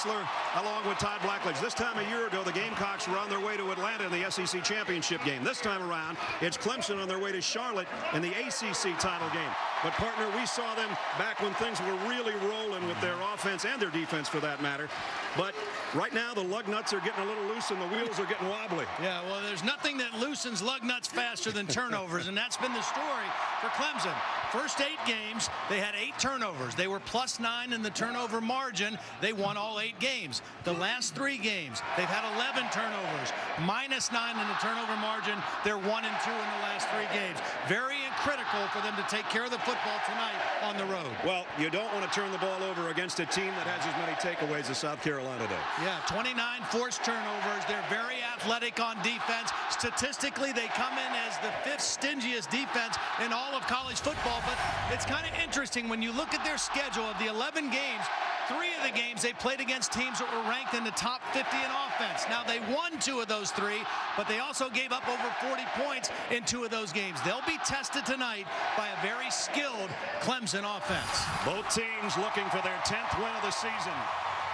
Kessler along with Todd Blackledge. This time a year ago, the Gamecocks were on their way to Atlanta in the SEC championship game. This time around, it's Clemson on their way to Charlotte in the ACC title game. But, partner, we saw them back when things were really rolling with their offense and their defense, for that matter. But right now, the lug nuts are getting a little loose and the wheels are getting wobbly. Yeah, well, there's nothing that loosens lug nuts faster than turnovers, and that's been the story for Clemson. First 8 games, they had 8 turnovers. They were +9 in the turnover margin. They won all 8 games. The last 3 games, they've had 11 turnovers, -9 in the turnover margin. They're 1-2 in the last 3 games. Very critical for them to take care of the football tonight on the road. Well, you don't want to turn the ball over against a team that has as many takeaways as South Carolina does. Yeah, 29 forced turnovers. They're very athletic on defense. Statistically, they come in as the 5th stingiest defense in all of college football. But it's kind of interesting when you look at their schedule of the 11 games. 3 of the games they played against teams that were ranked in the top 50 in offense. Now, they won 2 of those 3, but they also gave up over 40 points in 2 of those games. They'll be tested tonight by a very skilled Clemson offense. Both teams looking for their 10th win of the season.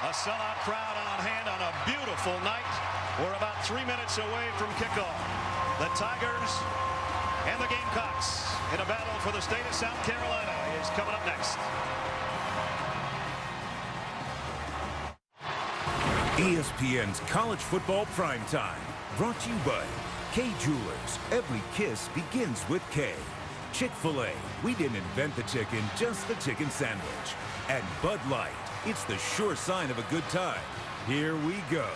A sellout crowd on hand on a beautiful night. We're about 3 minutes away from kickoff. The Tigers and the Gamecocks in a battle for the state of South Carolina is coming up next. ESPN's College Football Primetime, brought to you by K Jewelers. Every kiss begins with K. Chick-fil-A, we didn't invent the chicken, just the chicken sandwich. And Bud Light, it's the sure sign of a good time. Here we go.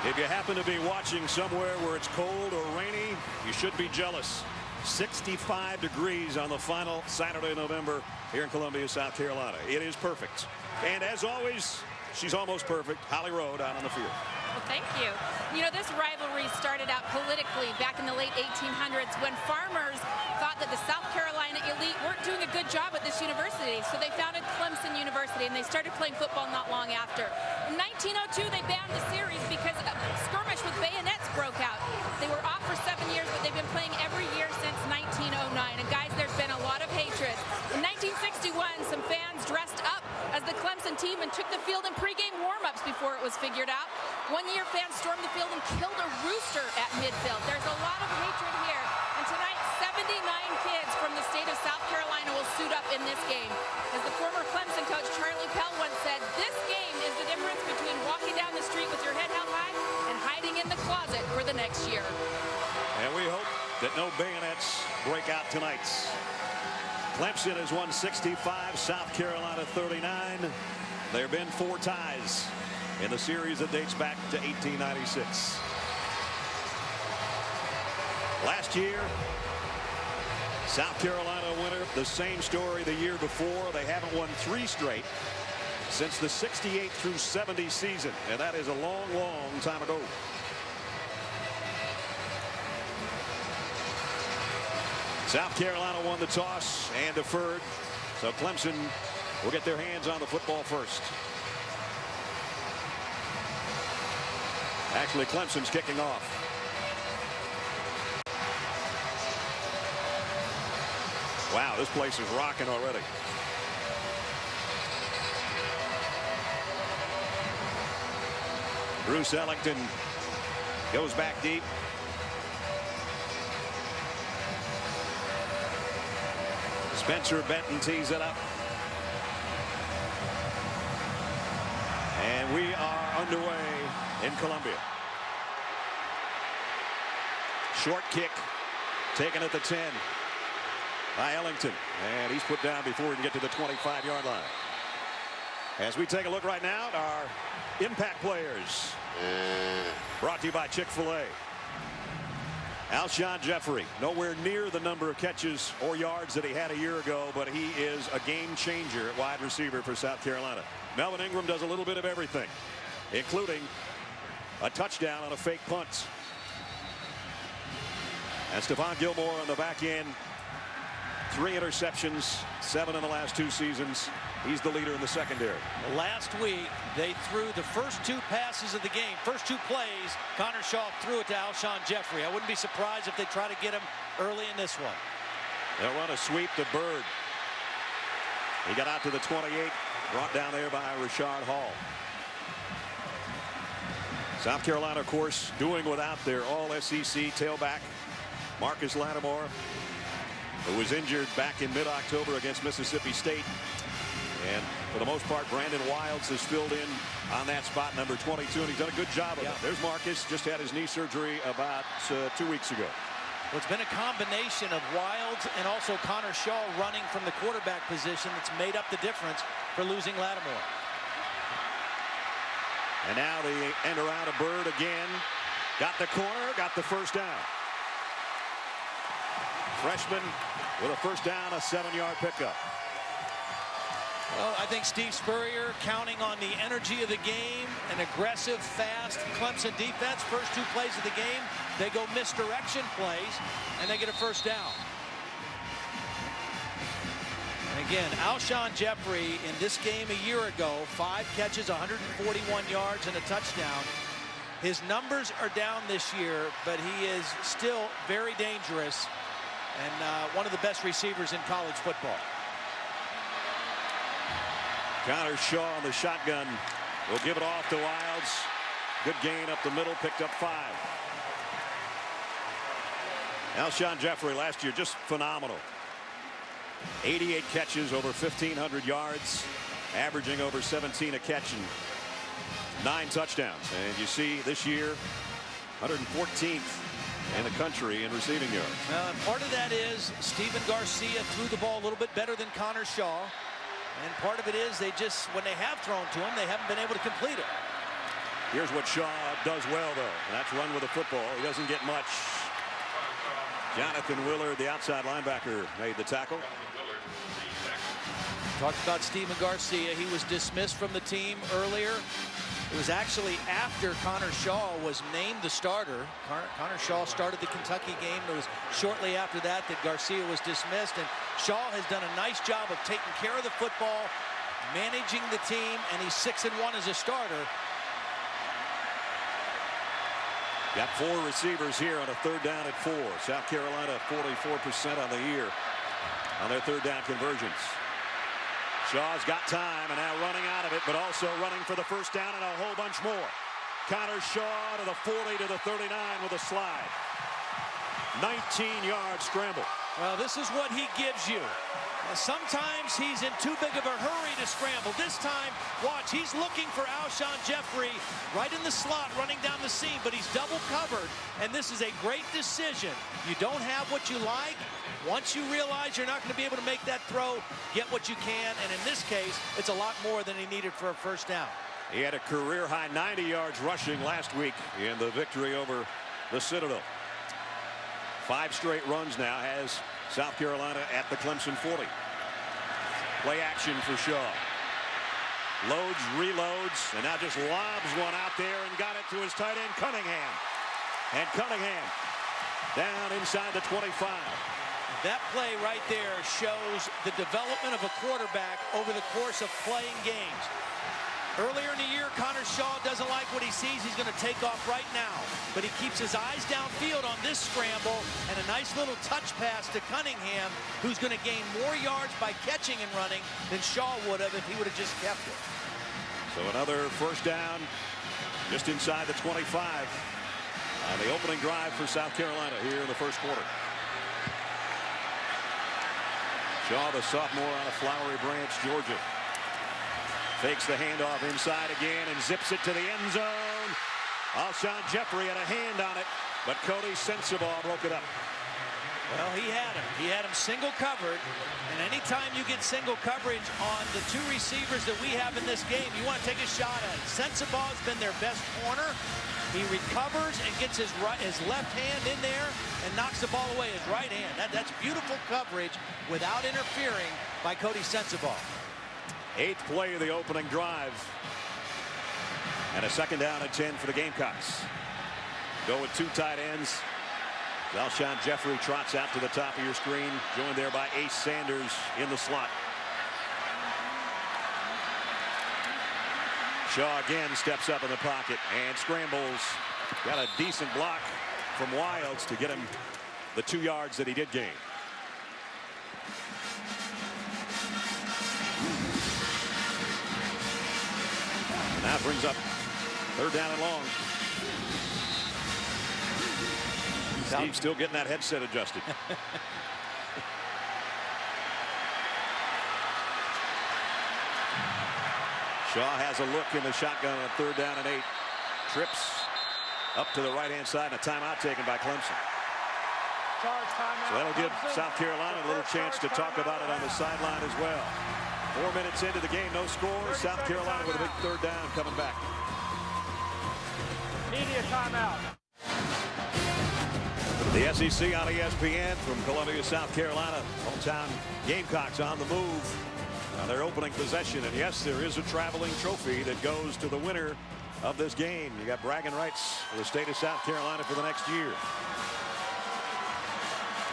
If you happen to be watching somewhere where it's cold or rainy, you should be jealous. 65 degrees on the final Saturday, November here in Columbia, South Carolina. It is perfect. And as always, she's almost perfect. Holly Road out on the field. Well, thank you. You know, this rivalry started out politically back in the late 1800s when farmers thought that the South Carolina elite weren't doing a good job at this university. So they founded Clemson University, and they started playing football not long after. In 1902, they banned the series because a skirmish with bayonets broke out. They were off for 7 years, but they've been playing every year since 1909. And guys, there's been a lot of hatred. In 1961, some fans dressed up as the Clemson team and took the field in pregame warm-ups before it was figured out. One year, fans stormed the field and killed a rooster at midfield. There's a lot of hatred here. And tonight, 79 kids from the state of South Carolina will suit up in this game. As the former Clemson coach Charlie Pell once said, this game is the difference between walking down the street with your head held high and hiding in the closet for the next year. And we hope that no bayonets break out tonight. Clemson has won 65, South Carolina 39. There have been 4 ties in the series that dates back to 1896. Last year, South Carolina winner, the same story the year before. They haven't won 3 straight since the 68 through 70 season, and that is a long, long time ago. South Carolina won the toss and deferred, so Clemson will get their hands on the football first. Actually, Clemson's kicking off. Wow, this place is rocking already. Bruce Ellington goes back deep. Spencer Benton tees it up. And we are underway in Columbia. Short kick taken at the 10 by Ellington. And he's put down before he can get to the 25-yard line. As we take a look right now at our impact players. Brought to you by Chick-fil-A. Alshon Jeffrey, nowhere near the number of catches or yards that he had a year ago, but he is a game changer at wide receiver for South Carolina. Melvin Ingram does a little bit of everything, including a touchdown on a fake punt. And Stephon Gilmore on the back end, 3 interceptions, 7 in the last 2 seasons. He's the leader in the secondary. Last week, they threw the first 2 passes of the game. First 2 plays, Connor Shaw threw it to Alshon Jeffrey. I wouldn't be surprised if they try to get him early in this one. They'll run a sweep to Bird. He got out to the 28, brought down there by Rashard Hall. South Carolina, of course, doing without their all-SEC tailback, Marcus Lattimore, who was injured back in mid-October against Mississippi State. And for the most part, Brandon Wilds has filled in on that spot, number 22, and he's done a good job of it. There's Marcus, just had his knee surgery about 2 weeks ago. Well, it's been a combination of Wilds and also Connor Shaw running from the quarterback position that's made up the difference for losing Lattimore. And now they end around a Bird again. Got the corner, got the first down. Freshman with a first down, a 7-yard pickup. Well, I think Steve Spurrier counting on the energy of the game, an aggressive, fast Clemson defense. First 2 plays of the game, they go misdirection plays, and they get a first down. And again, Alshon Jeffrey in this game a year ago, 5 catches, 141 yards, and a touchdown. His numbers are down this year, but he is still very dangerous and one of the best receivers in college football. Connor Shaw on the shotgun will give it off to Wilds. Good gain up the middle, picked up 5. Alshon Jeffrey last year just phenomenal. 88 catches, over 1,500 yards, averaging over 17 a catch and 9 touchdowns. And you see this year 114th in the country in receiving yards. Part of that is Stephen Garcia threw the ball a little bit better than Connor Shaw. And part of it is they just, when they have thrown to him, they haven't been able to complete it. Here's what Shaw does well, though, and that's run with the football. He doesn't get much. Jonathan Willard, the outside linebacker, made the tackle. Talked about Stephen Garcia. He was dismissed from the team earlier. It was actually after Connor Shaw was named the starter. Connor Shaw started the Kentucky game. It was shortly after that Garcia was dismissed. And Shaw has done a nice job of taking care of the football, managing the team, and he's 6-1 as a starter. Got 4 receivers here on a 3rd down at 4. South Carolina 44% on the year on their 3rd down conversions. Shaw's got time and now running out of it, but also running for the first down and a whole bunch more. Connor Shaw to the 40 to the 39 with a slide. 19-yard scramble. Well, this is what he gives you. Sometimes he's in too big of a hurry to scramble. This time, watch, he's looking for Alshon Jeffrey right in the slot, running down the seam, but he's double covered, and this is a great decision. You don't have what you like. Once you realize you're not going to be able to make that throw, get what you can, and in this case, it's a lot more than he needed for a first down. He had a career-high 90 yards rushing last week in the victory over the Citadel. 5 straight runs now has South Carolina at the Clemson 40. Play action for Shaw. Loads, reloads, and now just lobs one out there and got it to his tight end, Cunningham. And Cunningham down inside the 25. That play right there shows the development of a quarterback over the course of playing games. Earlier in the year, Connor Shaw doesn't like what he sees. He's going to take off right now. But he keeps his eyes downfield on this scramble and a nice little touch pass to Cunningham, who's going to gain more yards by catching and running than Shaw would have if he would have just kept it. So another first down just inside the 25 on the opening drive for South Carolina here in the first quarter. Shaw, the sophomore out of Flowery Branch, Georgia. Fakes the handoff inside again and zips it to the end zone. Alshon Jeffrey had a hand on it, but Cody Sensabaugh broke it up. Well, he had him. He had him single covered. And anytime you get single coverage on the 2 receivers that we have in this game, you want to take a shot at it. Sensabaugh's been their best corner. He recovers and gets his left hand in there and knocks the ball away, his right hand. That's beautiful coverage without interfering by Cody Sensabaugh. 8th play of the opening drive. And a 2nd down and 10 for the Gamecocks. Go with 2 tight ends. Alshon Jeffrey trots out to the top of your screen, joined there by Ace Sanders in the slot. Shaw again steps up in the pocket and scrambles. Got a decent block from Wilds to get him the 2 yards that he did gain. That brings up 3rd down and long. Steve still getting that headset adjusted. Shaw has a look in the shotgun on 3rd down and 8. Trips up to the right-hand side, and a timeout taken by Clemson. So that'll give South Carolina a little chance to talk about it on the sideline as well. 4 minutes into the game, no score. South Carolina with a big 3rd down coming back. Media timeout. The SEC on ESPN from Columbia, South Carolina. Hometown Gamecocks on the move. Their opening possession, and yes, there is a traveling trophy that goes to the winner of this game. You got bragging rights for the state of South Carolina for the next year.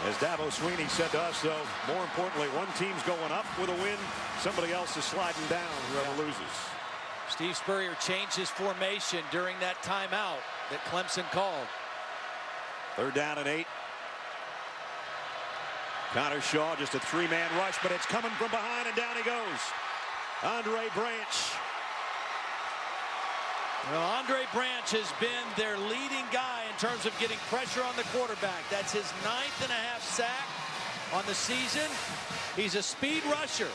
As Dabo Sweeney said to us, though, more importantly, one team's going up with a win, somebody else is sliding down, whoever loses. Steve Spurrier changed his formation during that timeout that Clemson called. 3rd down and 8. Connor Shaw, just a 3-man rush, but it's coming from behind, and down he goes. Andre Branch. Well, Andre Branch has been their leading guy in terms of getting pressure on the quarterback. That's his 9.5 sack on the season. He's a speed rusher,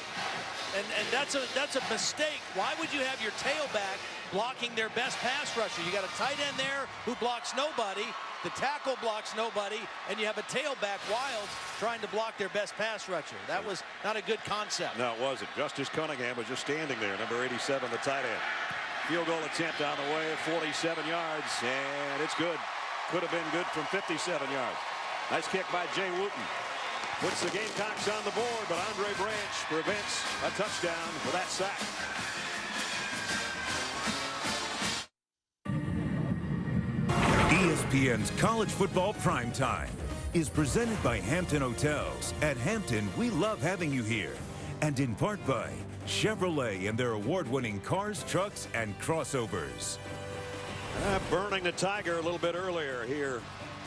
and that's a mistake. Why would you have your tailback blocking their best pass rusher? You got a tight end there who blocks nobody. The tackle blocks nobody, and you have a tailback, Wilds, trying to block their best pass rusher. That was not a good concept. No, it wasn't. Justice Cunningham was just standing there, number 87, the tight end. Field goal attempt on the way at 47 yards, and it's good. Could have been good from 57 yards. Nice kick by Jay Wooten. Puts the Gamecocks on the board, but Andre Branch prevents a touchdown for that sack. ESPN's College Football Primetime is presented by Hampton Hotels. At Hampton, we love having you here. And in part by Chevrolet and their award-winning cars, trucks, and crossovers. Burning the Tiger a little bit earlier here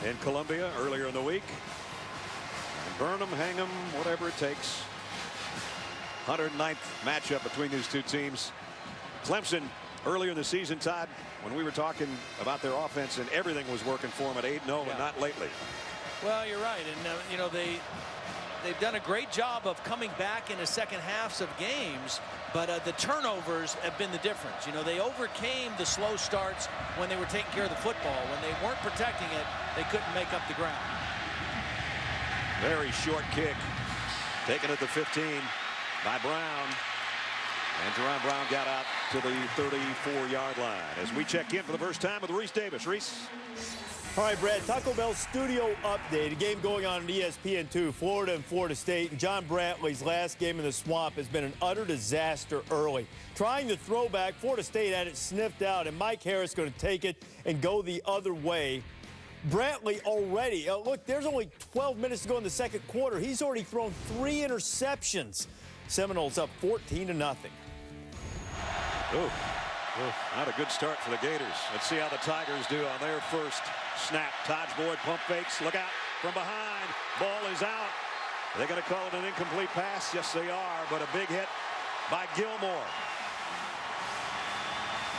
in Columbia, earlier in the week. And burn them, hang them, whatever it takes. 109th matchup between these two teams. Clemson, earlier in the season, Todd, when we were talking about their offense and everything was working for them at 8-0, and not lately. Well, you're right, and you know, they've done a great job of coming back in the second halves of games, but the turnovers have been the difference. You know, they overcame the slow starts when they were taking care of the football. When they weren't protecting it, they couldn't make up the ground. Very short kick, taken at the 15 by Brown. And Jerron Brown got out to the 34-yard line as we check in for the first time with Reese Davis. Reese. All right, Brad, Taco Bell studio update. A game going on ESPN2, Florida and Florida State. And John Brantley's last game in the Swamp has been an utter disaster early. Trying to throw back, Florida State had it sniffed out, and Mike Harris going to take it and go the other way. Brantley already, look, there's only 12 minutes to go in the second quarter. He's already thrown 3 interceptions. Seminoles up 14-0. Ooh, not a good start for the Gators. Let's see how the Tigers do on their first snap. Taj Boyd pump fakes. Look out from behind. Ball is out. Are they going to call it an incomplete pass? Yes, they are, but a big hit by Gilmore.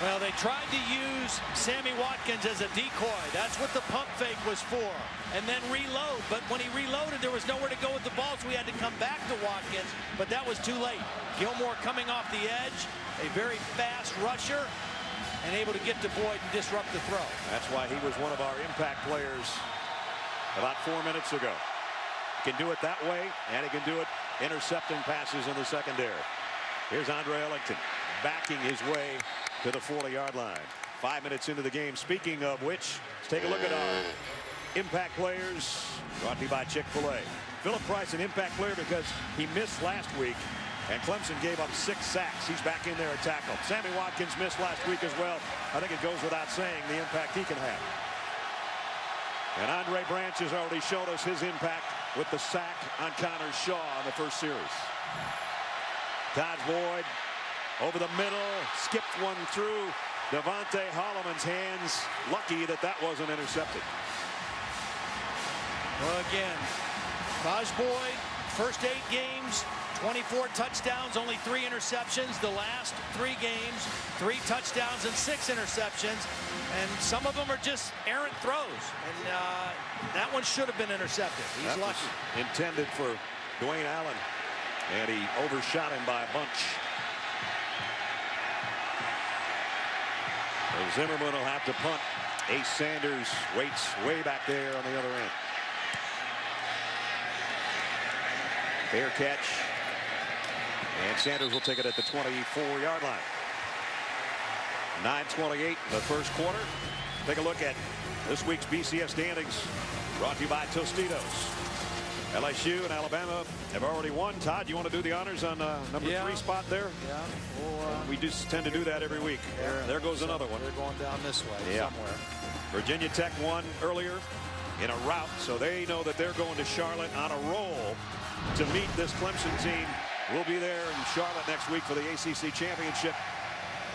Well, they tried to use Sammy Watkins as a decoy. That's what the pump fake was for. And then reload. But when he reloaded, there was nowhere to go with the ball, so we had to come back to Watkins. But that was too late. Gilmore coming off the edge, a very fast rusher, and able to get to Boyd and disrupt the throw. That's why he was one of our impact players about 4 minutes ago. He can do it that way, and he can do it intercepting passes in the secondary. Here's Bruce Ellington backing his way to the 40-yard line. 5 minutes into the game. Speaking of which, let's take a look at our impact players brought to you by Chick-fil-A. Philip Price, an impact player because he missed last week, and Clemson gave up 6 sacks. He's back in there at tackle. Sammy Watkins missed last week as well. I think it goes without saying the impact he can have. And Andre Branch has already showed us his impact with the sack on Connor Shaw in the first series. Taj Boyd over the middle, skipped one through Devontae Holloman's hands. Lucky that that wasn't intercepted. Well, again, Taj Boyd, first 8 games, 24 touchdowns, only 3 interceptions. The last 3 games, 3 touchdowns and 6 interceptions. And some of them are just errant throws. And that one should have been intercepted. He's that lucky. Was intended for Dwayne Allen, and he overshot him by a bunch. So Zimmerman will have to punt. Ace Sanders waits way back there on the other end. Fair catch. And Sanders will take it at the 24-yard line. 9:28 in the first quarter. Take a look at this week's BCS standings, brought to you by Tostitos. LSU and Alabama have already won. Todd, you want to do the honors on number 3 spot there? Yeah. Well, we just tend to do that every week. There goes another one. They're going down this way somewhere. Virginia Tech won earlier in a rout, so they know that they're going to Charlotte on a roll to meet this Clemson team. We'll be there in Charlotte next week for the ACC championship.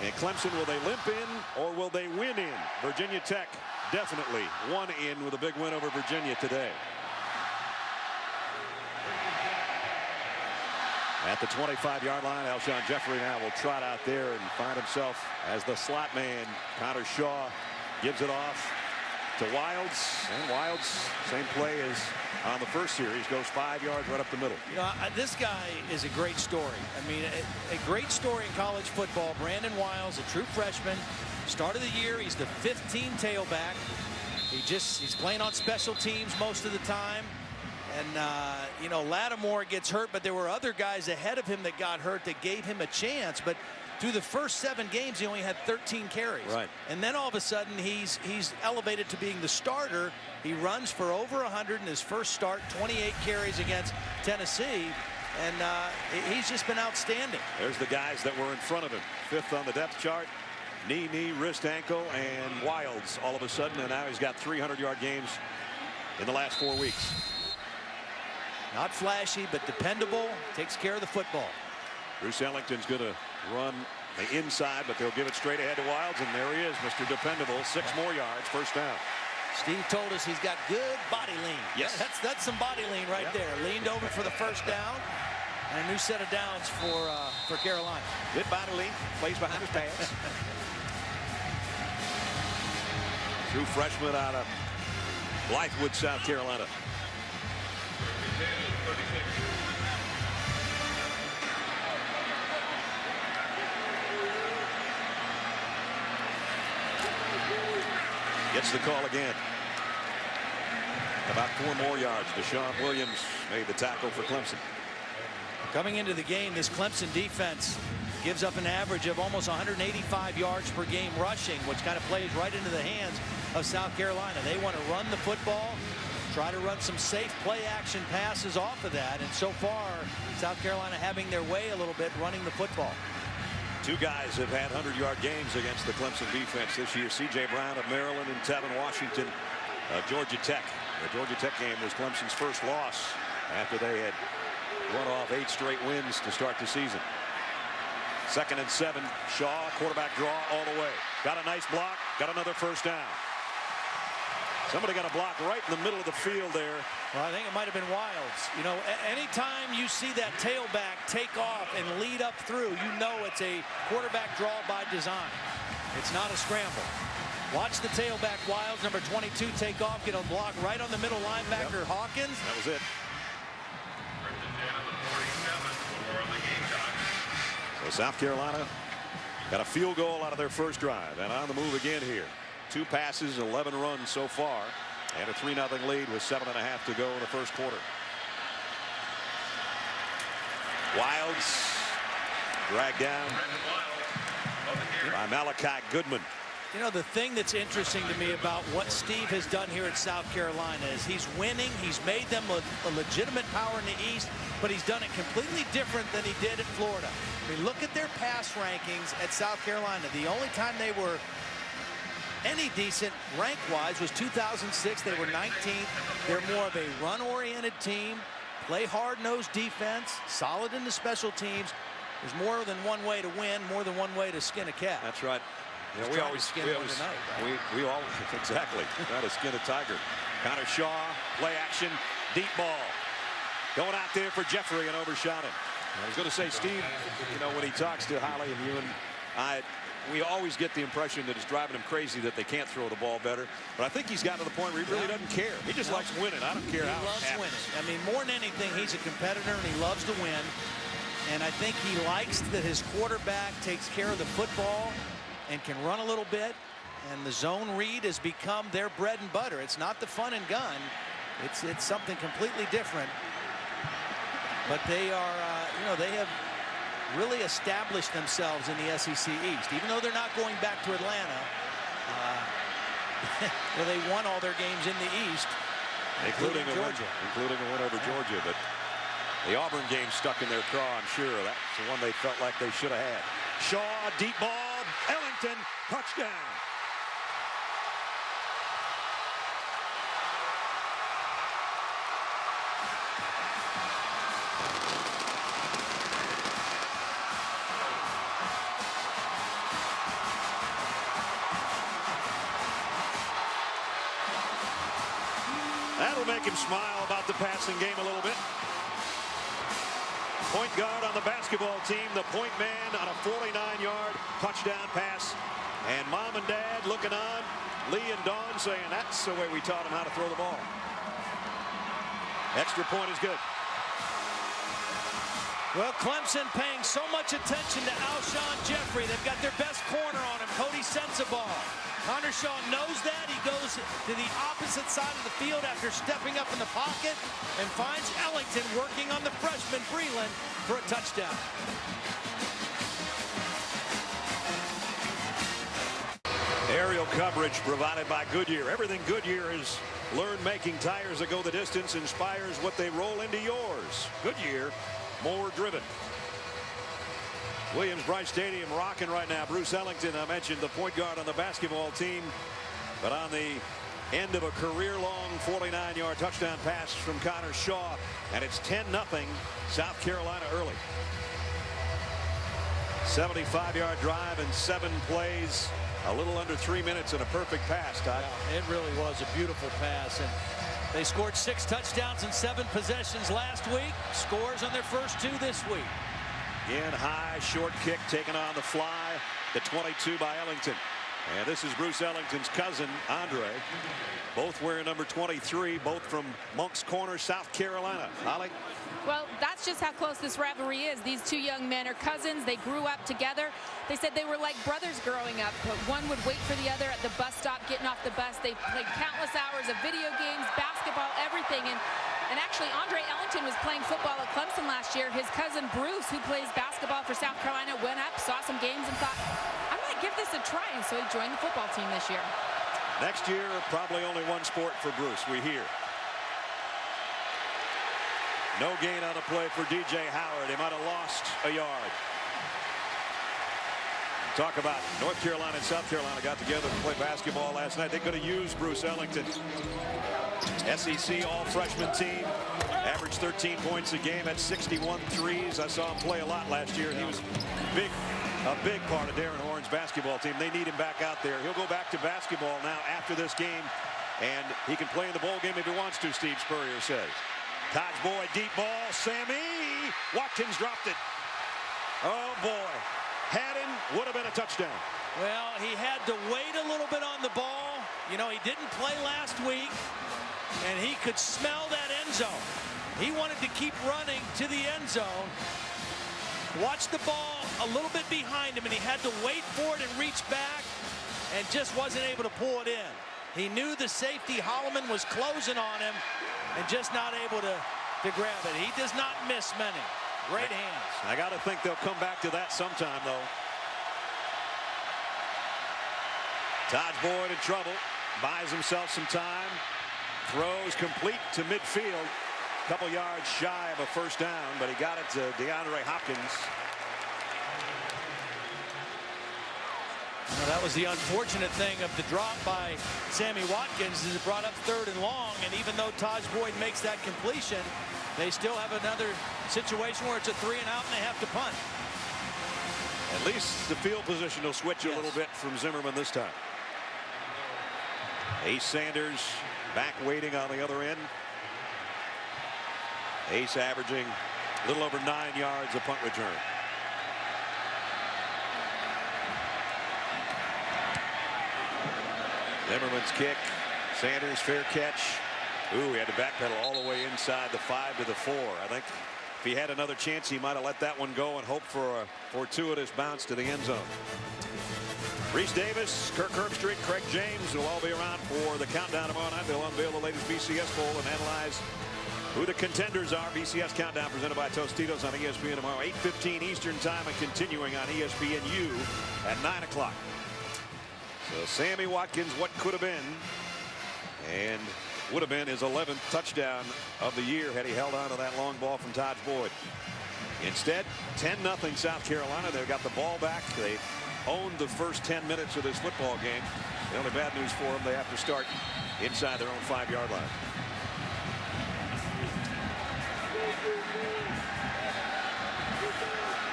And Clemson, will they limp in or will they win in? Virginia Tech definitely won in with a big win over Virginia today. At the 25-yard line, Alshon Jeffrey now will trot out there and find himself as the slot man. Connor Shaw gives it off to Wilds, and Wilds, same play as on the first series, goes 5 yards right up the middle. You know, this guy is a great story. I mean, a great story in college football. Brandon Wilds, a true freshman, start of the year, he's the 15 tailback. He's playing on special teams most of the time. And, you know, Lattimore gets hurt, but there were other guys ahead of him that got hurt that gave him a chance. But through the first 7 games, he only had 13 carries. Right. And then all of a sudden, he's elevated to being the starter. He runs for over 100 in his first start, 28 carries against Tennessee. And he's just been outstanding. There's the guys that were in front of him. 5th on the depth chart. Knee, wrist, ankle, and Wilds all of a sudden. And now he's got 300-yard games in the last 4 weeks. Not flashy, but dependable. Takes care of the football. Bruce Ellington's going to run the inside, but they'll give it straight ahead to Wilds, and there he is, Mr. Dependable. 6 more yards, first down. Steve told us he's got good body lean. Yes. That's some body lean right there. Leaned over for the first down, and a new set of downs for Carolina. Good body lean, plays behind his pads. True freshman out of Blythewood, South Carolina. Gets the call again. About 4 more yards. Deshaun Williams made the tackle for Clemson. Coming into the game, this Clemson defense gives up an average of almost 185 yards per game rushing, which kind of plays right into the hands of South Carolina. They want to run the football, try to run some safe play action passes off of that. And so far, South Carolina having their way a little bit running the football. 2 guys have had 100-yard games against the Clemson defense this year. C.J. Brown of Maryland and Tevin Washington of Georgia Tech. The Georgia Tech game was Clemson's first loss after they had run off 8 straight wins to start the season. 2nd and 7. Shaw, quarterback draw all the way. Got a nice block. Got another first down. Somebody got a block right in the middle of the field there. Well, I think it might have been Wilds. You know, anytime you see that tailback take off and lead up through, you know it's a quarterback draw by design. It's not a scramble. Watch the tailback Wilds, number 22, take off, get a block right on the middle linebacker, Hawkins. That was it. So South Carolina got a field goal out of their first drive and on the move again here. 2 passes, 11 runs so far, and a 3-0 lead with 7.5 to go in the first quarter. Wilds dragged down by Malachi Goodman. You know, the thing that's interesting to me about what Steve has done here at South Carolina is he's winning. He's made them a legitimate power in the East, but he's done it completely different than he did at Florida. I mean, look at their pass rankings at South Carolina. The only time they were any decent rank-wise was 2006. They were 19th. They're more of a run-oriented team, play hard-nosed defense, solid in the special teams. There's more than one way to win, more than one way to skin a cat. That's right. You know, we always exactly try to skin a tiger. Connor Shaw, play action, deep ball. Going out there for Jeffrey and overshot him. I was going to say, Steve, you know, when he talks to Holly and you and I, we always get the impression that it's driving him crazy that they can't throw the ball better. But I think he's gotten to the point where he really doesn't care. He just likes winning. I don't care how he loves it happens. winning. I mean, more than anything, he's a competitor and he loves to win. And I think he likes that his quarterback takes care of the football and can run a little bit. And the zone read has become their bread and butter. It's not the fun and gun. It's something completely different. But they are, you know, they have really established themselves in the SEC East, even though they're not going back to Atlanta. They won all their games in the East, including Georgia, including a win over Georgia. But the Auburn game stuck in their craw. I'm sure that's the one they felt like they should have had. Shaw, deep ball, Ellington, touchdown. That'll make him smile about the passing game a little bit. Point guard on the basketball team, the point man on a 49-yard touchdown pass. And mom and dad looking on, Lee and Dawn saying that's the way we taught him how to throw the ball. Extra point is good. Well, Clemson paying so much attention to Alshon Jeffrey. They've got their best corner on him, Cody Sensabaugh. Connor Shaw knows that. He goes to the opposite side of the field after stepping up in the pocket and finds Ellington working on the freshman Breland for a touchdown. Aerial coverage provided by Goodyear. Everything Goodyear has learned making tires that go the distance inspires what they roll into yours. Goodyear, more driven. Williams-Brice Stadium rocking right now. Bruce Ellington, I mentioned, the point guard on the basketball team, but on the end of a career-long 49-yard touchdown pass from Connor Shaw, and it's 10-0 South Carolina early. 75-yard drive in 7 plays, a little under 3 minutes, and a perfect pass, Todd. Yeah, it really was a beautiful pass, and they scored 6 touchdowns in 7 possessions last week. Scores on their first 2 this week. Again, high, short kick taken on the fly. The 22 by Ellington. And this is Bruce Ellington's cousin, Andre. Both wearing number 23, both from Moncks Corner, South Carolina. Holly? Well, that's just how close this rivalry is. These 2 young men are cousins. They grew up together. They said they were like brothers growing up, but one would wait for the other at the bus stop, getting off the bus. They played countless hours of video games, basketball, everything. And actually, Andre Ellington was playing football at Clemson last year. His cousin Bruce, who plays basketball for South Carolina, went up, saw some games, and thought, I might give this a try. And so he joined the football team this year. Next year, probably only one sport for Bruce, we hear. No gain on the play for DJ Howard. He might have lost a yard. Talk about North Carolina and South Carolina got together to play basketball last night. They could have used Bruce Ellington. SEC all-freshman team. Averaged 13 points a game at 61 threes. I saw him play a lot last year, and he was a big part of Darren Horn's basketball team. They need him back out there. He'll go back to basketball now after this game, and he can play in the bowl game if he wants to, Steve Spurrier says. Todd's boy, deep ball, Sammy. Watkins dropped it. Oh, boy. Had him, would have been a touchdown. Well, he had to wait a little bit on the ball. You know, he didn't play last week, and he could smell that end zone. He wanted to keep running to the end zone. Watched the ball a little bit behind him, and he had to wait for it and reach back, and just wasn't able to pull it in. He knew the safety, Holloman, was closing on him, and just not able to grab it. He does not miss many. Great hands. I got to think they'll come back to that sometime, though. Todd Boyd in trouble. Buys himself some time. Throws complete to midfield. A couple yards shy of a first down, but he got it to DeAndre Hopkins. Well, that was the unfortunate thing of the drop by Sammy Watkins, is it brought up 3rd and long, and even though Taj Boyd makes that completion, they still have another situation where it's a 3 and out and they have to punt. At least the field position will switch a little bit from Zimmerman this time. Ace Sanders back waiting on the other end. Ace averaging A little over 9 yards, a punt return. Zimmerman's kick. Sanders, fair catch. Ooh, he had to backpedal all the way inside the 5 to the 4. I think if he had another chance, he might have let that one go and hoped for a fortuitous bounce to the end zone. Reese Davis, Kirk Herbstreit, Craig James will all be around for the countdown tomorrow night. They'll unveil the latest BCS poll and analyze who the contenders are. BCS Countdown presented by Tostitos on ESPN tomorrow, 8:15 Eastern Time, and continuing on ESPNU at 9 o'clock. So Sammy Watkins, what could have been, and would have been his 11th touchdown of the year had he held on to that long ball from Taj Boyd. Instead, 10-0 South Carolina. They've got the ball back. They owned the first 10 minutes of this football game. The only bad news for them, they have to start inside their own 5-yard line.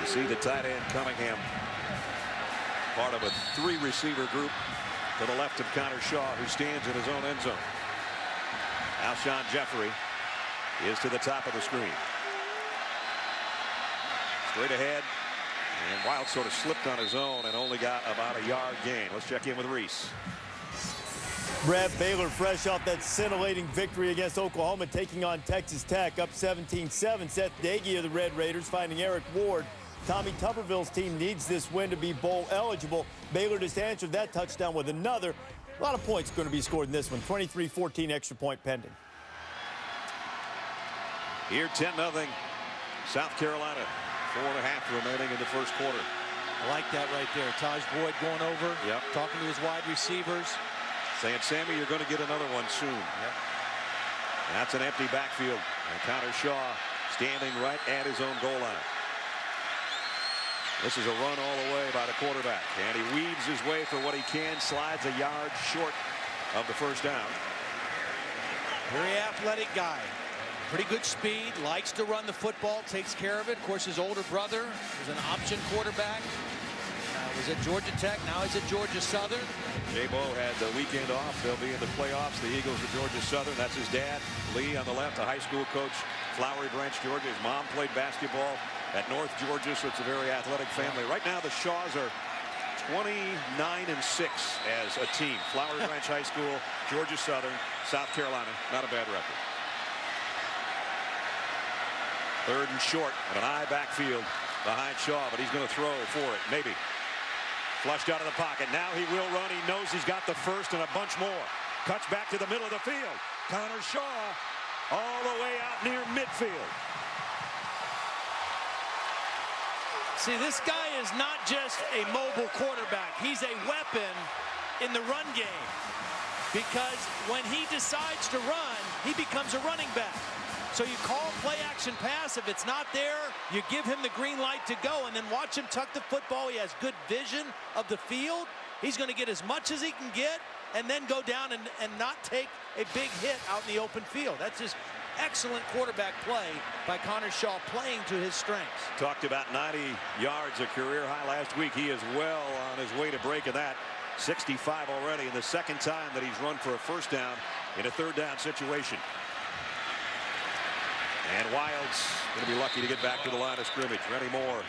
You see the tight end Cunningham, part of a 3-receiver group to the left of Connor Shaw, who stands in his own end zone. Alshon Jeffrey is to the top of the screen. Straight ahead, and Wild sort of slipped on his own and only got about a yard gain. Let's check in with Reese. Brad, Baylor fresh off that scintillating victory against Oklahoma, taking on Texas Tech, up 17-7. Seth Doege of the Red Raiders finding Eric Ward. Tommy Tuberville's team needs this win to be bowl eligible. Baylor just answered that touchdown with another. A lot of points going to be scored in this one. 23-14 extra point pending. Here 10-0 South Carolina. 4.5 remaining in the first quarter. I like that right there. Taj Boyd going over, talking to his wide receivers. Saying, Sammy, you're going to get another one soon. Yep. That's an empty backfield. And Connor Shaw standing right at his own goal line. This is a run all the way by the quarterback. And he weaves his way for what he can, slides a yard short of the first down. Very athletic guy. Pretty good speed, likes to run the football, takes care of it. Of course, his older brother was an option quarterback. Was at Georgia Tech, now he's at Georgia Southern. Jabo had the weekend off. They'll be in the playoffs. The Eagles of Georgia Southern. That's his dad, Lee, on the left, a high school coach, Flowery Branch, Georgia. His mom played basketball at North Georgia, so it's a very athletic family. Right now, the Shaws are 29-6 as a team. Flowery Branch High School, Georgia Southern, South Carolina. Not a bad record. 3rd and short, and an eye backfield behind Shaw, but he's going to throw for it. Maybe. Flushed out of the pocket. Now he will run. He knows he's got the first and a bunch more. Cuts back to the middle of the field. Connor Shaw all the way out near midfield. See, this guy is not just a mobile quarterback. He's a weapon in the run game. Because when he decides to run, he becomes a running back. So you call play action pass. If it's not there, you give him the green light to go and then watch him tuck the football. He has good vision of the field. He's going to get as much as he can get and then go down and not take a big hit out in the open field. That's just excellent quarterback play by Connor Shaw, playing to his strengths. Talked about 90 yards, a career high last week. He is well on his way to breaking that. 65 already, and the second time that he's run for a first down in a 3rd down situation. And Wild's going to be lucky to get back to the line of scrimmage. Rennie Moore,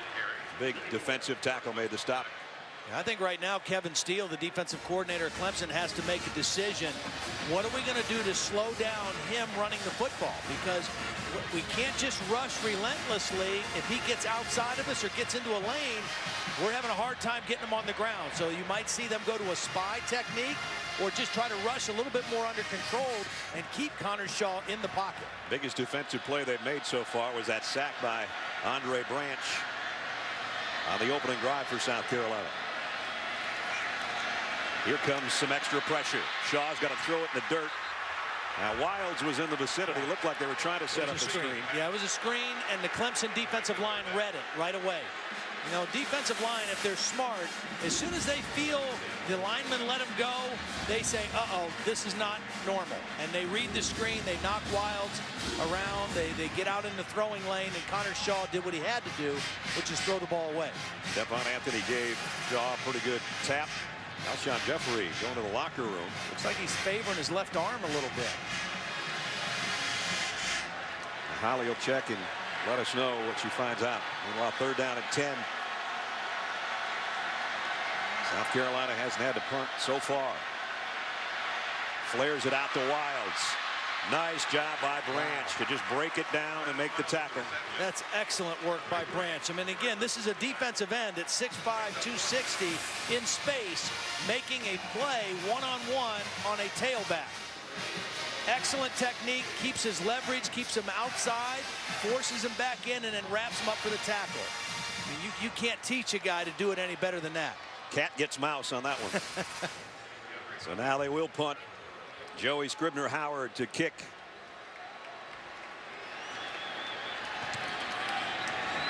big defensive tackle, made the stop. I think right now Kevin Steele, the defensive coordinator at Clemson, has to make a decision. What are we going to do to slow down him running the football? Because we can't just rush relentlessly. If he gets outside of us or gets into a lane, we're having a hard time getting him on the ground. So you might see them go to a spy technique or just try to rush a little bit more under control and keep Connor Shaw in the pocket. Biggest defensive play they've made so far was that sack by Andre Branch on the opening drive for South Carolina. Here comes some extra pressure. Shaw's got to throw it in the dirt. Now Wilds was in the vicinity. Looked like they were trying to set up a screen. Yeah, it was a screen, and the Clemson defensive line read it right away. You know, defensive line, if they're smart, as soon as they feel the linemen let them go, they say, uh-oh, this is not normal. And they read the screen, they knock Wilds around, they get out in the throwing lane, and Connor Shaw did what he had to do, which is throw the ball away. Stephon Anthony gave Shaw a pretty good tap. Alshon Jeffrey going to the locker room. Looks like he's favoring his left arm a little bit. Holly will check and let us know what she finds out. Meanwhile, 3rd down and 10. South Carolina hasn't had to punt so far. Flares it out to Wilds. Nice job by Branch to just break it down and make the tackle. That's excellent work by Branch. I mean, again, this is a defensive end at 6'5", 260 in space, making a play one-on-one on a tailback. Excellent technique, keeps his leverage, keeps him outside, forces him back in, and then wraps him up for the tackle. I mean, you can't teach a guy to do it any better than that. Cat gets mouse on that one. So now they will punt. Joey Scribner Howard to kick.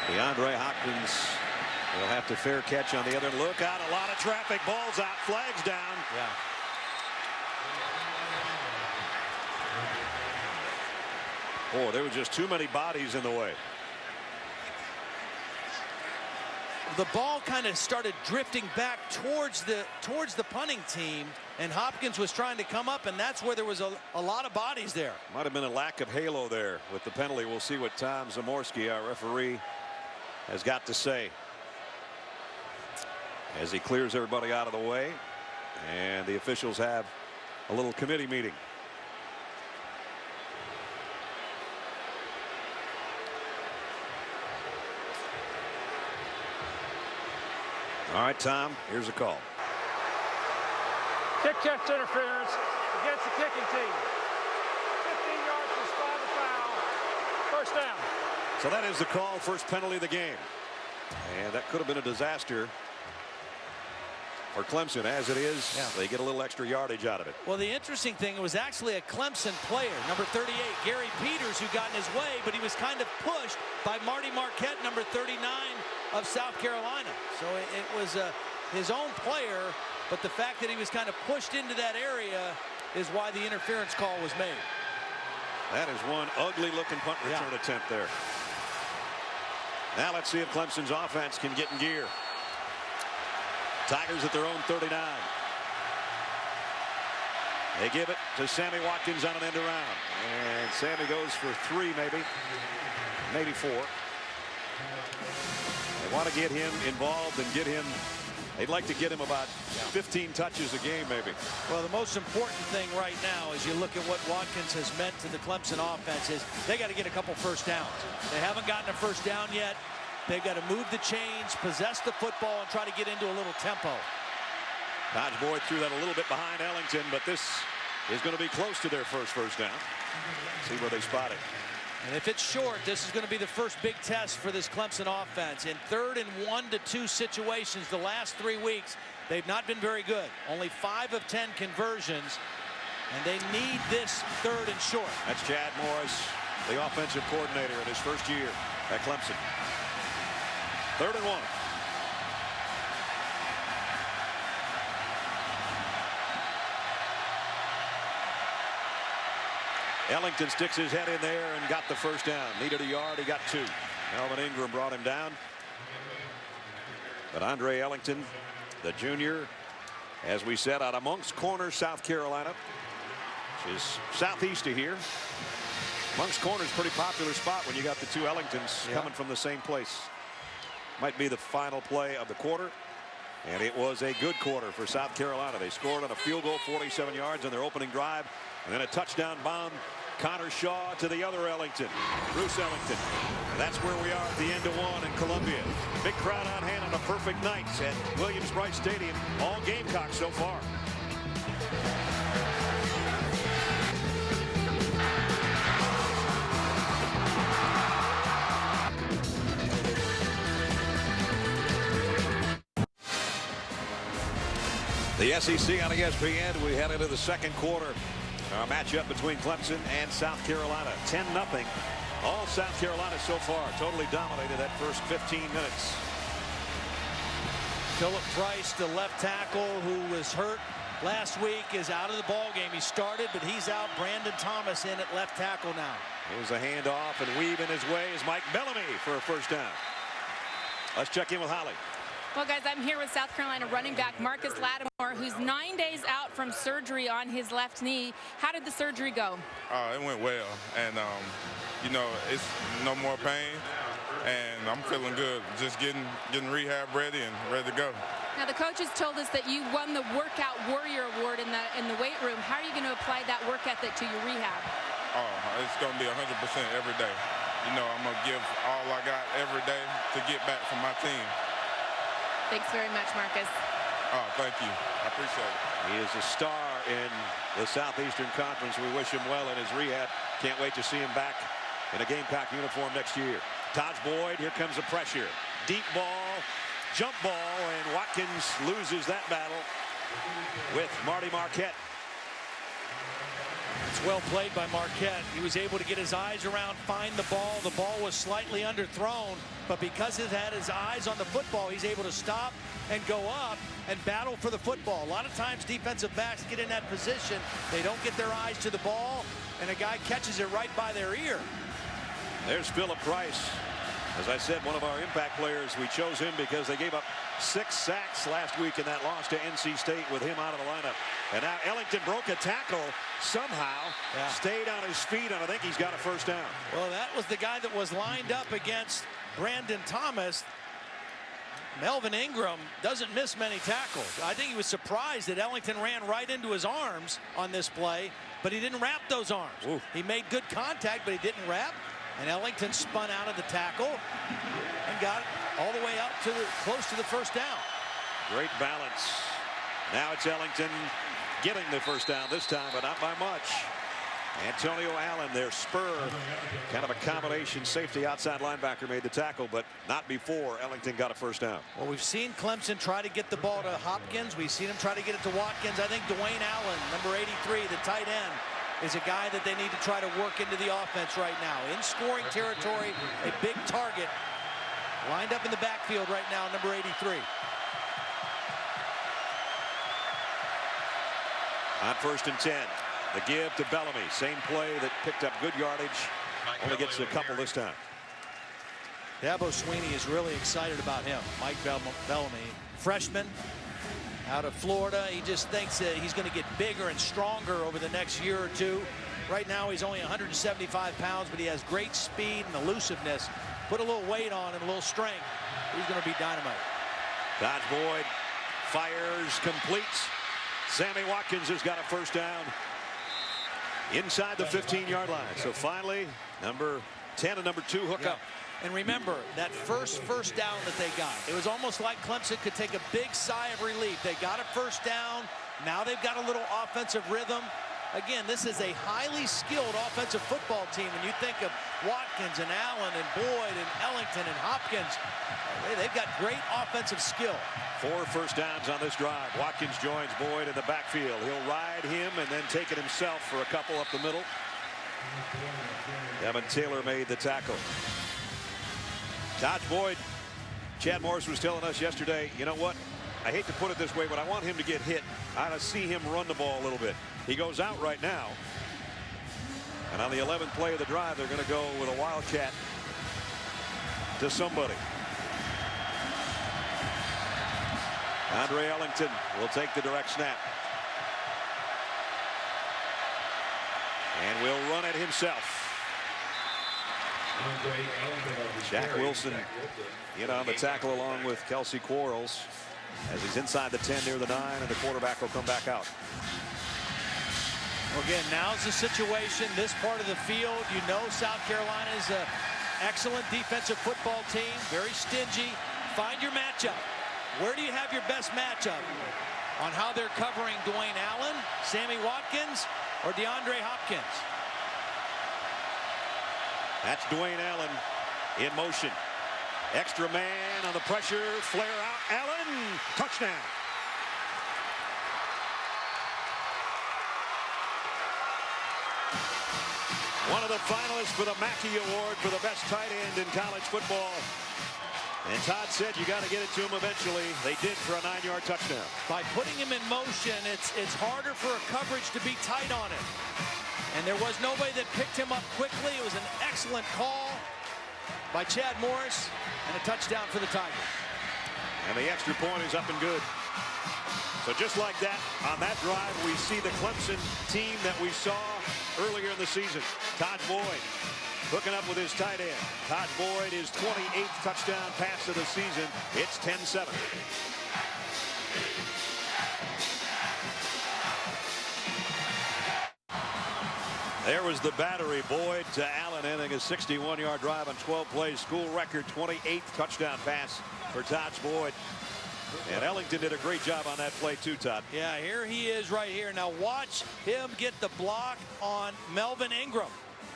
DeAndre Hopkins will have to fair catch on the other. Look out, a lot of traffic. Balls out, flags down. Yeah. Boy, there were just too many bodies in the way. The ball kind of started drifting back towards the punting team, and Hopkins was trying to come up, and that's where there was a lot of bodies there. Might have been a lack of halo there with the penalty. We'll see what Tom Zamorski, our referee, has got to say as he clears everybody out of the way, and the officials have a little committee meeting. All right, Tom, here's a call. Kick test interference against the kicking team. 15 yards to spot the foul. First down. So that is the call, first penalty of the game. And that could have been a disaster for Clemson. As it is, they get a little extra yardage out of it. Well, the interesting thing, it was actually a Clemson player, number 38, Gary Peters, who got in his way, but he was kind of pushed by Marty Marquette, number 39 of South Carolina. So it was his own player, but the fact that he was kind of pushed into that area is why the interference call was made. That is one ugly looking punt return attempt there. Now let's see if Clemson's offense can get in gear. Tigers at their own 39. They give it to Sammy Watkins on an end around, and Sammy goes for 3, maybe 4. They want to get him involved and get him. They'd like to get him about 15 touches a game, maybe. Well, the most important thing right now, as you look at what Watkins has meant to the Clemson offense, is they got to get a couple first downs. They haven't gotten a first down yet. They've got to move the chains, possess the football, and try to get into a little tempo. Dodge Boyd threw that a little bit behind Ellington, but this is going to be close to their first down. See where they spot it. And if it's short, this is going to be the first big test for this Clemson offense. In 3rd and 1 to 2 situations the last 3 weeks, they've not been very good. Only 5 of 10 conversions, and they need this 3rd and short. That's Chad Morris, the offensive coordinator in his first year at Clemson. 3rd and 1. Ellington sticks his head in there and got the first down. Needed a yard, he got 2. Melvin Ingram brought him down. But Andre Ellington, the junior, as we said, out of Moncks Corner, South Carolina, which is southeast of here. Moncks Corner is a pretty popular spot when you got the 2 Ellingtons coming from the same place. Might be the final play of the quarter. And it was a good quarter for South Carolina. They scored on a field goal, 47 yards on their opening drive. And then a touchdown bomb. Connor Shaw to the other Ellington, Bruce Ellington. That's where we are at the end of 1 in Columbia. Big crowd on hand on a perfect night at Williams-Brice Stadium. All Gamecocks so far. The SEC on ESPN. We head into the second quarter. Our matchup between Clemson and South Carolina. 10-0. All South Carolina so far. Totally dominated that first 15 minutes. Philip Price, the left tackle who was hurt last week, is out of the ball game. He started, but he's out. Brandon Thomas in at left tackle now. Here's a handoff, and weaving his way is Mike Bellamy for a first down. Let's check in with Holly. Well, guys, I'm here with South Carolina running back Marcus Lattimore, who's 9 days out from surgery on his left knee. How did the surgery go? It went well, and you know, it's no more pain, and I'm feeling good. Just getting rehab ready and ready to go. Now the coaches told us that you won the Workout Warrior Award in the weight room. How are you going to apply that work ethic to your rehab? Oh, it's going to be 100% every day. You know, I'm going to give all I got every day to get back for my team. Thanks very much, Marcus. Oh, thank you. I appreciate it. He is a star in the Southeastern Conference. We wish him well in his rehab. Can't wait to see him back in a Gamecock uniform next year. Taj Boyd, here comes the pressure. Deep ball, jump ball, and Watkins loses that battle with Marty Marquette. It's well played by Marquette. He was able to get his eyes around, find the ball. The ball was slightly underthrown, but because he had his eyes on the football, he's able to stop and go up and battle for the football. A lot of times defensive backs get in that position. They don't get their eyes to the ball, and a guy catches it right by their ear. There's Phillip Price. As I said, one of our impact players. We chose him because they gave up 6 sacks last week in that loss to NC State with him out of the lineup. And now Ellington broke a tackle somehow, stayed on his feet, and I think he's got a first down. Well, that was the guy that was lined up against Brandon Thomas. Melvin Ingram doesn't miss many tackles. I think he was surprised that Ellington ran right into his arms on this play, but he didn't wrap those arms. Ooh. He made good contact, but he didn't wrap. And Ellington spun out of the tackle and got all the way up to close to the first down. Great balance. Now it's Ellington getting the first down this time, but not by much. Antonio Allen, their spur, kind of a combination safety outside linebacker, made the tackle, but not before Ellington got a first down. Well, we've seen Clemson try to get the ball to Hopkins. We've seen him try to get it to Watkins. I think Dwayne Allen, number 83, the tight end, is a guy that they need to try to work into the offense right now. In scoring territory, a big target. Lined up in the backfield right now, number 83. On 1st and 10. The give to Bellamy. Same play that picked up good yardage. Only gets a couple this time. Dabo Sweeney is really excited about him. Mike Bellamy, freshman out of Florida. He just thinks that he's going to get bigger and stronger over the next year or two. Right now he's only 175 pounds, but he has great speed and elusiveness. Put a little weight on and a little strength. He's going to be dynamite. Taj Boyd fires, completes. Sammy Watkins has got a first down inside the 15-yard line. So finally, number 10 and number 2 hook up. And remember, that first down that they got, it was almost like Clemson could take a big sigh of relief. They got a first down. Now they've got a little offensive rhythm. Again, this is a highly skilled offensive football team. When you think of Watkins and Allen and Boyd and Ellington and Hopkins, they've got great offensive skill. 4 first downs on this drive. Watkins joins Boyd in the backfield. He'll ride him and then take it himself for a couple up the middle. Evan Taylor made the tackle. Taj Boyd, Chad Morris was telling us yesterday, you know what? I hate to put it this way, but I want him to get hit. I want to see him run the ball a little bit. He goes out right now. And on the 11th play of the drive, they're going to go with a wildcat to somebody. Andre Ellington will take the direct snap. And will run it himself. Jack Wilson in on the tackle along with Kelsey Quarles as he's inside the 10 near the 9, and the quarterback will come back out. Well, again, now's the situation. This part of the field, you know, South Carolina is an excellent defensive football team, very stingy. Find your matchup. Where do you have your best matchup? On how they're covering Dwayne Allen, Sammy Watkins, or DeAndre Hopkins? That's Dwayne Allen in motion. Extra man on the pressure. Flare out. Allen. Touchdown. One of the finalists for the Mackey Award for the best tight end in college football. And Todd said you got to get it to him eventually. They did for a 9-yard touchdown. By putting him in motion, it's harder for a coverage to be tight on it. And there was nobody that picked him up quickly. It was an excellent call by Chad Morris, and a touchdown for the Tigers. And the extra point is up and good. So just like that, on that drive, we see the Clemson team that we saw earlier in the season. Taj Boyd hooking up with his tight end. Todd Boyd, his 28th touchdown pass of the season. It's 10-7. There was the battery. Boyd to Allen, ending a 61-yard drive on 12 plays. School record 28th touchdown pass for Todd Boyd. And Ellington did a great job on that play too, Todd. Yeah, here he is right here. Now watch him get the block on Melvin Ingram.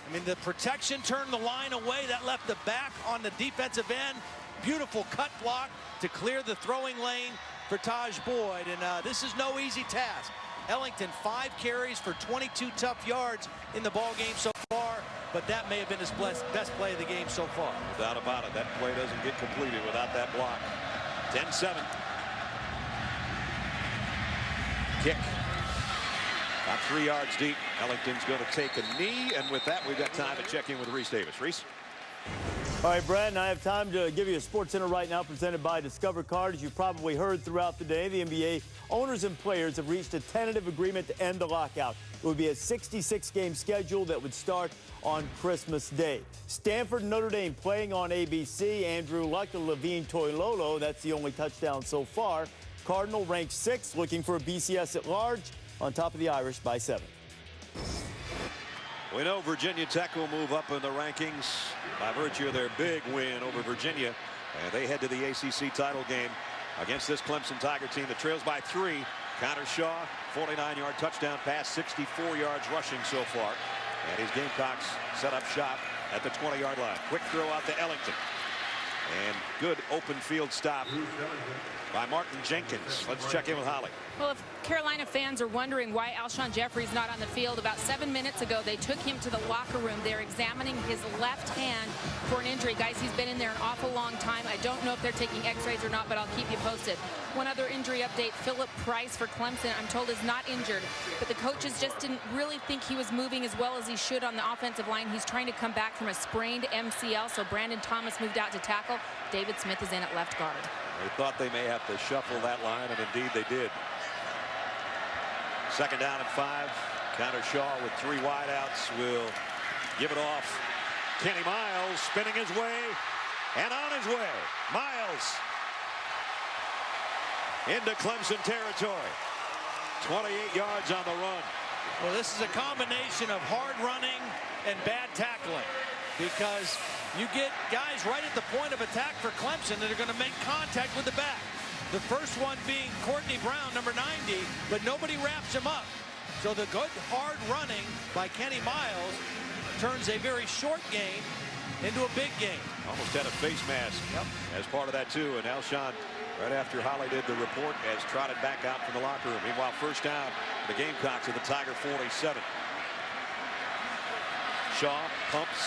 I mean, the protection turned the line away. That left the back on the defensive end. Beautiful cut block to clear the throwing lane for Taj Boyd. And this is no easy task. Ellington, 5 carries for 22 tough yards in the ball game so far, but that may have been his best play of the game so far. No doubt about it. That play doesn't get completed without that block. 10-7. Kick. About 3 yards deep. Ellington's going to take a knee, and with that, we've got time to check in with Reese Davis. Reese? All right, Brad, and I have time to give you a Sports Center right now presented by Discover Card. As you probably heard throughout the day, the NBA owners and players have reached a tentative agreement to end the lockout. It would be a 66-game schedule that would start on Christmas Day. Stanford and Notre Dame playing on ABC. Andrew Luck and Levine Toilolo, that's the only touchdown so far. Cardinal ranked 6th, looking for a BCS at large, on top of the Irish by 7. We know Virginia Tech will move up in the rankings by virtue of their big win over Virginia. And they head to the ACC title game against this Clemson Tiger team that trails by 3. Connor Shaw, 49-yard touchdown pass, 64 yards rushing so far. And his Gamecocks set up shop at the 20-yard line. Quick throw out to Ellington. And good open field stop by Martin Jenkins. Let's check in with Holly. Well, if Carolina fans are wondering why Alshon Jeffrey's not on the field, about 7 minutes ago, they took him to the locker room. They're examining his left hand for an injury. Guys, he's been in there an awful long time. I don't know if they're taking x-rays or not, but I'll keep you posted. One other injury update, Philip Price for Clemson, I'm told is not injured, but the coaches just didn't really think he was moving as well as he should on the offensive line. He's trying to come back from a sprained MCL, so Brandon Thomas moved out to tackle. David Smith is in at left guard. They thought they may have to shuffle that line, and indeed they did. 2nd down and 5. Connor Shaw with 3 wideouts will give it off. Kenny Miles spinning his way and on his way. Miles into Clemson territory. 28 yards on the run. Well, this is a combination of hard running and bad tackling, because you get guys right at the point of attack for Clemson that are going to make contact with the back. The first one being Courtney Brown, number 90, but nobody wraps him up. So the good hard running by Kenny Miles turns a very short game into a big game. Almost had a face mask as part of that too. And Alshon, right after Holly did the report, has trotted back out from the locker room. Meanwhile, first down, the Gamecocks at the Tiger 47. Shaw pumps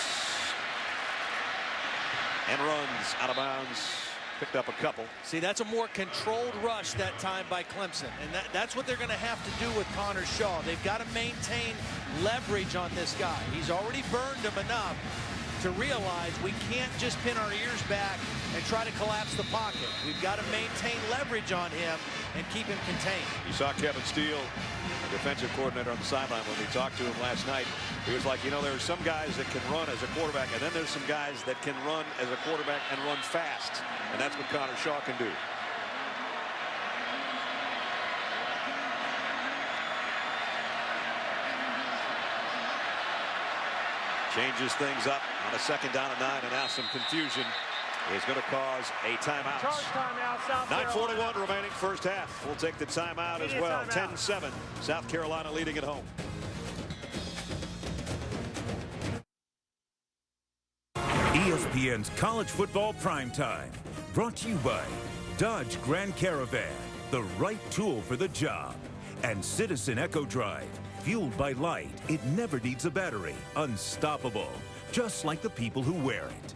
and runs out of bounds. Picked up a couple. See, that's a more controlled rush that time by Clemson, and that's what they're going to have to do with Connor Shaw. They've got to maintain leverage on this guy. He's already burned him enough to realize we can't just pin our ears back and try to collapse the pocket. We've got to maintain leverage on him and keep him contained. You saw Kevin Steele, the defensive coordinator, on the sideline when we talked to him last night. He was like, you know, there are some guys that can run as a quarterback, and then there's some guys that can run as a quarterback and run fast. And that's what Connor Shaw can do. Changes things up on a 2nd down and 9, and now some confusion is going to cause a timeout. Charge timeout, South 9:41 remaining first half. We'll take the timeout as well. 10-7, South Carolina leading at home. ESPN's College Football Primetime, brought to you by Dodge Grand Caravan, the right tool for the job, and Citizen Echo Drive, fueled by light. It never needs a battery. Unstoppable, just like the people who wear it.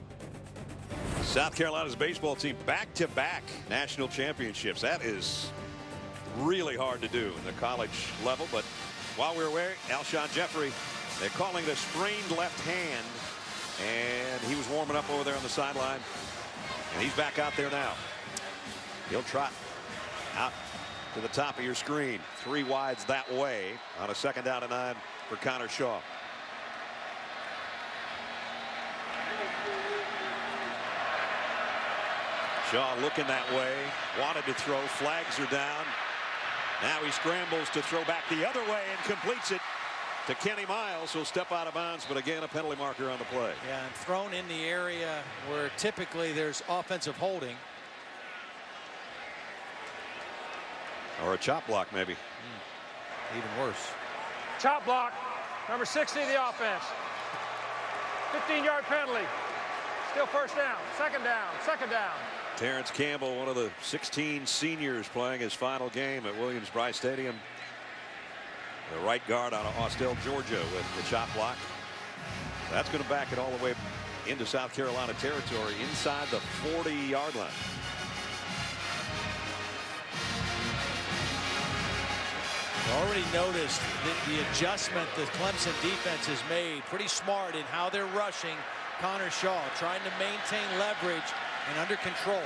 South Carolina's baseball team back-to-back national championships. That is really hard to do in the college level. But while we're away, Alshon Jeffrey, they're calling it a sprained left hand. And he was warming up over there on the sideline. And he's back out there now. He'll trot out to the top of your screen. 3 wides that way on a 2nd down and 9 for Connor Shaw. Shaw looking that way, wanted to throw, flags are down. Now he scrambles to throw back the other way and completes it to Kenny Miles. He'll step out of bounds, but again a penalty marker on the play. Yeah, and thrown in the area where typically there's offensive holding. Or a chop block maybe. Even worse. Chop block, number 60 of the offense. 15-yard penalty. Still first down, second down, second down. Terrence Campbell, one of the 16 seniors playing his final game at Williams-Brice Stadium. The right guard out of Austell, Georgia, with the chop block. That's going to back it all the way into South Carolina territory inside the 40-yard line. Already noticed that the adjustment the Clemson defense has made, pretty smart in how they're rushing Connor Shaw, trying to maintain leverage and under control.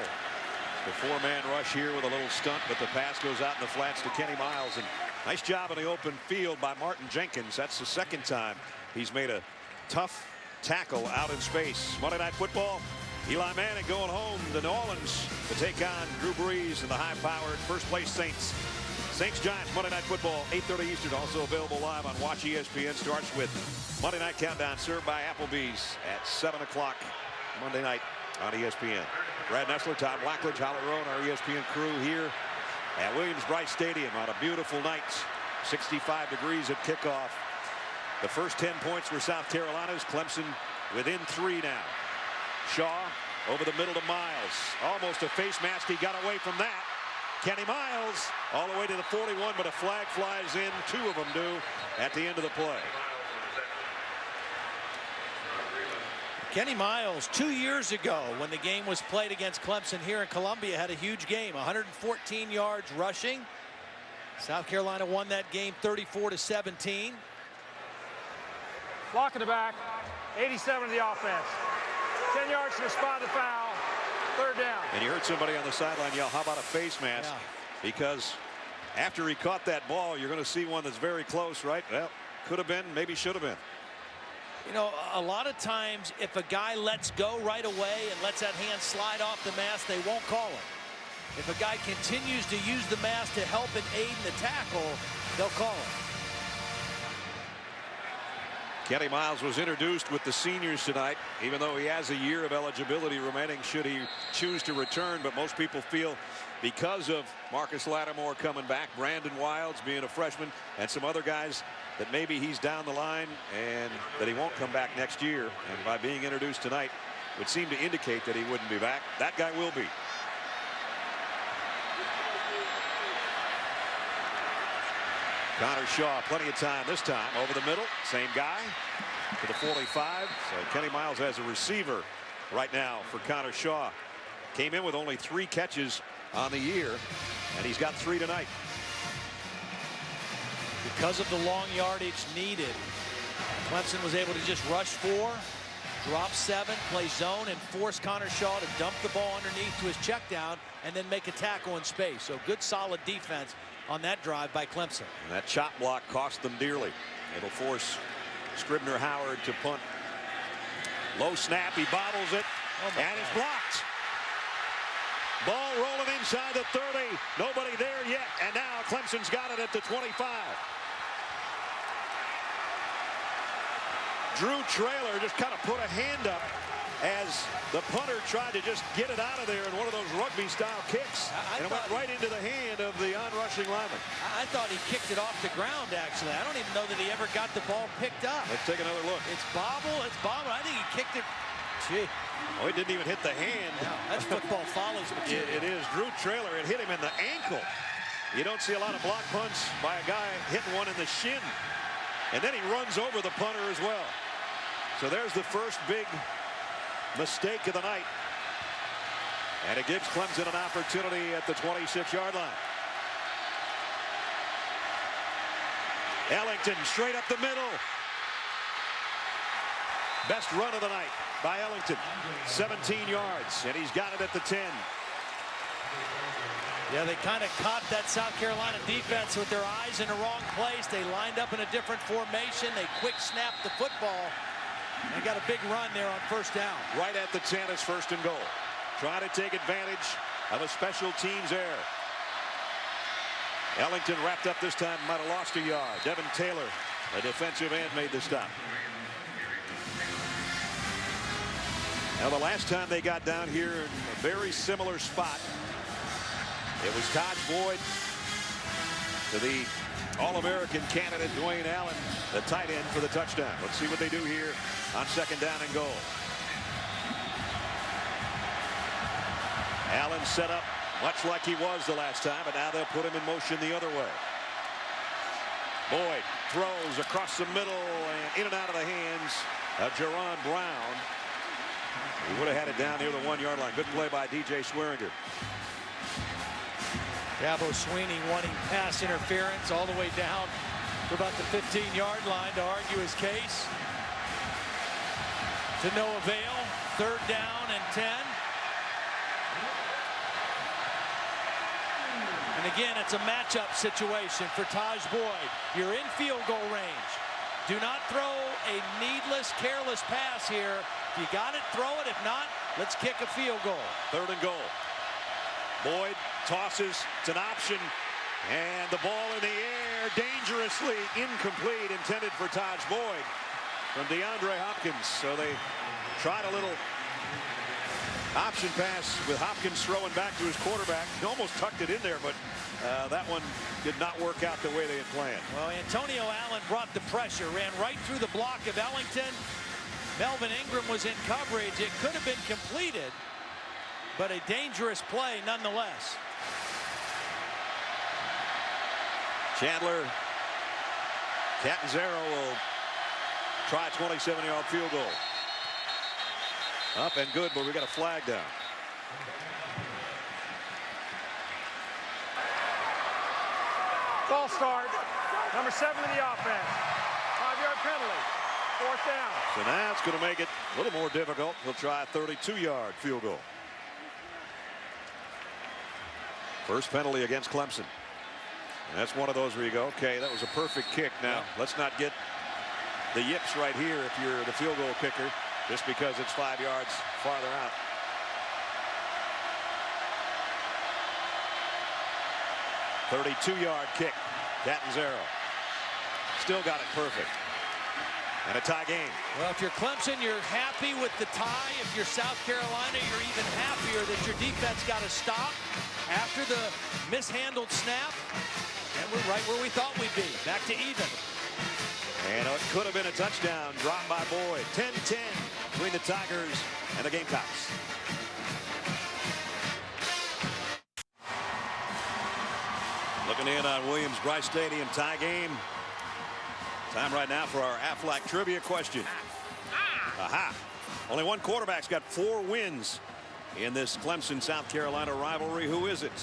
The four-man rush here with a little stunt, but the pass goes out in the flats to Kenny Miles. And nice job in the open field by Martin Jenkins. That's the second time he's made a tough tackle out in space. Monday Night Football, Eli Manning going home to New Orleans to take on Drew Brees and the high-powered first-place Saints. Saints-Giants Monday Night Football, 8:30 Eastern, also available live on Watch ESPN. Starts with Monday Night Countdown, served by Applebee's at 7 o'clock Monday night on ESPN. Brad Nessler, Todd Blackledge, Holly Rowe, our ESPN crew here at Williams-Brice Stadium on a beautiful night. 65 degrees at kickoff. The first 10 points were South Carolina's. Clemson within 3 now. Shaw over the middle to Miles. Almost a face mask. He got away from that. Kenny Miles all the way to the 41, but a flag flies in. 2 of them do at the end of the play. Kenny Miles, 2 years ago, when the game was played against Clemson here in Columbia, had a huge game, 114 yards rushing. South Carolina won that game 34-17. Block in the back, 87 of the offense. 10 yards to the spot of the foul. Third down. And you heard somebody on the sideline yell, how about a face mask? Yeah. Because after he caught that ball, you're going to see one that's very close, right? Well, could have been, maybe should have been. You know, a lot of times if a guy lets go right away and lets that hand slide off the mask, they won't call it. If a guy continues to use the mask to help and aid in the tackle, they'll call it. Kenny Miles was introduced with the seniors tonight, even though he has a year of eligibility remaining should he choose to return. But most people feel because of Marcus Lattimore coming back, Brandon Wilds being a freshman, and some other guys, that maybe he's down the line and that he won't come back next year. And by being introduced tonight would seem to indicate that he wouldn't be back. That guy will be. Connor Shaw, plenty of time this time. Over the middle, same guy to the 45. So Kenny Miles has a receiver right now for Connor Shaw. Came in with only 3 catches on the year, and he's got 3 tonight. Because of the long yardage needed, Clemson was able to just rush 4, drop 7, play zone, and force Connor Shaw to dump the ball underneath to his check down and then make a tackle in space. So good, solid defense on that drive by Clemson. And that chop block cost them dearly. It'll force Scribner Howard to punt. Low snap, he bobbles it, and it's blocked. Ball rolling inside the 30. Nobody there yet, and now Clemson's got it at the 25. Drew Traylor just kind of put a hand up as the punter tried to just get it out of there in one of those rugby-style kicks. And it went right into the hand of the onrushing lineman. I thought he kicked it off the ground, actually. I don't even know that he ever got the ball picked up. Let's take another look. It's bobble. I think he kicked it. Gee. Oh, he didn't even hit the hand. Yeah, that's football follies material. It is. Drew Traylor, it hit him in the ankle. You don't see a lot of block punts by a guy hitting one in the shin. And then he runs over the punter as well. So there's the first big mistake of the night. And it gives Clemson an opportunity at the 26-yard line. Ellington straight up the middle. Best run of the night by Ellington. 17 yards, and he's got it at the 10. Yeah, they kind of caught that South Carolina defense with their eyes in the wrong place. They lined up in a different formation. They quick snapped the football and got a big run there on first down. Right at the 10 is first and goal. try to take advantage of a special teams error. Ellington wrapped up this time, might have lost a yard. Devin Taylor, a defensive end, made the stop. Now, the last time they got down here in a very similar spot, it was Taj Boyd to the All-American candidate Dwayne Allen, the tight end, for the touchdown. Let's see what they do here on 2nd down and goal. Allen set up much like he was the last time, but now they'll put him in motion the other way. Boyd throws across the middle and in and out of the hands of Jerron Brown. He would have had it down near the 1-yard line. Good play by DJ Swearinger. Dabo Sweeney wanting pass interference all the way down to about the 15-yard line to argue his case. To no avail. 3rd down and 10. And again, it's a matchup situation for Taj Boyd. You're in field goal range. Do not throw a needless, careless pass here. If you got it, throw it. If not, let's kick a field goal. 3rd and goal. Boyd tosses. It's an option. And the ball in the air, dangerously incomplete, intended for Taj Boyd from DeAndre Hopkins. So they tried a little option pass with Hopkins throwing back to his quarterback. He almost tucked it in there, but that one did not work out the way they had planned. Well, Antonio Allen brought the pressure, ran right through the block of Ellington. Melvin Ingram was in coverage. It could have been completed, but a dangerous play nonetheless. Chandler Catanzaro will try a 27-yard field goal. Up and good, but we got a flag down. False start. Number 7 in the offense. 5-yard penalty. 4th down. So now it's going to make it a little more difficult. He'll try a 32-yard field goal. First penalty against Clemson. And that's one of those where you go, okay, that was a perfect kick. Now, let's not get the yips right here if you're the field goal kicker, just because it's 5 yards farther out. "32-yard kick. Catanzaro still got it perfect. And a tie game. Well, if you're Clemson, you're happy with the tie. If you're South Carolina, you're even happier that your defense got a stop after the mishandled snap. And we're right where we thought we'd be. Back to even. And it could have been a touchdown dropped by Boyd. 10-10 between the Tigers and the Gamecocks. Looking in on Williams-Brice Stadium, tie game. Time right now for our Aflac trivia question. Aha! Only one quarterback's got 4 wins in this Clemson-South Carolina rivalry. Who is it?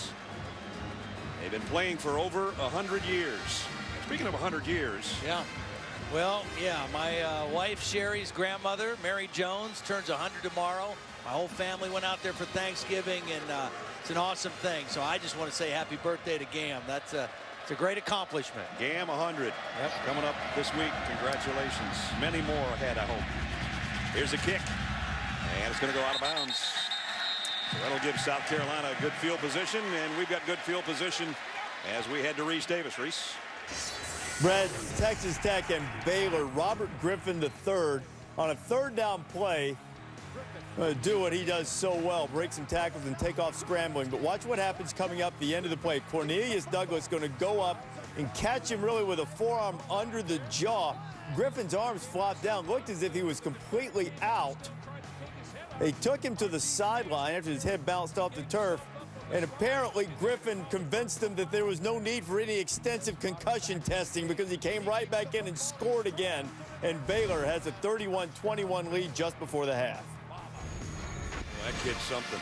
They've been playing for over 100 years. Speaking of 100 years. Yeah. Well, yeah, my wife Sherry's grandmother, Mary Jones, turns 100 tomorrow. My whole family went out there for Thanksgiving, and it's an awesome thing. So I just want to say happy birthday to Gam. It's a great accomplishment. Gam 100. Yep. Coming up this week. Congratulations. Many more ahead, I hope. Here's a kick. And it's going to go out of bounds. So that'll give South Carolina a good field position, and we've got good field position as we head to Reese Davis. Reese. Brad, Texas Tech and Baylor. Robert Griffin III on a 3rd down play. Do what he does so well, break some tackles and take off scrambling. But watch what happens coming up the end of the play. Cornelius Douglas going to go up and catch him really with a forearm under the jaw. Griffin's arms flopped down, looked as if he was completely out. They took him to the sideline after his head bounced off the turf. And apparently Griffin convinced him that there was no need for any extensive concussion testing because he came right back in and scored again. And Baylor has a 31-21 lead just before the half. That kid's something.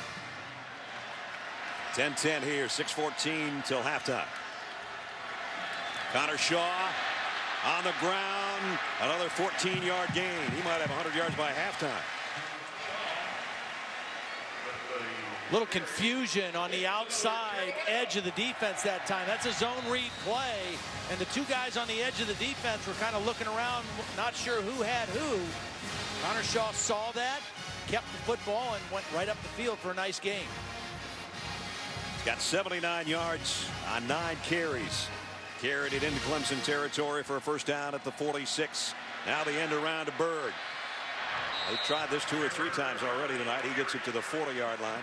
10-10 here, 6:14 till halftime. Connor Shaw on the ground. Another 14-yard gain. He might have 100 yards by halftime. Little confusion on the outside edge of the defense that time. That's a zone read play, and the 2 guys on the edge of the defense were kind of looking around, not sure who had who. Connor Shaw saw that, kept the football and went right up the field for a nice game. He's got 79 yards on 9 carries. Carried it into Clemson territory for a first down at the 46. Now the end around to Bird. They've tried this 2 or 3 times already tonight. He gets it to the 40-yard line.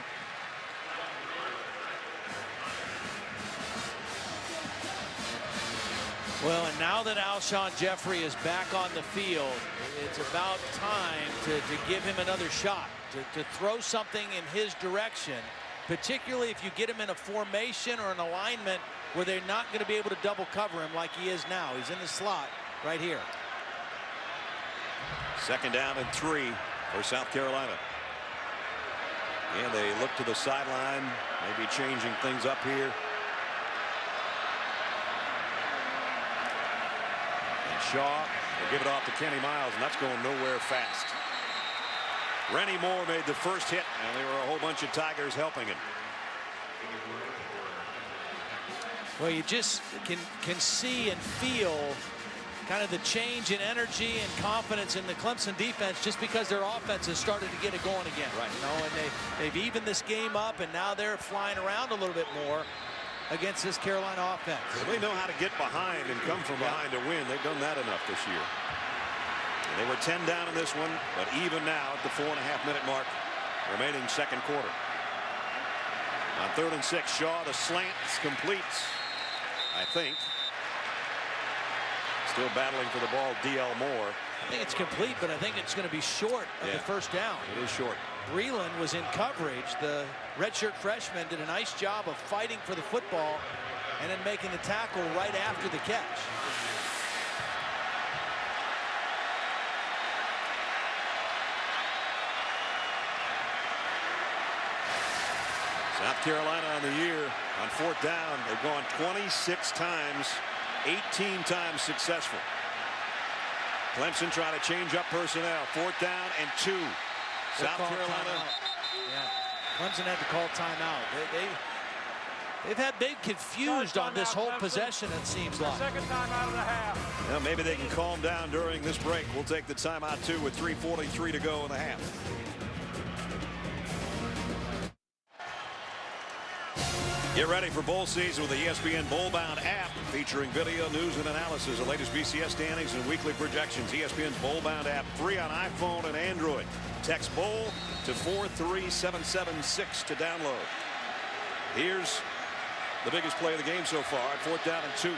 Well, and now that Alshon Jeffrey is back on the field, it's about time to give him another shot, to throw something in his direction, particularly if you get him in a formation or an alignment where they're not going to be able to double cover him like he is now. He's in the slot right here. Second down and 3 for South Carolina. And they look to the sideline, maybe changing things up here. And Shaw will give it off to Kenny Miles, and that's going nowhere fast. Rennie Moore made the first hit, and there were a whole bunch of Tigers helping him. Well, you just can see and feel kind of the change in energy and confidence in the Clemson defense just because their offense has started to get it going again. Right. You know, and they've evened this game up, and now they're flying around a little bit more against this Carolina offense. Well, they know how to get behind and come from behind to win. They've done that enough this year. And they were 10 down in this one, but even now at the 4.5-minute mark, remaining second quarter. On 3rd and 6, Shaw, the slant completes, I think. Still battling for the ball, D.L. Moore. I think it's complete, but I think it's going to be short of the first down. It is short. Breland was in coverage. The redshirt freshman did a nice job of fighting for the football and then making the tackle right after the catch. South Carolina on the year on 4th down. They've gone 26 times, 18 times successful. Clemson trying to change up personnel. 4th down and 2. South Carolina. Yeah, Clemson had to call timeout. They've had big confused on this whole possession, it seems like. Second timeout of the half. Well, maybe they can calm down during this break. We'll take the timeout too with 3:43 to go in the half. Get ready for bowl season with the ESPN Bowl-Bound app featuring video, news, and analysis, the latest BCS standings and weekly projections. ESPN's Bowl-Bound app, free on iPhone and Android. Text BOWL to 43776 to download. Here's the biggest play of the game so far at 4th down and 2.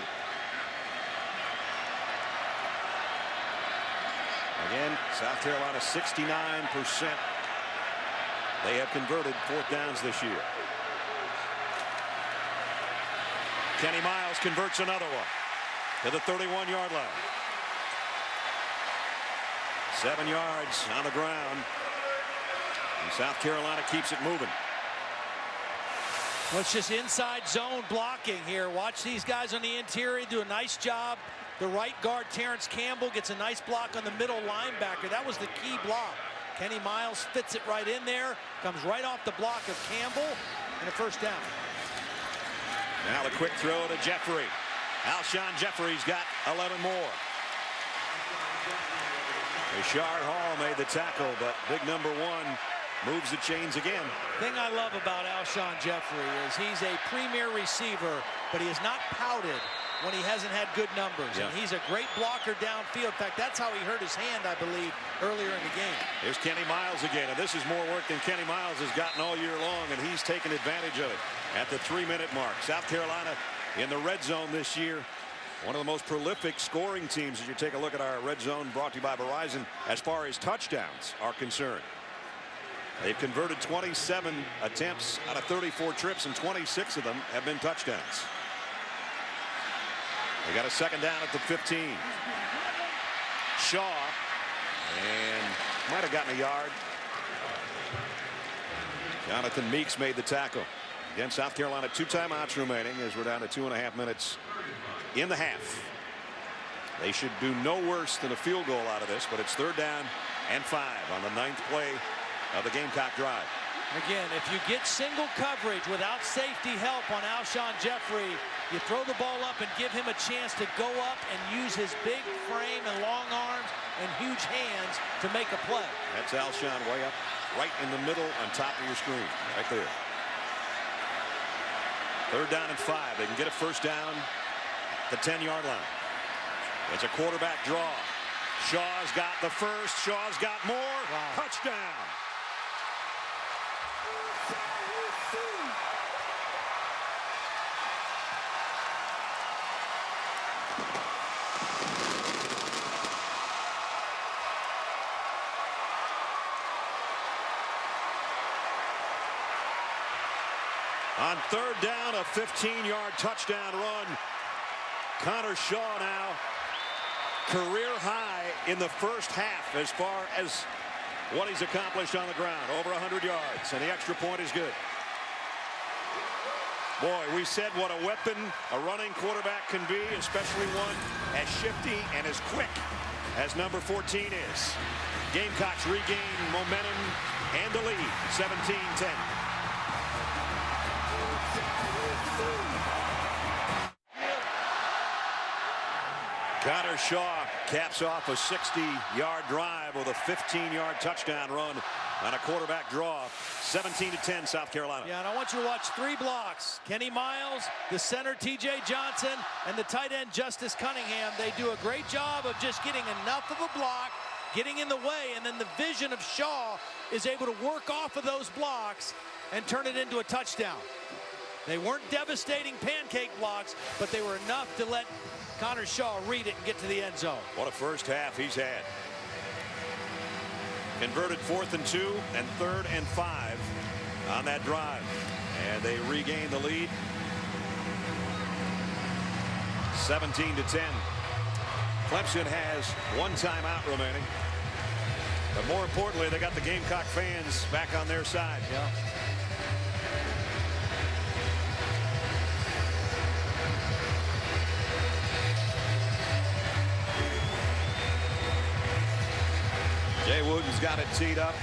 Again, South Carolina 69%. They have converted 4th downs this year. Kenny Miles converts another one to the 31-yard line. 7 yards on the ground. And South Carolina keeps it moving. Well, it's just inside zone blocking here. Watch these guys on the interior do a nice job. The right guard, Terrence Campbell, gets a nice block on the middle linebacker. That was the key block. Kenny Miles fits it right in there. Comes right off the block of Campbell and a first down. Now the quick throw to Jeffrey. Alshon Jeffrey's got 11 more. Richard Hall made the tackle, but big number 1 moves the chains again. The thing I love about Alshon Jeffrey is he's a premier receiver, but he has not pouted when he hasn't had good numbers. Yeah. And he's a great blocker downfield. In fact, that's how he hurt his hand, I believe, earlier in the game. Here's Kenny Miles again, and this is more work than Kenny Miles has gotten all year long, and he's taken advantage of it at the 3-minute mark. South Carolina in the red zone this year. One of the most prolific scoring teams as you take a look at our red zone brought to you by Verizon as far as touchdowns are concerned. They've converted 27 attempts out of 34 trips, and 26 of them have been touchdowns. They got a second down at the 15. Shaw, and might have gotten a yard. Jonathan Meeks made the tackle. Again, South Carolina, 2 timeouts remaining as we're down to 2.5 minutes in the half. They should do no worse than a field goal out of this, but it's 3rd down and 5 on the 9th play of the Gamecock drive. Again, if you get single coverage without safety help on Alshon Jeffrey, you throw the ball up and give him a chance to go up and use his big frame and long arms and huge hands to make a play. That's Alshon way up right in the middle on top of your screen, right there. 3rd down and 5. They can get a first down at the 10-yard line. It's a quarterback draw. Shaw's got the first. Shaw's got more. Wow. Touchdown. On 3rd down, a 15-yard touchdown run. Connor Shaw now career high in the first half as far as what he's accomplished on the ground. Over 100 yards, and the extra point is good. Boy, we said what a weapon a running quarterback can be, especially one as shifty and as quick as number 14 is. Gamecocks regain momentum and the lead, 17-10. Connor Shaw caps off a 60-yard drive with a 15-yard touchdown run on a quarterback draw. 17-10 South Carolina. Yeah, and I want you to watch 3 blocks. Kenny Miles, the center T.J. Johnson, and the tight end Justice Cunningham. They do a great job of just getting enough of a block, getting in the way, and then the vision of Shaw is able to work off of those blocks and turn it into a touchdown. They weren't devastating pancake blocks, but they were enough to let Connor Shaw read it and get to the end zone. What a first half he's had. Converted 4th and 2 and 3rd and 5 on that drive. And they regain the lead. 17-10. Clemson has 1 timeout remaining. But more importantly, they got the Gamecock fans back on their side. Yeah. Jay Wooden's got it teed up.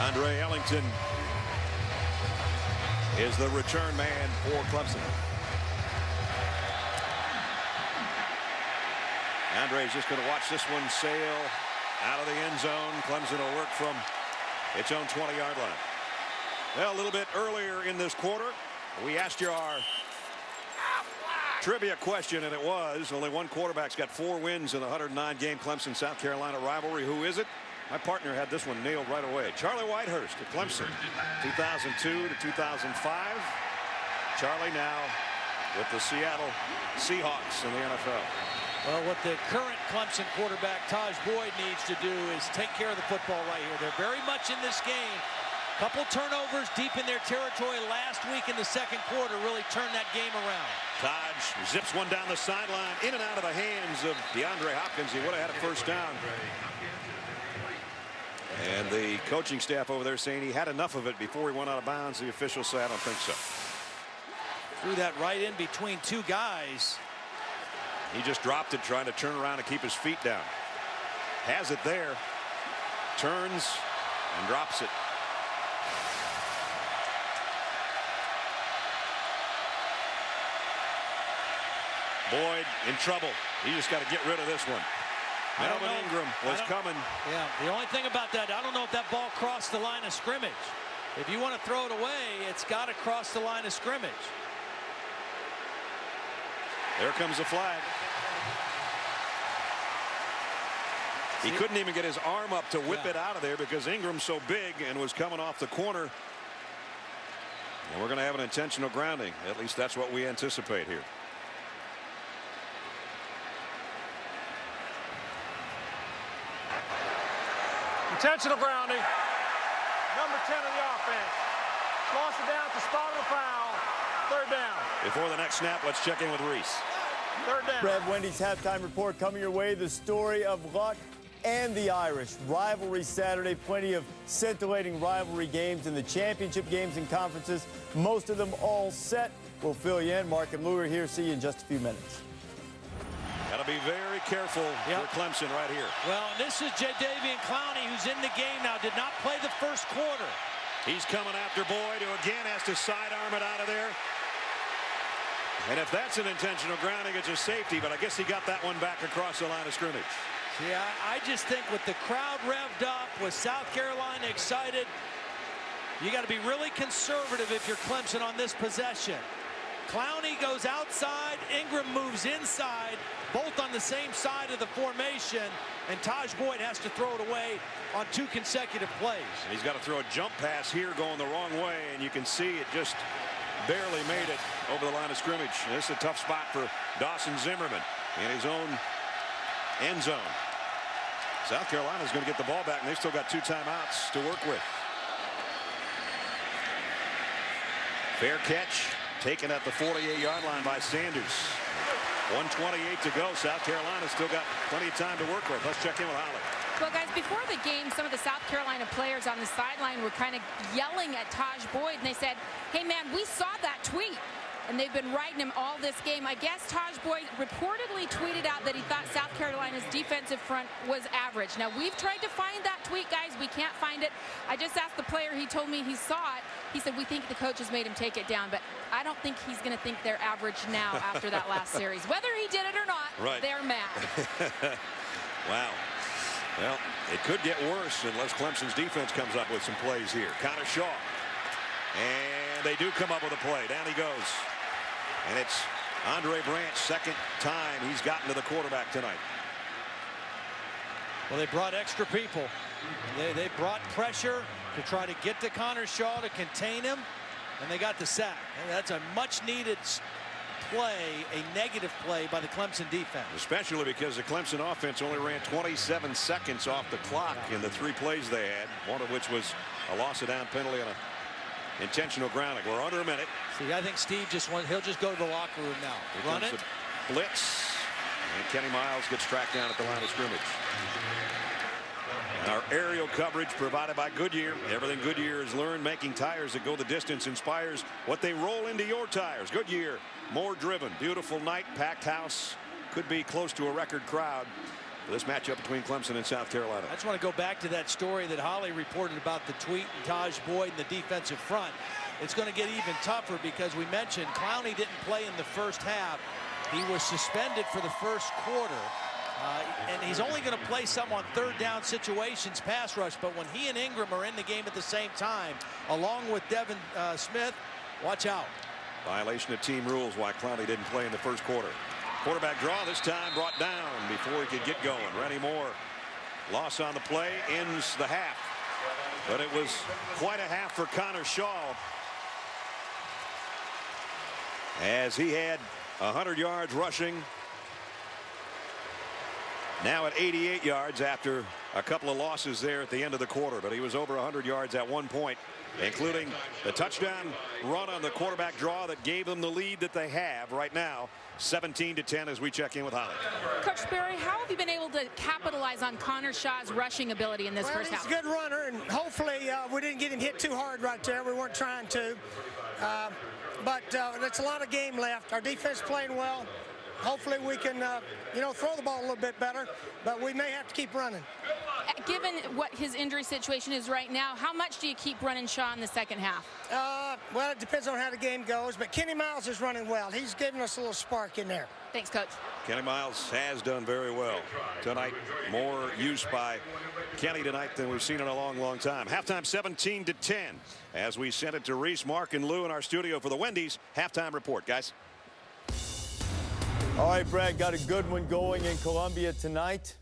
Andre Ellington is the return man for Clemson. Andre's just going to watch this one sail out of the end zone. Clemson will work from its own 20-yard line. Well, a little bit earlier in this quarter, we asked you our trivia question, and it was only one quarterback's got 4 wins in the 109-game Clemson-South Carolina rivalry. Who is it? My partner had this one nailed right away. Charlie Whitehurst at Clemson, 2002 to 2005. Charlie now with the Seattle Seahawks in the NFL. Well, what the current Clemson quarterback Taj Boyd needs to do is take care of the football right here. They're very much in this game. Couple turnovers deep in their territory last week in the 2nd quarter really turned that game around. Taj zips one down the sideline, in and out of the hands of DeAndre Hopkins. He would have had a first down. And the coaching staff over there saying he had enough of it before he went out of bounds. The officials say, I don't think so. Threw that right in between 2 guys. He just dropped it, trying to turn around and keep his feet down. Has it there, turns and drops it. Boyd in trouble. He just got to get rid of this one. Melvin Ingram was coming. Yeah, the only thing about that, I don't know if that ball crossed the line of scrimmage. If you want to throw it away, it's got to cross the line of scrimmage. There comes the flag. He couldn't even get his arm up to whip it out of there because Ingram's so big and was coming off the corner. And we're going to have an intentional grounding. At least that's what we anticipate here. Intentional grounding. Number 10 of the offense. Lost it down at the spot of the foul. 3rd down. Before the next snap, let's check in with Reese. 3rd down. Brad, Wendy's halftime report coming your way. The story of Luck and the Irish. Rivalry Saturday. Plenty of scintillating rivalry games in the championship games and conferences. Most of them all set. We'll fill you in. Mark and Lou are here. See you in just a few minutes. Got to be very careful for Clemson right here. Well, this is Jadeveon Clowney, who's in the game now. Did not play the first quarter. He's coming after Boyd, who again has to sidearm it out of there. And if that's an intentional grounding, it's a safety, but I guess he got that one back across the line of scrimmage. See, I just think with the crowd revved up, with South Carolina excited, you got to be really conservative if you're Clemson on this possession. Clowney goes outside, Ingram moves inside, both on the same side of the formation, and Taj Boyd has to throw it away on 2 consecutive plays. And he's got to throw a jump pass here going the wrong way, and you can see it just barely made it over the line of scrimmage. This is a tough spot for Dawson Zimmerman in his own end zone. South Carolina's going to get the ball back, and they've still got 2 timeouts to work with. Fair catch taken at the 48-yard line by Sanders. 1:28 to go. South Carolina's still got plenty of time to work with. Let's check in with Holly. Well, guys, before the game, some of the South Carolina players on the sideline were kind of yelling at Taj Boyd, and they said, hey, man, we saw that tweet. And they've been writing him all this game. I guess Taj Boyd reportedly tweeted out that he thought South Carolina's defensive front was average. Now, we've tried to find that tweet, guys. We can't find it. I just asked the player. He told me he saw it. He said, we think the coaches made him take it down. But I don't think he's going to think they're average now after that last series. Whether he did it or not, they're mad. Wow. Well, it could get worse unless Clemson's defense comes up with some plays here. Connor Shaw. And they do come up with a play. Down he goes. And it's Andre Branch, second time he's gotten to the quarterback tonight. Well, they brought extra people. They brought pressure to try to get to Connor Shaw to contain him, and they got the sack. And that's a much-needed play, a negative play by the Clemson defense. Especially because the Clemson offense only ran 27 seconds off the clock in the 3 plays they had, one of which was a loss of down penalty on a intentional grounding. We're under a minute. See, I think Steve he'll just go to the locker room now. Here Run it. Blitz. And Kenny Miles gets tracked down at the line of scrimmage. Our aerial coverage provided by Goodyear. Everything Goodyear has learned, making tires that go the distance, inspires what they roll into your tires. Goodyear, more driven. Beautiful night, packed house. Could be close to a record crowd for this matchup between Clemson and South Carolina. I just want to go back to that story that Holly reported about the tweet and Taj Boyd and the defensive front. It's going to get even tougher because we mentioned Clowney didn't play in the first half. He was suspended for the first quarter. And he's only going to play some on 3rd down situations, pass rush. But when he and Ingram are in the game at the same time, along with Devin Smith, watch out. Violation of team rules why Clowney didn't play in the first quarter. Quarterback draw this time brought down before he could get going. Randy Moore, loss on the play, ends the half. But it was quite a half for Connor Shaw, as he had 100 yards rushing. Now at 88 yards after a couple of losses there at the end of the quarter. But he was over 100 yards at one point, including the touchdown run on the quarterback draw that gave them the lead that they have right now, 17-10, as we check in with Holly. Coach Barry, how have you been able to capitalize on Connor Shaw's rushing ability in this first half? He's a good runner, and hopefully we didn't get him hit too hard right there. We weren't trying to. But there's a lot of game left. Our defense playing well. Hopefully we can, throw the ball a little bit better, but we may have to keep running. Given what his injury situation is right now, how much do you keep running Shaw in the second half? Well, it depends on how the game goes, but Kenny Miles is running well. He's giving us a little spark in there. Thanks, Coach. Kenny Miles has done very well tonight. More use by Kenny tonight than we've seen in a long, long time. Halftime 17-10 as we send it to Reese, Mark, and Lou in our studio for the Wendy's halftime report. Guys. All right, Brad, got a good one going in Columbia tonight.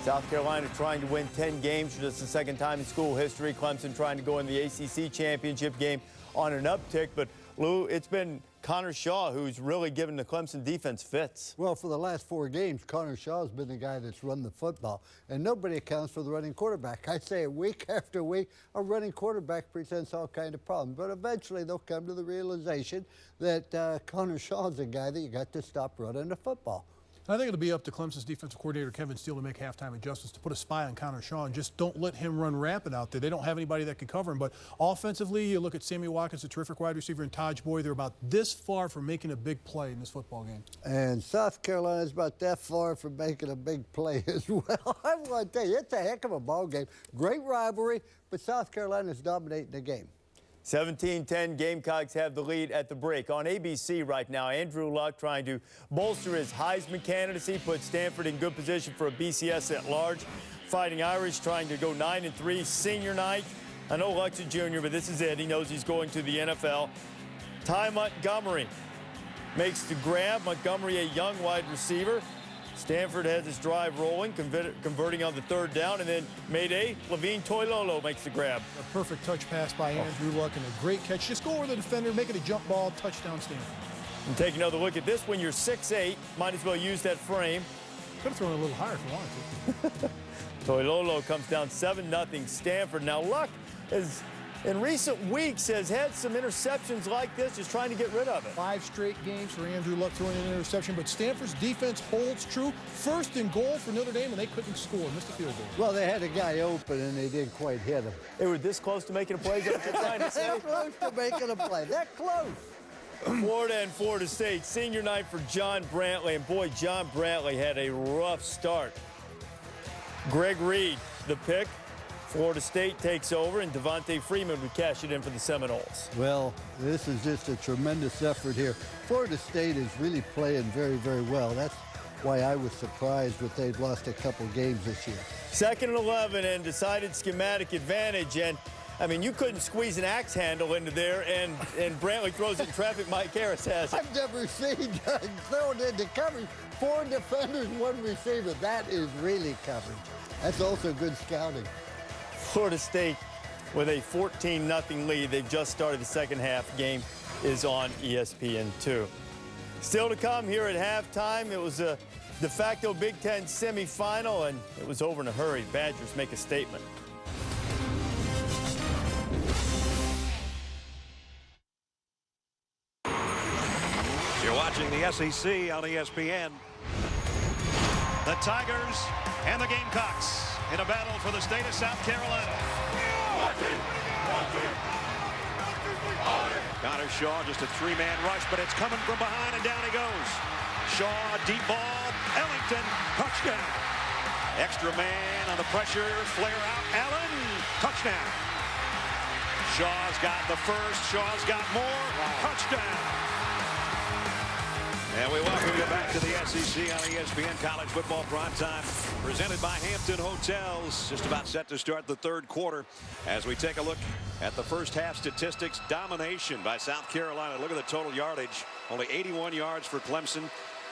South Carolina trying to win 10 games for just the 2nd time in school history. Clemson trying to go in the ACC championship game on an uptick. But, Lou, it's been Connor Shaw who's really given the Clemson defense fits. Well, for the last 4 games, Connor Shaw's been the guy that's run the football. And nobody accounts for the running quarterback. I say it week after week, a running quarterback presents all kind of problems. But eventually they'll come to the realization that Connor Shaw's the guy that you got to stop running the football. I think it'll be up to Clemson's defensive coordinator, Kevin Steele, to make halftime adjustments to put a spy on Connor Shaw and just don't let him run rampant out there. They don't have anybody that can cover him. But offensively, you look at Sammy Watkins, a terrific wide receiver, and Taj Boyd. They're about this far from making a big play in this football game. And South Carolina's about that far from making a big play as well. I want to tell you, it's a heck of a ball game. Great rivalry, but South Carolina's dominating the game. 17-10, Gamecocks have the lead at the break. On ABC right now, Andrew Luck trying to bolster his Heisman candidacy, put Stanford in good position for a BCS at large. Fighting Irish trying to go 9-3, senior night. I know Luck's a junior, but this is it. He knows he's going to the NFL. Ty Montgomery makes the grab. Montgomery, a young wide receiver. Stanford has his drive rolling, converting on the third down, and then Mayday, Levine Toilolo makes the grab. A perfect touch pass by Andrew Luck and a great catch. Just go over the defender, make it a jump ball, touchdown Stanford. And take another look at this. When you're 6'8", might as well use that frame. Could have thrown it a little higher if you wanted to. Toilolo comes down 7-0 Stanford. Now Luck is, in recent weeks, has had some interceptions like this, just trying to get rid of it. 5 straight games for Andrew Luck throwing an interception, but Stanford's defense holds true. First and goal for Notre Dame, and they couldn't score. Missed a field goal. Well, they had a guy open, and they didn't quite hit him. They were this close to making a play, is that what you're trying to say? They're close to making a play. That close. Florida and Florida State, senior night for John Brantley, and boy, John Brantley had a rough start. Greg Reed, the pick. Florida State takes over, and Devontae Freeman would cash it in for the Seminoles. Well, this is just a tremendous effort here. Florida State is really playing very, very well. That's why I was surprised that they'd lost a couple games this year. 2nd and 11 and decided schematic advantage. And, I mean, you couldn't squeeze an axe handle into there, and Brantley throws it in traffic. Mike Harris has it. I've never seen thrown into coverage. 4 defenders, 1 receiver. That is really coverage. That's also good scouting. Florida State with a 14-0 lead. They've just started the second half. Game is on ESPN2. Still to come here at halftime. It was a de facto Big Ten semifinal, and it was over in a hurry. Badgers make a statement. You're watching the SEC on ESPN. The Tigers and the Gamecocks in a battle for the state of South Carolina. Connor Shaw, just a 3-man rush, but it's coming from behind, and down he goes. Shaw, deep ball, Ellington, touchdown. Extra man on the pressure, flare out, Allen, touchdown. Shaw's got the first, Shaw's got more, touchdown. And we welcome you back to the SEC on ESPN College Football Primetime, presented by Hampton Hotels. Just about set to start the third quarter as we take a look at the first half statistics. Domination by South Carolina. Look at the total yardage. Only 81 yards for Clemson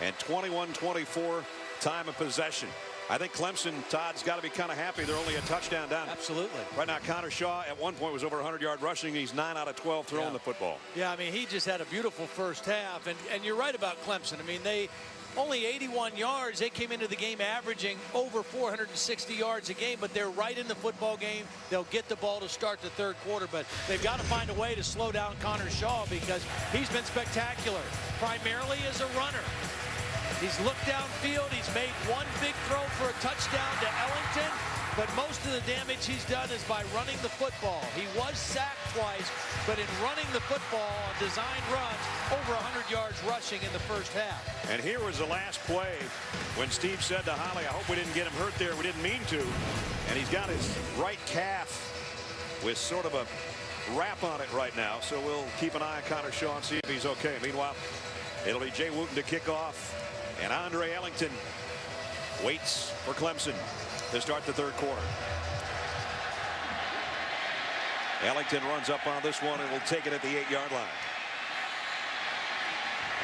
and 21-24 time of possession. I think Clemson, Todd's got to be kind of happy they're only a touchdown down. Absolutely. Right now, Connor Shaw at one point was over 100-yard rushing. He's 9 out of 12 throwing the football. Yeah, I mean, he just had a beautiful first half. And you're right about Clemson. I mean, they only 81 yards. They came into the game averaging over 460 yards a game, but they're right in the football game. They'll get the ball to start the third quarter, but they've got to find a way to slow down Connor Shaw because he's been spectacular, primarily as a runner. He's looked downfield. He's made one big throw for a touchdown to Ellington, but most of the damage he's done is by running the football. He was sacked twice, but in running the football on design runs, over 100 yards rushing in the first half. And here was the last play when Steve said to Holly, I hope we didn't get him hurt there. We didn't mean to. And he's got his right calf with sort of a wrap on it right now. So we'll keep an eye on Connor Shaw and see if he's okay. Meanwhile, it'll be Jay Wooten to kick off. And Andre Ellington waits for Clemson to start the third quarter. Ellington runs up on this one and will take it at the 8-yard line.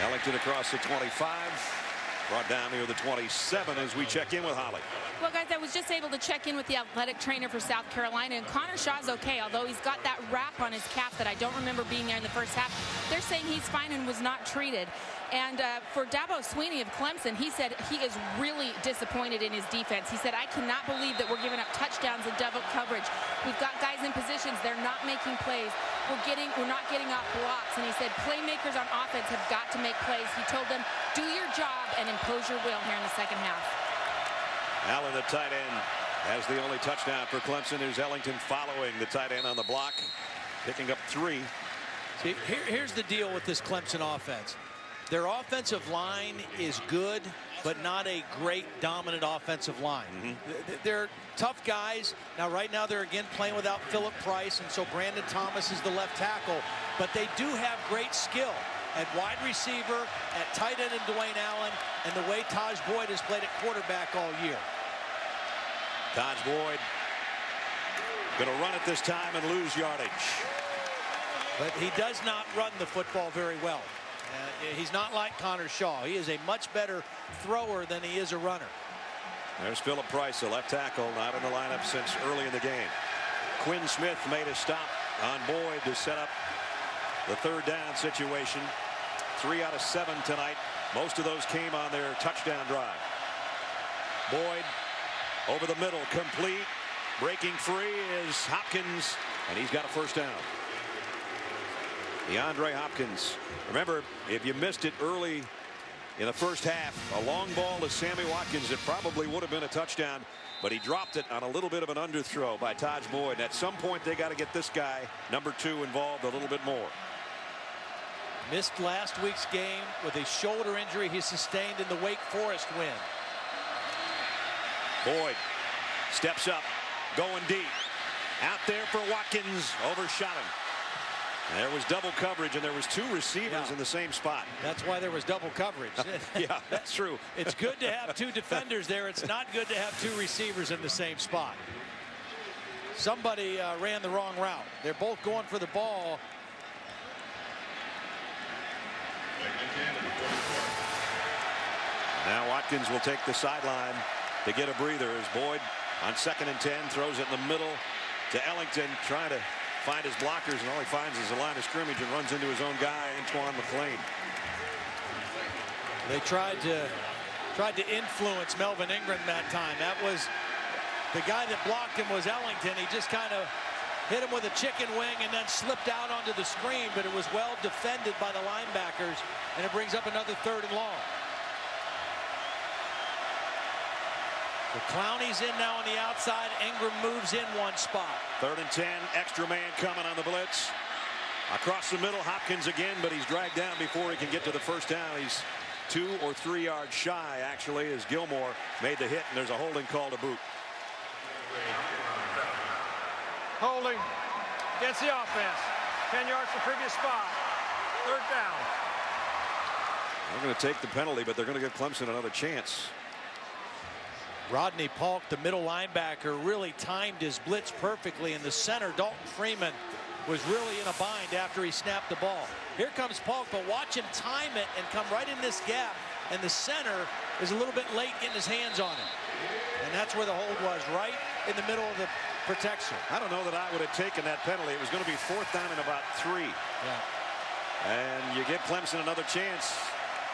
Ellington across the 25, brought down near the 27 as we check in with Holly. Well, guys, I was just able to check in with the athletic trainer for South Carolina, and Connor Shaw's okay, although he's got that wrap on his calf that I don't remember being there in the first half. They're saying he's fine and was not treated. And for Dabo Sweeney of Clemson, he said he is really disappointed in his defense. He said, I cannot believe that we're giving up touchdowns in double coverage. We've got guys in positions. They're not making plays. We're not getting off blocks. And he said, playmakers on offense have got to make plays. He told them, do your job and impose your will here in the second half. Allen, the tight end, has the only touchdown for Clemson. There's Ellington following the tight end on the block, picking up 3. See, here's the deal with this Clemson offense. Their offensive line is good, but not a great dominant offensive line. They're tough guys. Now, right now, they're again playing without Philip Price, and so Brandon Thomas is the left tackle. But they do have great skill at wide receiver, at tight end and Dwayne Allen, and the way Taj Boyd has played at quarterback all year. Taj Boyd going to run it this time and lose yardage. But he does not run the football very well. He's not like Connor Shaw. He is a much better thrower than he is a runner. There's Philip Price, the left tackle, not in the lineup since early in the game. Quinn Smith made a stop on Boyd to set up the third down situation. 3 out of 7 tonight. Most of those came on their touchdown drive. Boyd over the middle, complete. Breaking free is Hopkins, and he's got a first down. DeAndre Hopkins. Remember, if you missed it early in the first half, a long ball to Sammy Watkins that probably would have been a touchdown, but he dropped it on a little bit of an underthrow by Taj Boyd. At some point, they got to get this guy, number 2, involved a little bit more. Missed last week's game with a shoulder injury he sustained in the Wake Forest win. Boyd steps up, going deep. Out there for Watkins, overshot him. There was double coverage, and there was 2 receivers in the same spot. That's why there was double coverage. Yeah, that's true. It's good to have 2 defenders there. It's not good to have 2 receivers in the same spot. Somebody ran the wrong route. They're both going for the ball. Now Watkins will take the sideline to get a breather as Boyd on 2nd and 10 throws it in the middle to Ellington, trying to find his blockers, and all he finds is a line of scrimmage and runs into his own guy, Antoine McLean. They tried to influence Melvin Ingram that time. That was the guy that blocked him was Ellington. He just kind of hit him with a chicken wing and then slipped out onto the screen, but it was well defended by the linebackers, and it brings up another 3rd and long. The Clowney's in now on the outside. Ingram moves in 1 spot. 3rd and 10, extra man coming on the blitz. Across the middle, Hopkins again, but he's dragged down before he can get to the first down. He's 2 or 3 yards shy, actually, as Gilmore made the hit, and there's a holding call to boot. Holding against the offense. 10 yards from previous spot. 3rd down. They're going to take the penalty, but they're going to give Clemson another chance. Rodney Polk, the middle linebacker, really timed his blitz perfectly, and the center, Dalton Freeman, was really in a bind after he snapped the ball. Here comes Polk, but watch him time it and come right in this gap, and the center is a little bit late getting his hands on him. And that's where the hold was, right in the middle of the protection. I don't know that I would have taken that penalty. It was going to be 4th down and about 3. Yeah. And you give Clemson another chance.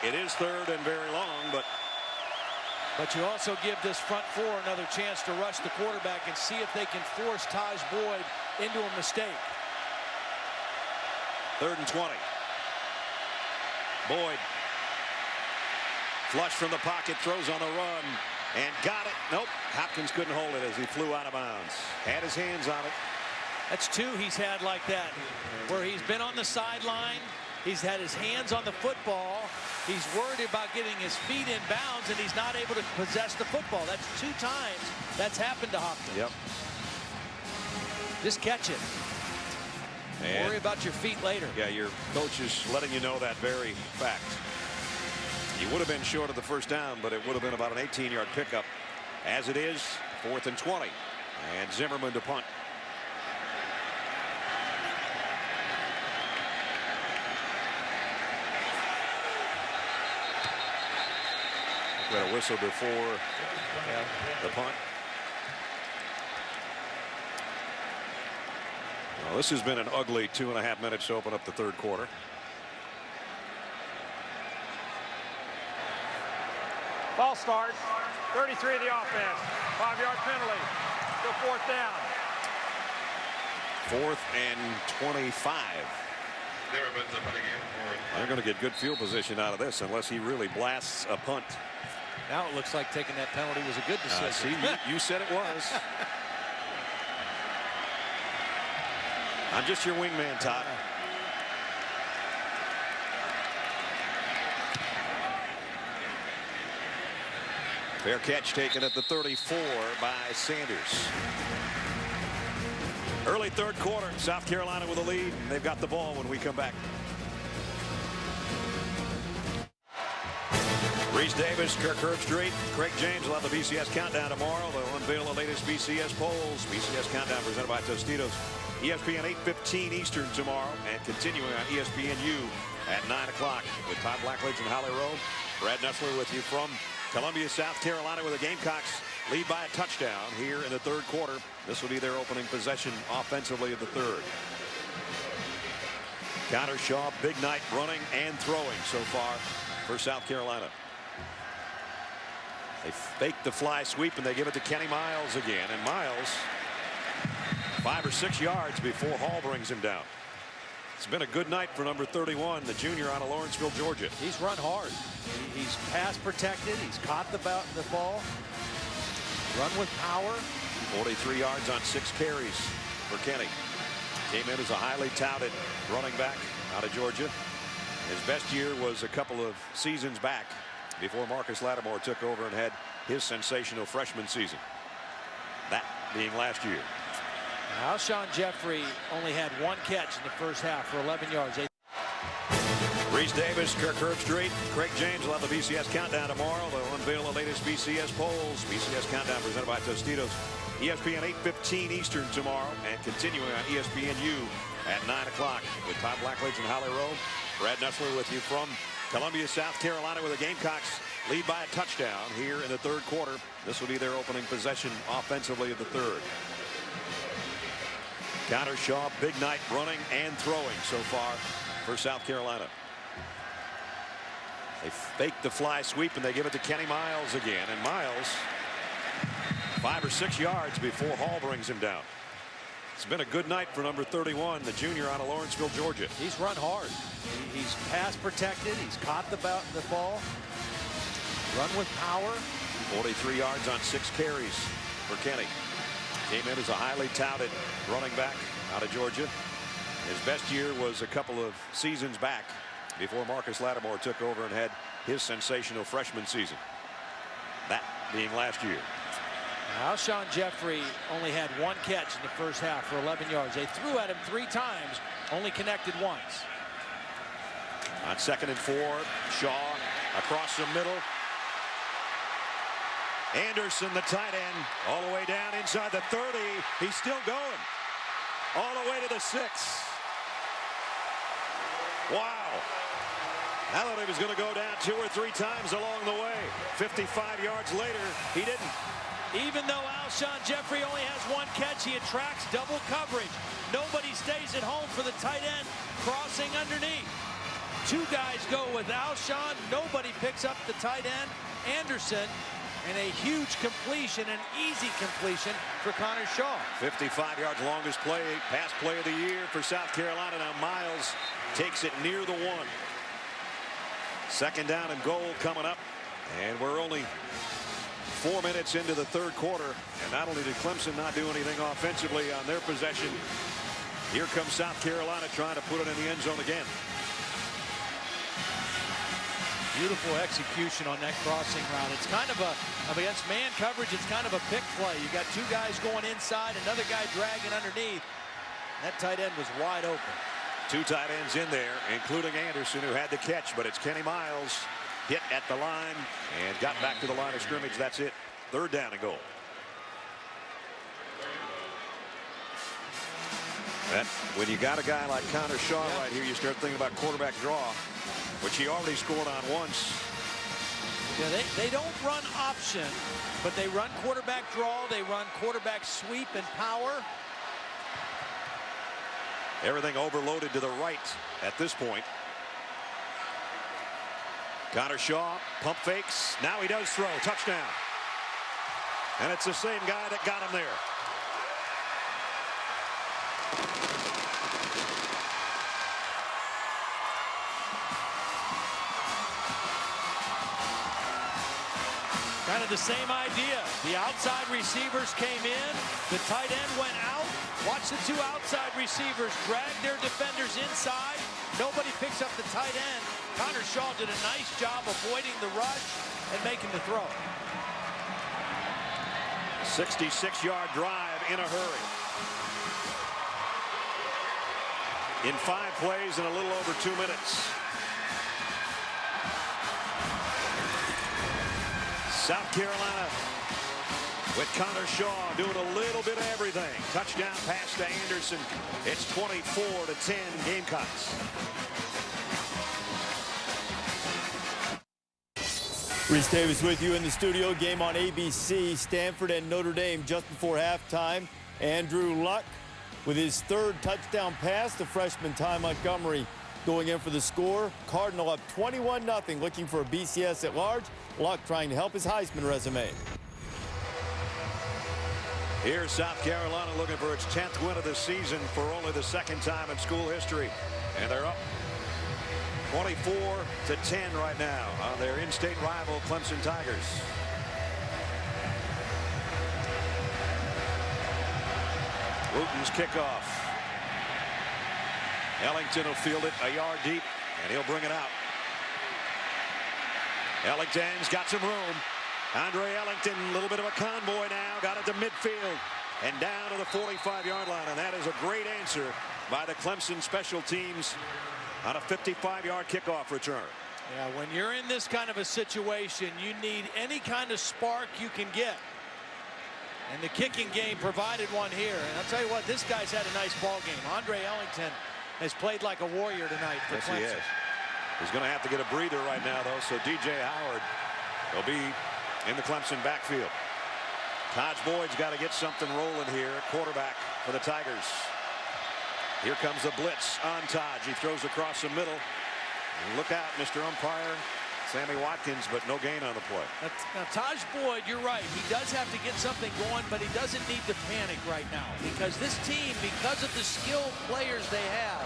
It is 3rd and very long, but you also give this front 4 another chance to rush the quarterback and see if they can force Taj Boyd into a mistake. 3rd and 20. Boyd. Flush from the pocket, throws on the run, and got it. Nope, Hopkins couldn't hold it as he flew out of bounds. Had his hands on it. That's 2 he's had like that, where he's been on the sideline, he's had his hands on the football, he's worried about getting his feet in bounds, and he's not able to possess the football. That's 2 times that's happened to Hopkins. Yep. Just catch it. And worry about your feet later. Yeah, your coach is letting you know that very fact. He would have been short of the first down, but it would have been about an 18-yard pickup. As it is, 4th and 20. And Zimmerman to punt. We had a whistle before the punt. Well, this has been an ugly 2.5 minutes to open up the 3rd quarter. Ball start. 33 of the offense. 5-yard penalty. Still 4th down. 4th and 25. They're going to get good field position out of this unless he really blasts a punt. Now it looks like taking that penalty was a good decision. See, you said it was. I'm just your wingman, Todd. Fair catch taken at the 34 by Sanders. Early third quarter, South Carolina with a lead. They've got the ball when we come back. Reese Davis, Kirk Herbstreit, Craig James will have the BCS Countdown tomorrow. They'll unveil the latest BCS polls. BCS Countdown presented by Tostitos. ESPN 8:15 Eastern tomorrow, and continuing on ESPNU at 9 o'clock with Todd Blackledge and Holly Rowe. Brad Nessler with you from Columbia, South Carolina, where the Gamecocks lead by a touchdown here in the third quarter. This will be their opening possession offensively of the third. Connor Shaw, big night running and throwing so far for South Carolina. They fake the fly sweep and they give it to Kenny Miles again, and Miles 5 or 6 yards before Hall brings him down. It's been a good night for number 31, the junior out of Lawrenceville, Georgia. He's run hard. He's pass protected. He's caught the ball. Run with power. 43 yards on 6 carries for Kenny. Came in as a highly touted running back out of Georgia. His best year was a couple of seasons back before Marcus Lattimore took over and had his sensational freshman season. That being last year. Alshon Jeffrey only had 1 catch in the first half for 11 yards. Reese Davis, Kirk Herbstreit, Craig James will have the BCS Countdown tomorrow. They'll unveil the latest BCS polls. BCS Countdown presented by Tostitos. ESPN 8:15 Eastern tomorrow, and continuing on ESPNU at 9 o'clock with Todd Blackledge and Holly Rowe. Brad Nessler with you from Columbia, South Carolina, where the Gamecocks lead by a touchdown here in the third quarter. This will be their opening possession offensively of the third. Connor Shaw, big night running and throwing so far for South Carolina. They fake the fly sweep and they give it to Kenny Miles again, and Miles 5 or 6 yards before Hall brings him down. It's been a good night for number 31, the junior out of Lawrenceville, Georgia. He's run hard. He's pass protected. He's caught the ball. Run with power. 43 yards on 6 carries for Kenny. Came in as a highly touted running back out of Georgia. His best year was a couple of seasons back before Marcus Lattimore took over and had his sensational freshman season. That being last year. Alshon Jeffrey only had 1 catch in the first half for 11 yards. They threw at him 3 times, only connected once. On 2nd and 4, Shaw across the middle. Anderson, the tight end, all the way down inside the 30. He's still going. All the way to the 6. Wow. I thought he was going to go down 2 or 3 times along the way. 55 yards later, he didn't. Even though Alshon Jeffrey only has 1 catch, he attracts double coverage. Nobody stays at home for the tight end crossing underneath. 2 guys go with Alshon. Nobody picks up the tight end, Anderson. And a huge completion, an easy completion for Connor Shaw. 55 yards, longest play, pass play of the year for South Carolina. Now Miles takes it near the 1. 2nd down and goal coming up. And we're only 4 minutes into the third quarter. And not only did Clemson not do anything offensively on their possession, here comes South Carolina trying to put it in the end zone again. Beautiful execution on that crossing route. It's kind of against man coverage, it's kind of a pick play. You got 2 guys going inside, another guy dragging underneath. That tight end was wide open. 2 tight ends in there, including Anderson, who had the catch, but it's Kenny Miles hit at the line and got back to the line of scrimmage. That's it. 3rd down and goal. And when you got a guy like Connor Shaw right here, you start thinking about quarterback draw, which he already scored on once. Yeah, they don't run option, but they run quarterback draw. They run quarterback sweep and power. Everything overloaded to the right at this point. Connor Shaw, pump fakes. Now he does throw. Touchdown. And it's the same guy that got him there. Kind of the same idea. The outside receivers came in. The tight end went out. Watch the 2 outside receivers drag their defenders inside. Nobody picks up the tight end. Connor Shaw did a nice job avoiding the rush and making the throw. 66-yard drive in a hurry. In 5 plays in a little over 2 minutes. South Carolina with Connor Shaw doing a little bit of everything. Touchdown pass to Anderson. It's 24-10 Gamecocks. Reese Davis with you in the studio. Game on ABC. Stanford and Notre Dame just before halftime. Andrew Luck with his 3rd touchdown pass. The freshman Ty Montgomery going in for the score. Cardinal up 21-0, looking for a BCS at large. Luck trying to help his Heisman resume. Here's South Carolina looking for its 10th win of the season for only the 2nd time in school history. And they're up 24-10 right now on their in-state rival Clemson Tigers. Wooten's kickoff. Ellington will field it a yard deep, and he'll bring it out. Ellington's got some room. Andre Ellington, a little bit of a convoy now, got it to midfield and down to the 45-yard line, and that is a great answer by the Clemson special teams on a 55-yard kickoff return. Yeah, when you're in this kind of a situation, you need any kind of spark you can get. And the kicking game provided one here. And I'll tell you what, this guy's had a nice ball game. Andre Ellington has played like a warrior tonight for Clemson. Yes, he is. He's going to have to get a breather right now, though, so DJ Howard will be in the Clemson backfield. Taj Boyd's got to get something rolling here at quarterback for the Tigers. Here comes the blitz on Taj. He throws across the middle. Look out, Mr. Umpire. Sammy Watkins, but no gain on the play. Now, Taj Boyd, you're right. He does have to get something going, but he doesn't need to panic right now because this team, because of the skilled players they have,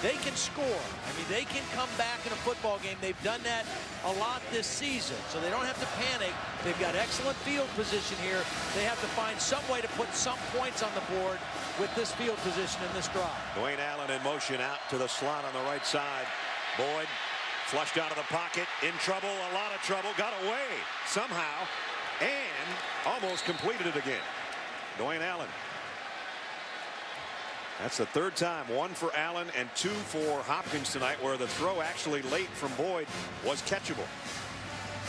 they can score. I mean, they can come back in a football game. They've done that a lot this season, so they don't have to panic. They've got excellent field position here. They have to find some way to put some points on the board with this field position in this drive. Dwayne Allen in motion out to the slot on the right side. Boyd flushed out of the pocket, in trouble, a lot of trouble, got away somehow, and almost completed it again. Dwayne Allen. That's the 3rd time, 1 for Allen and 2 for Hopkins tonight, where the throw actually late from Boyd was catchable.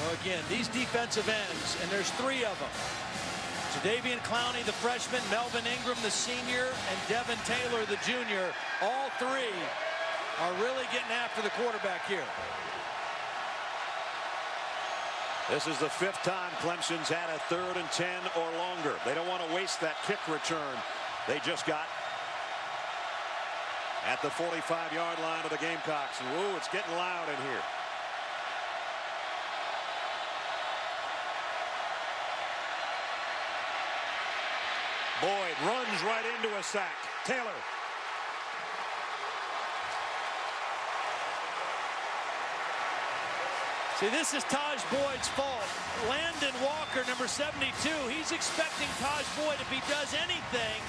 Well, again, these defensive ends, and there's 3 of them. Jadeveon Clowney, the freshman, Melvin Ingram, the senior, and Devin Taylor, the junior. All 3 are really getting after the quarterback here. This is the 5th time Clemson's had a 3rd and 10 or longer. They don't want to waste that kick return they just got at the 45-yard line of the Gamecocks. And whoa, it's getting loud in here. Boyd runs right into a sack. Taylor. See, this is Taj Boyd's fault. Landon Walker, number 72, he's expecting Taj Boyd, if he does anything,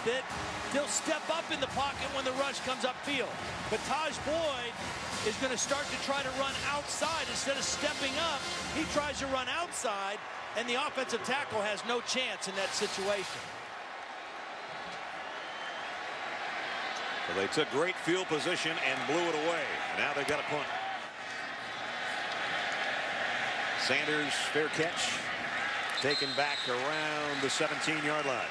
that he'll step up in the pocket when the rush comes upfield. But Taj Boyd is going to start to try to run outside. Instead of stepping up, he tries to run outside, and the offensive tackle has no chance in that situation. So they took great field position and blew it away. Now they've got a punt. Sanders, fair catch, taken back around the 17-yard line.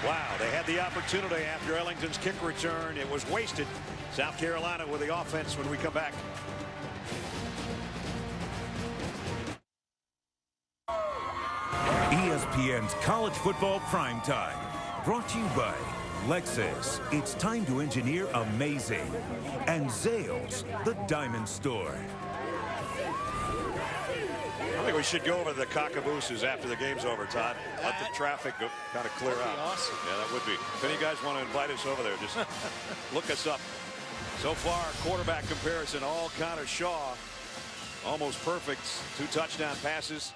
Wow, they had the opportunity after Ellington's kick return. It was wasted. South Carolina with the offense when we come back. ESPN's College Football Primetime, brought to you by Lexus. It's time to engineer amazing. And Zales, the Diamond Store. I think we should go over the cockabooses after the game's over, Todd. Let the traffic go, kind of clear out. Awesome. Yeah, that would be. If any guys want to invite us over there, just look us up. So far, quarterback comparison, all Connor Shaw. Almost perfect. 2 touchdown passes.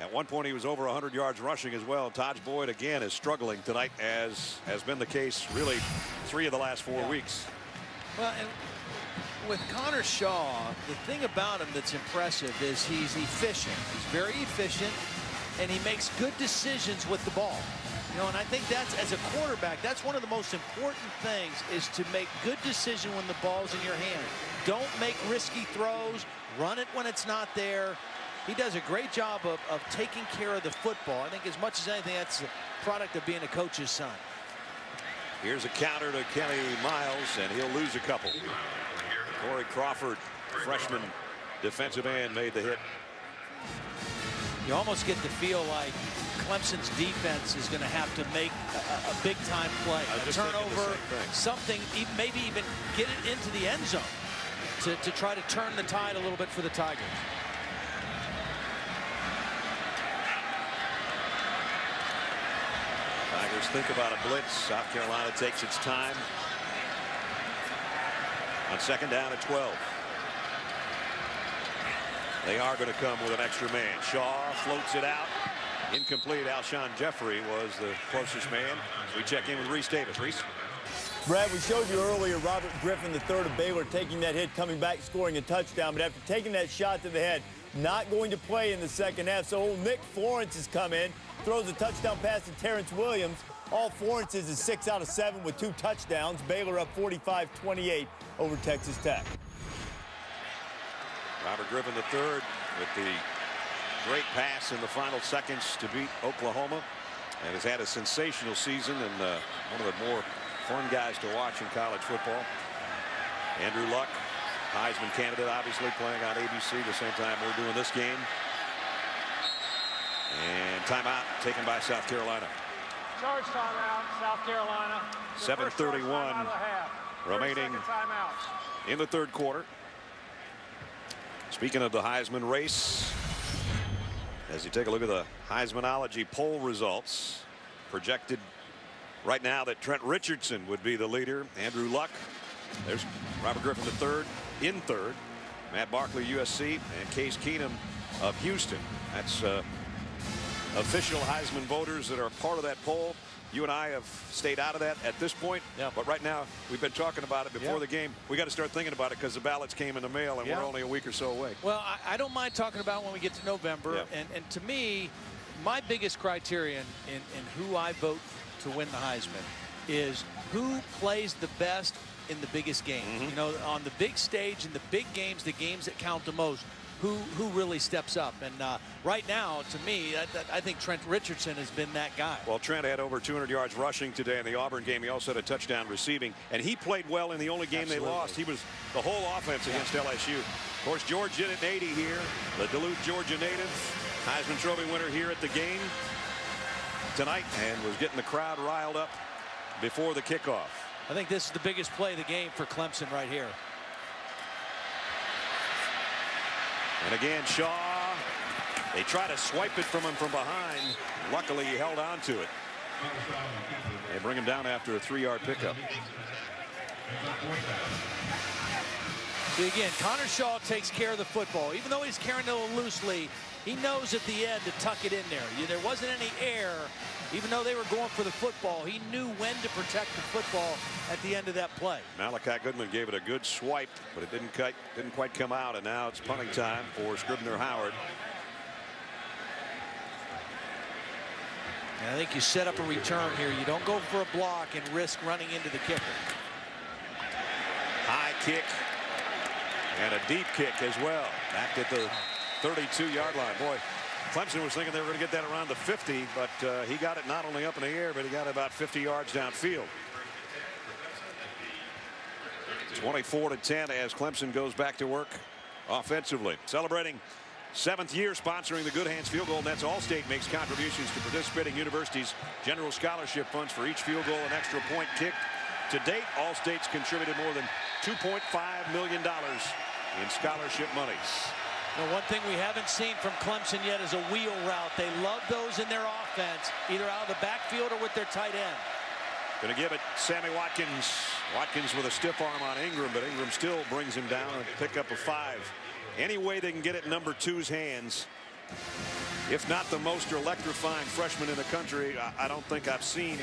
At one point, he was over 100 yards rushing as well. Taj Boyd, again, is struggling tonight, as has been the case really 3 of the last 4 weeks. Well, and with Connor Shaw, the thing about him that's impressive is he's efficient. He's very efficient. and he makes good decisions with the ball. You know, and I think that's, as a quarterback, that's one of the most important things, is to make good decision when the ball's in your hand. Don't make risky throws. Run it when it's not there. He does a great job of taking care of the football. I think as much as anything, that's a product of being a coach's son. Here's a counter to Kenny Miles, and he'll lose a couple. Corey Crawford, freshman defensive end, made the hit. You almost get the feel like Clemson's defense is going to have to make a big-time play, a turnover, something, maybe even get it into the end zone to try to turn the tide a little bit for the Tigers. Tigers think about a blitz. South Carolina takes its time. On second down at 12. They are going to come with an extra man. Shaw floats it out. Incomplete. Alshon Jeffrey was the closest man. We check in with Reese Davis. Reese. Brad, we showed you earlier Robert Griffin III of Baylor taking that hit, coming back, scoring a touchdown. But after taking that shot to the head, not going to play in the second half. So old Nick Florence has come in, throws a touchdown pass to Terrence Williams. All Florence's is 6 out of 7 with 2 touchdowns. Baylor up 45-28 over Texas Tech. Robert Griffin III with the great pass in the final seconds to beat Oklahoma, and has had a sensational season, and one of the more fun guys to watch in college football. Andrew Luck, Heisman candidate, obviously playing on ABC the same time we're doing this game. And timeout taken by South Carolina. Charge timeout, South Carolina. 7:31 remaining in the third quarter. Speaking of the Heisman race, as you take a look at the Heismanology poll results, projected right now that Trent Richardson would be the leader. Andrew Luck, there's Robert Griffin III in third, Matt Barkley, USC, and Case Keenum of Houston. That's official Heisman voters that are part of that poll. You and I have stayed out of that at this point. Yeah. But right now, we've been talking about it before the game. We got to start thinking about it because the ballots came in the mail, and we're only a week or so away. Well, I don't mind talking about when we get to November. Yeah. And to me, my biggest criterion in who I vote to win the Heisman is who plays the best in the biggest game. You know, on the big stage, in the big games, the games that count the most. Who really steps up. And right now, to me, I think Trent Richardson has been that guy. Well, Trent had over 200 yards rushing today in the Auburn game. He also had a touchdown receiving, and he played well in the only game they lost. He was the whole offense against LSU. Of course, George did it in 80 here, the Duluth, Georgia native, Heisman Trophy winner here at the game tonight, and was getting the crowd riled up before the kickoff. I think this is the biggest play of the game for Clemson right here. And again, Shaw, they try to swipe it from him from behind. Luckily, he held on to it. They bring him down after a 3-yard pickup. See, again, Connor Shaw takes care of the football. Even though he's carrying it a little loosely, he knows at the end to tuck it in there. There wasn't any air. Even though they were going for the football, he knew when to protect the football at the end of that play. Malachi Goodman gave it a good swipe, but it didn't quite come out, and now it's punting time for Scribner Howard. And I think you set up a return here. You don't go for a block and risk running into the kicker. High kick and a deep kick as well. Back at the 32-yard line. Boy, Clemson was thinking they were going to get that around the 50, but he got it not only up in the air, but he got it about 50 yards downfield. 24-10 as Clemson goes back to work offensively. Celebrating 7th year sponsoring the Good Hands Field Goal Nets, Allstate makes contributions to participating universities' general scholarship funds for each field goal and extra point kicked. To date, Allstate's contributed more than $2.5 million in scholarship monies. Now, one thing we haven't seen from Clemson yet is a wheel route. They love those in their offense, either out of the backfield or with their tight end. Going to give it Sammy Watkins. Watkins with a stiff arm on Ingram, but Ingram still brings him down and pick up a 5. Any way they can get it in number 2's hands. If not the most electrifying freshman in the country, I don't think I've seen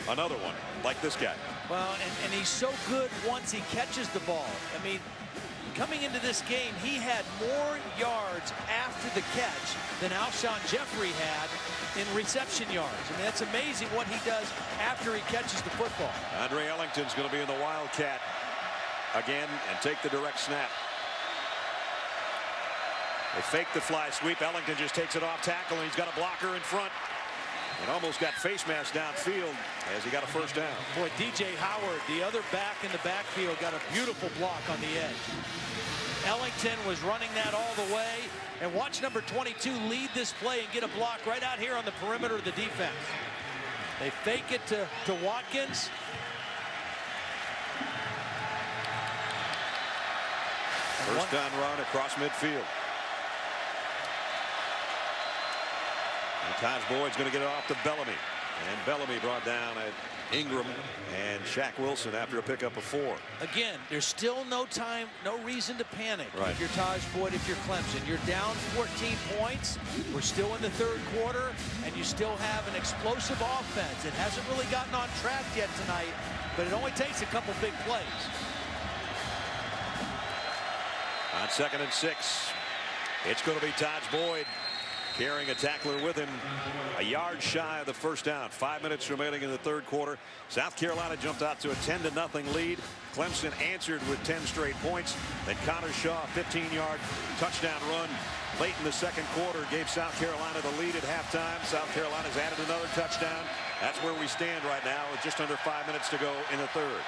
another one like this guy. Well, and he's so good once he catches the ball. I mean, coming into this game, he had more yards after after the catch than Alshon Jeffrey had in reception yards. I mean, that's amazing what he does after he catches the football. Andre Ellington's going to be in the Wildcat again and take the direct snap. They fake the fly sweep. Ellington just takes it off tackle, and he's got a blocker in front. And almost got face mask downfield as he got a first down. Boy, DJ Howard, the other back in the backfield, got a beautiful block on the edge. Ellington was running that all the way. And watch number 22 lead this play and get a block right out here on the perimeter of the defense. They fake it to Watkins. First down run across midfield. And Taj Boyd's going to get it off to Bellamy. And Bellamy brought down at Ingram and Shaq Wilson after a pickup of 4. Again, there's still no time, no reason to panic. Right. If you're Taj Boyd, if you're Clemson, you're down 14 points. We're still in the third quarter, and you still have an explosive offense. It hasn't really gotten on track yet tonight, but it only takes a couple big plays. On 2nd and 6, it's going to be Taj Boyd carrying a tackler with him, a yard shy of the first down. 5 minutes remaining in the third quarter. South Carolina jumped out to a 10-0 lead. Clemson answered with 10 straight points. Then Connor Shaw, 15-yard touchdown run late in the second quarter, gave South Carolina the lead at halftime. South Carolina's added another touchdown. That's where we stand right now with just under 5 minutes to go in the third.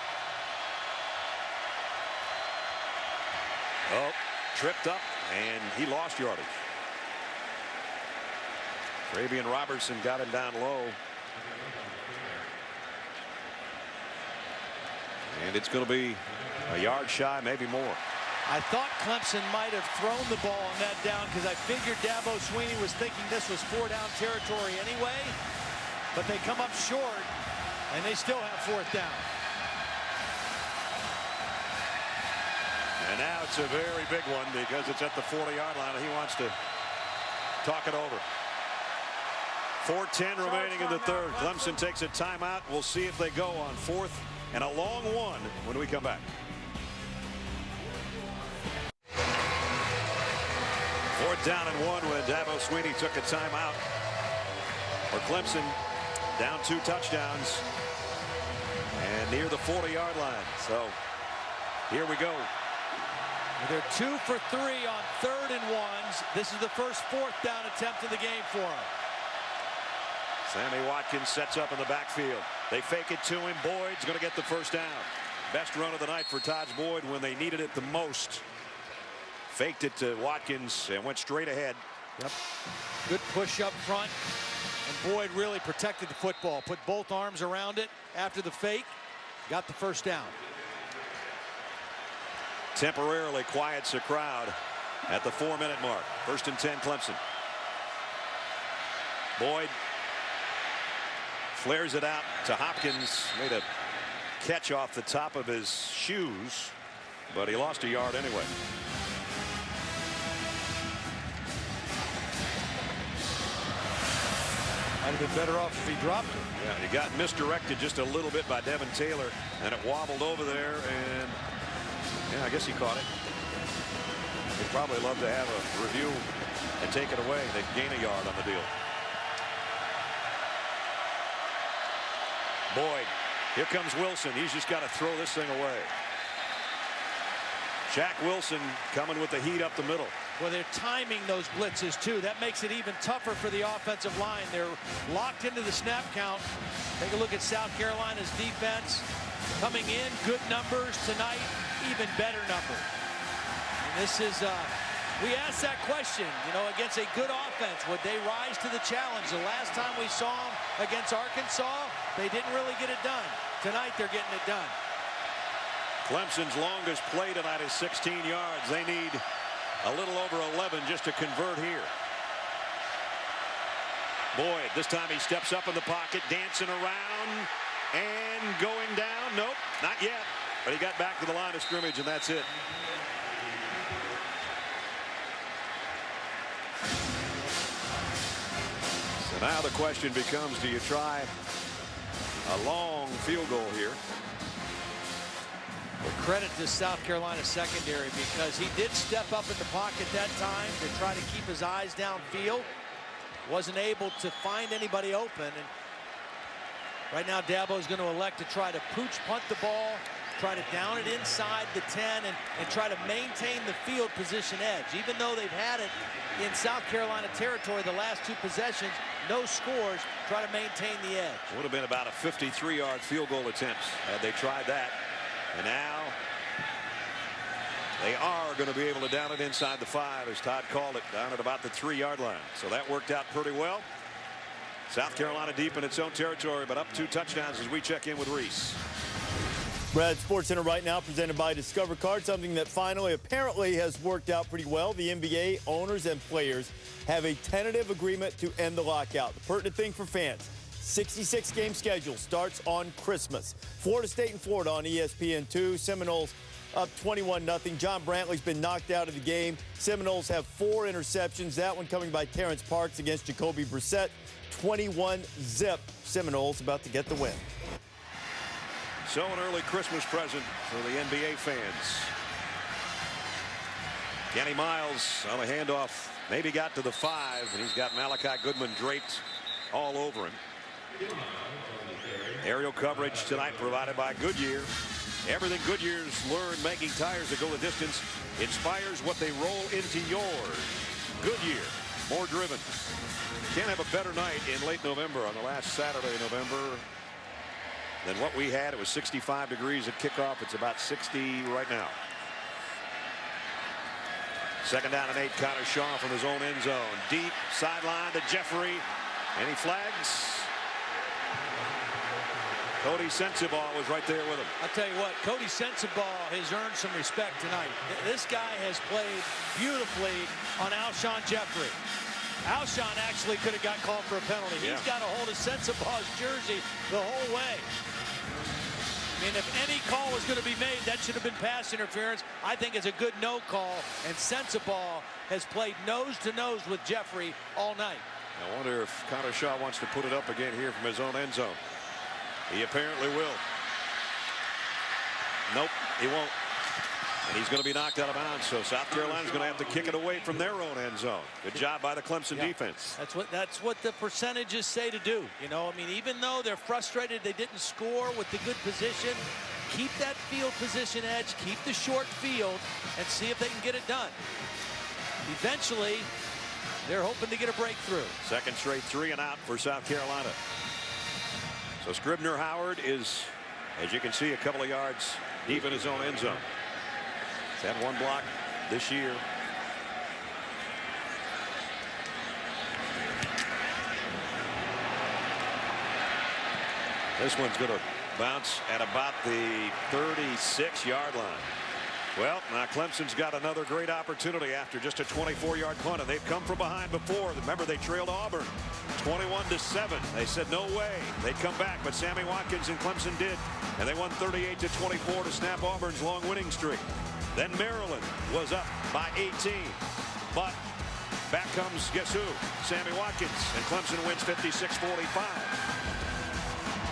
Oh, tripped up, and he lost yardage. Ravian Robertson got him down low. And it's going to be a yard shy, maybe more. I thought Clemson might have thrown the ball on that down because I figured Dabo Swinney was thinking this was 4-down territory anyway. But they come up short, and they still have 4th down. And now it's a very big one because it's at the 40-yard line, and he wants to talk it over. 4:10 remaining in the third. Clemson takes a timeout. We'll see if they go on 4th and a long one when we come back. 4th down and 1 when Dabo Swinney took a timeout. For Clemson, down 2 touchdowns and near the 40-yard line. So here we go. They're 2 for 3 on 3rd and 1s. This is the first 4th down attempt of the game for them. Sammy Watkins sets up in the backfield. They fake it to him. Boyd's going to get the first down. Best run of the night for Taj Boyd when they needed it the most. Faked it to Watkins and went straight ahead. Yep. Good push up front. And Boyd really protected the football. Put both arms around it after the fake. Got the first down. Temporarily quiets the crowd at the 4-minute mark. 1st and 10 Clemson. Boyd flares it out to Hopkins. Made a catch off the top of his shoes, but he lost a yard anyway. Might have been better off if he dropped it. Yeah, he got misdirected just a little bit by Devin Taylor, and it wobbled over there, and yeah, I guess he caught it. He'd probably love to have a review and take it away. They'd gain a yard on the deal. Boyd, here comes Wilson. He's just got to throw this thing away. Shaq Wilson coming with the heat up the middle. Well, they're timing those blitzes too. That makes it even tougher for the offensive line. They're locked into the snap count. Take a look at South Carolina's defense. Coming in, good numbers tonight, even better numbers. And this is, we asked that question, you know, against a good offense, would they rise to the challenge? The last time we saw them against Arkansas, they didn't really get it done. Tonight, they're getting it done. Clemson's longest play tonight is 16 yards. They need a little over 11 just to convert here. Boyd, this time he steps up in the pocket, dancing around and going down. Nope, not yet. But he got back to the line of scrimmage, and that's it. So now the question becomes, do you try a long field goal here? Credit to South Carolina secondary because he did step up in the pocket that time to try to keep his eyes downfield. Wasn't able to find anybody open. And right now, Dabo is going to elect to try to pooch punt the ball, try to down it inside the 10, and try to maintain the field position edge. Even though they've had it in South Carolina territory the last 2 possessions, no scores, try to maintain the edge. Would have been about a 53-yard field goal attempt had they tried that. And now they are going to be able to down it inside the 5, as Todd called it, down at about the 3-yard line. So that worked out pretty well. South Carolina deep in its own territory, but up 2 touchdowns as we check in with Reese. Brad, SportsCenter right now presented by Discover Card, something that finally apparently has worked out pretty well. The NBA owners and players have a tentative agreement to end the lockout. The pertinent thing for fans, 66-game schedule starts on Christmas. Florida State and Florida on ESPN2. Seminoles up 21-0. John Brantley's been knocked out of the game. Seminoles have 4 interceptions. That one coming by Terrence Parks against Jacoby Brissett. 21-0. Seminoles about to get the win. So an early Christmas present for the NBA fans. Kenny Miles on a handoff. Maybe got to the 5, and he's got Malachi Goodman draped all over him. Aerial coverage tonight provided by Goodyear. Everything Goodyear's learned making tires that go the distance inspires what they roll into yours. Goodyear, more driven. Can't have a better night in late November on the last Saturday in November than what we had. It was 65 degrees at kickoff. It's about 60 right now. 2nd down and 8. Connor Shaw from his own end zone. Deep sideline to Jeffrey. Any flags? Cody Sensabaugh was right there with him. I'll tell you what, Cody Sensabaugh has earned some respect tonight. This guy has played beautifully on Alshon Jeffrey. Alshon actually could have got called for a penalty. Yeah. He's got a hold of Sensabaugh's jersey the whole way. I mean, if any call was going to be made, that should have been pass interference. I think it's a good no call, and Sensabaugh has played nose-to-nose with Jeffrey all night. I wonder if Connor Shaw wants to put it up again here from his own end zone. He apparently will. Nope, he won't. And he's going to be knocked out of bounds, so South Carolina's going to have to kick it away from their own end zone. Good job by the Clemson defense. That's what the percentages say to do. You know, I mean, even though they're frustrated they didn't score with the good position, keep that field position edge, keep the short field, and see if they can get it done. Eventually, they're hoping to get a breakthrough. 2nd straight 3 and out for South Carolina. So Scribner Howard is, as you can see, a couple of yards deep in his own end zone. He's had 1 block this year. This one's going to bounce at about the 36-yard line. Well, now Clemson's got another great opportunity after just a 24-yard punt. They've come from behind before. Remember, they trailed Auburn 21-7. They said no way they'd come back, but Sammy Watkins and Clemson did, and they won 38-24 to snap Auburn's long winning streak. Then Maryland was up by 18, but back comes, guess who? Sammy Watkins, and Clemson wins 56-45.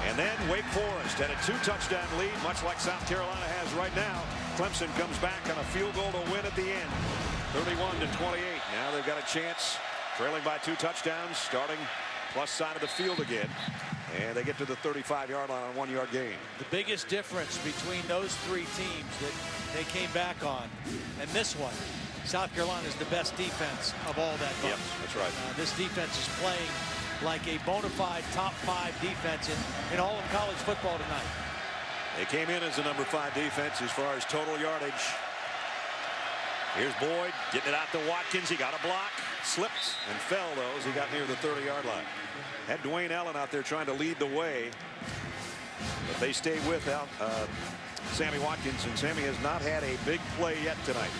And then Wake Forest had a 2-touchdown lead, much like South Carolina has right now. Clemson comes back on a field goal to win at the end, 31-28. Now they've got a chance, trailing by 2 touchdowns, starting plus side of the field again. And they get to the 35-yard line on a 1-yard gain. The biggest difference between those 3 teams that they came back on and this one, South Carolina is the best defense of all that bunch. Yep, that's right. This defense is playing like a bona fide top 5 defense in all of college football tonight. They came in as a number 5 defense as far as total yardage. Here's Boyd getting it out to Watkins. He got a block, slipped and fell though as he got near the 30-yard line. Had Dwayne Allen out there trying to lead the way, but they stayed with Sammy Watkins, and Sammy has not had a big play yet tonight.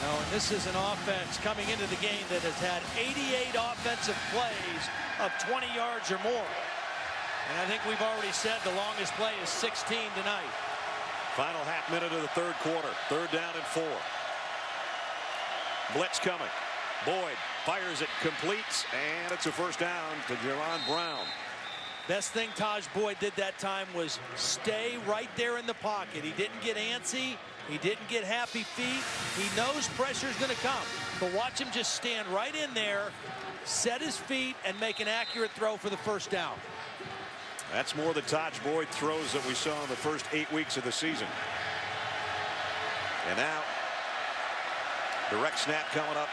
No, and this is an offense coming into the game that has had 88 offensive plays of 20 yards or more. And I think we've already said the longest play is 16 tonight. Final half minute of the 3rd quarter. 3rd down and 4. Blitz coming. Boyd fires it, completes, and it's a 1st down to Jaron Brown. Best thing Taj Boyd did that time was stay right there in the pocket. He didn't get antsy. He didn't get happy feet. He knows pressure's going to come. But watch him just stand right in there, set his feet, and make an accurate throw for the first down. That's more the Taj Boyd throws that we saw in the first 8 weeks of the season. And now, direct snap coming up.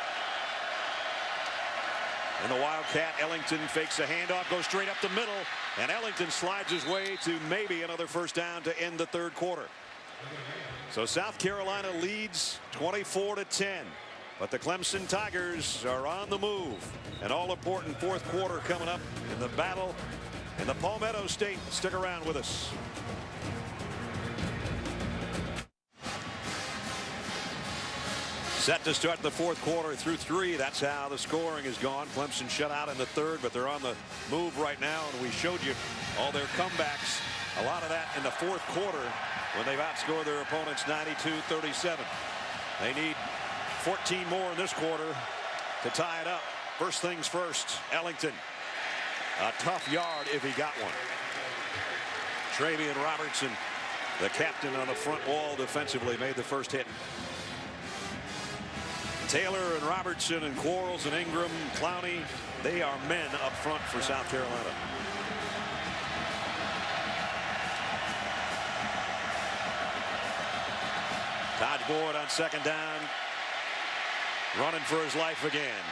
And the Wildcat, Ellington fakes a handoff, goes straight up the middle, and Ellington slides his way to maybe another first down to end the third quarter. So South Carolina leads 24-10. But the Clemson Tigers are on the move. An all-important fourth quarter coming up in the battle in the Palmetto State. Stick around with us. Set to start the fourth quarter through 3. That's how the scoring is gone. Clemson shut out in the third, but they're on the move right now, and we showed you all their comebacks. A lot of that in the fourth quarter when they've outscored their opponents 92-37. They need 14 more in this quarter to tie it up. First things first, Ellington. A tough yard if he got one. Travian Robertson, the captain on the front wall defensively, made the first hit. Taylor and Robertson and Quarles and Ingram, Clowney, they are men up front for South Carolina. Taj Boyd on second down, running for his life again.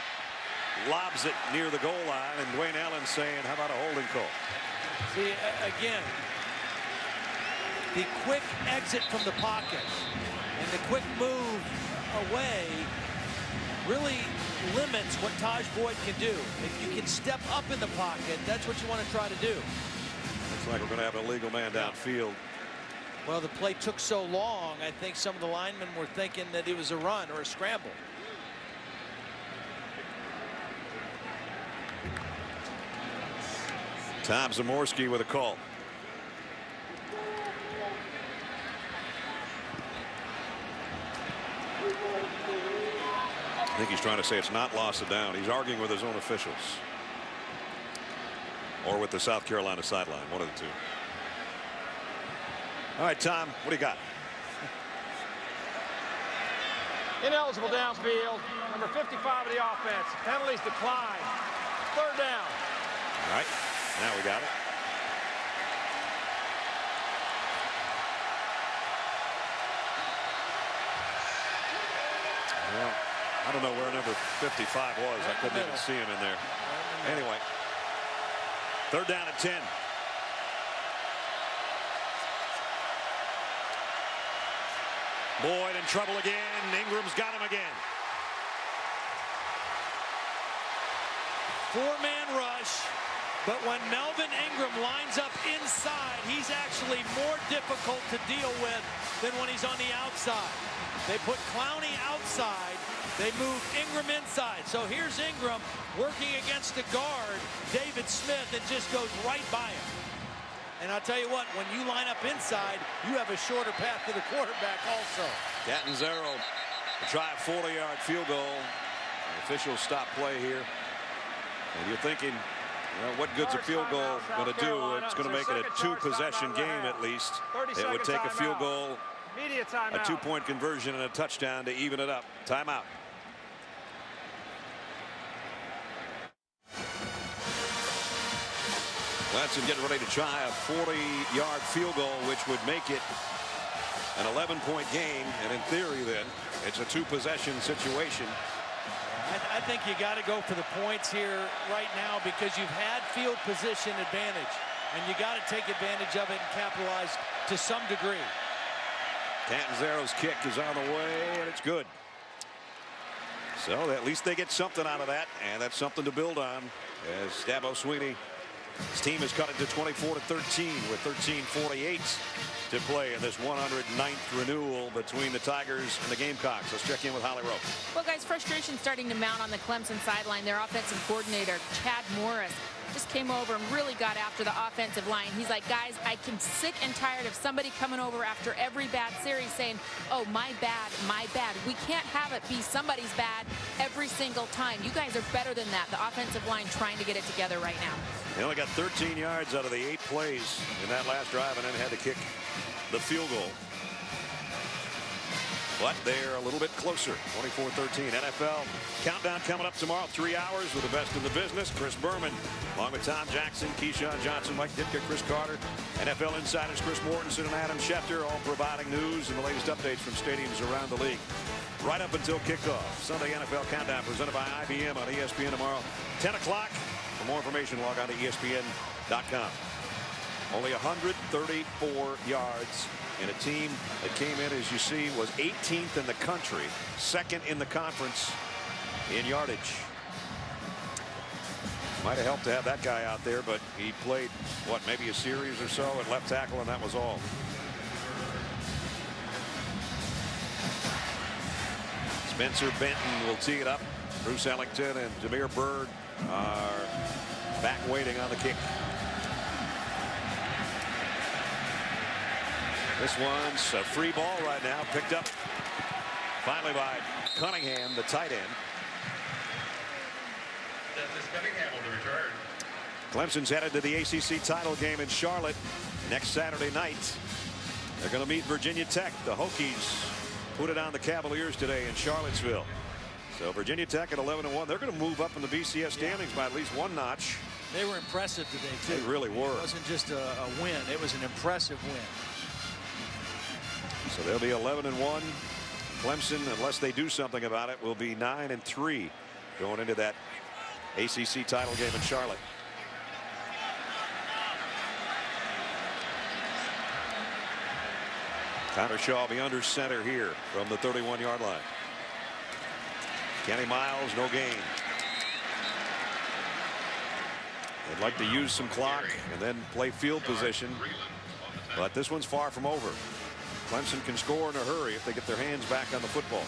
Lobs it near the goal line, and Dwayne Allen saying, how about a holding call? See, again, the quick exit from the pocket and the quick move away really limits what Taj Boyd can do. If you can step up in the pocket, that's what you want to try to do. Looks like we're going to have an illegal man downfield. Well, the play took so long, I think some of the linemen were thinking that it was a run or a scramble. Tom Zamorski with a call. I think he's trying to say it's not loss of down. He's arguing with his own officials. Or with the South Carolina sideline, one of the two. All right, Tom, what do you got? Ineligible downfield. Number 55 of the offense. Penalties decline. Third down. All right, now we got it. Well, I don't know where number 55 was. I couldn't even see him in there. Anyway, third down at 10. Boyd in trouble again. Ingram's got him again. Four-man rush, but when Melvin Ingram lines up inside, he's actually more difficult to deal with than when he's on the outside. They put Clowney outside. They move Ingram inside. So here's Ingram working against the guard, David Smith, and just goes right by him. And I'll tell you what, when you line up inside, you have a shorter path to the quarterback also. Catanzaro to try a 40-yard field goal. The officials stop play here. And you're thinking, well, what good's a field goal going to do? It's going to make it a two-possession game at least. It would take a field goal, a two-point conversion, and a touchdown to even it up. Timeout. Clemson getting ready to try a 40-yard field goal, which would make it an 11-point game. And in theory, then, it's a two-possession situation. I think you got to go for the points here right now because you've had field position advantage, and you got to take advantage of it and capitalize to some degree. Catanzaro's kick is on the way, and it's good. So at least they get something out of that, and that's something to build on as Dabo Swinney. His team has cut it to 24-13 with 13:48 to play in this 109th renewal between the Tigers and the Gamecocks. Let's check in with Holly Rowe. Well, guys, frustration starting to mount on the Clemson sideline. Their offensive coordinator, Chad Morris, just came over and really got after the offensive line. He's like, guys, I can sick and tired of somebody coming over after every bad series saying, oh, my bad, my bad. We can't have it be somebody's bad every single time. You guys are better than that. The offensive line trying to get it together right now. They only got 13 yards out of the 8 plays in that last drive and then had to kick the field goal. But they're a little bit closer. 24-13. NFL countdown coming up tomorrow. 3 hours with the best in the business. Chris Berman, along with Tom Jackson, Keyshawn Johnson, Mike Ditka, Chris Carter, NFL insiders Chris Mortensen and Adam Schefter, all providing news and the latest updates from stadiums around the league. Right up until kickoff. Sunday NFL countdown presented by IBM on ESPN tomorrow, 10 o'clock. For more information, log on to ESPN.com. Only 134 yards in a team that came in, as you see, was 18th in the country, 2nd in the conference in yardage. Might have helped to have that guy out there, but he played, what, maybe a series or so at left tackle, and that was all. Spencer Benton will tee it up. Bruce Ellington and Demir Bird are back waiting on the kick. This one's a free ball right now, picked up finally by Cunningham, the tight end. Clemson's headed to the ACC title game in Charlotte next Saturday night. They're going to meet Virginia Tech. The Hokies put it on the Cavaliers today in Charlottesville. So Virginia Tech at 11-1. They're going to move up in the BCS standings by at least 1 notch. They were impressive today, too. They really were. It wasn't just a win. It was an impressive win. So they'll be 11-1. Clemson, unless they do something about it, will be 9-3 going into that ACC title game in Charlotte. Connor Shaw will be under center here from the 31-yard line. Kenny Miles, no gain. They'd like to use some clock and then play field position, but this one's far from over. Clemson can score in a hurry if they get their hands back on the football.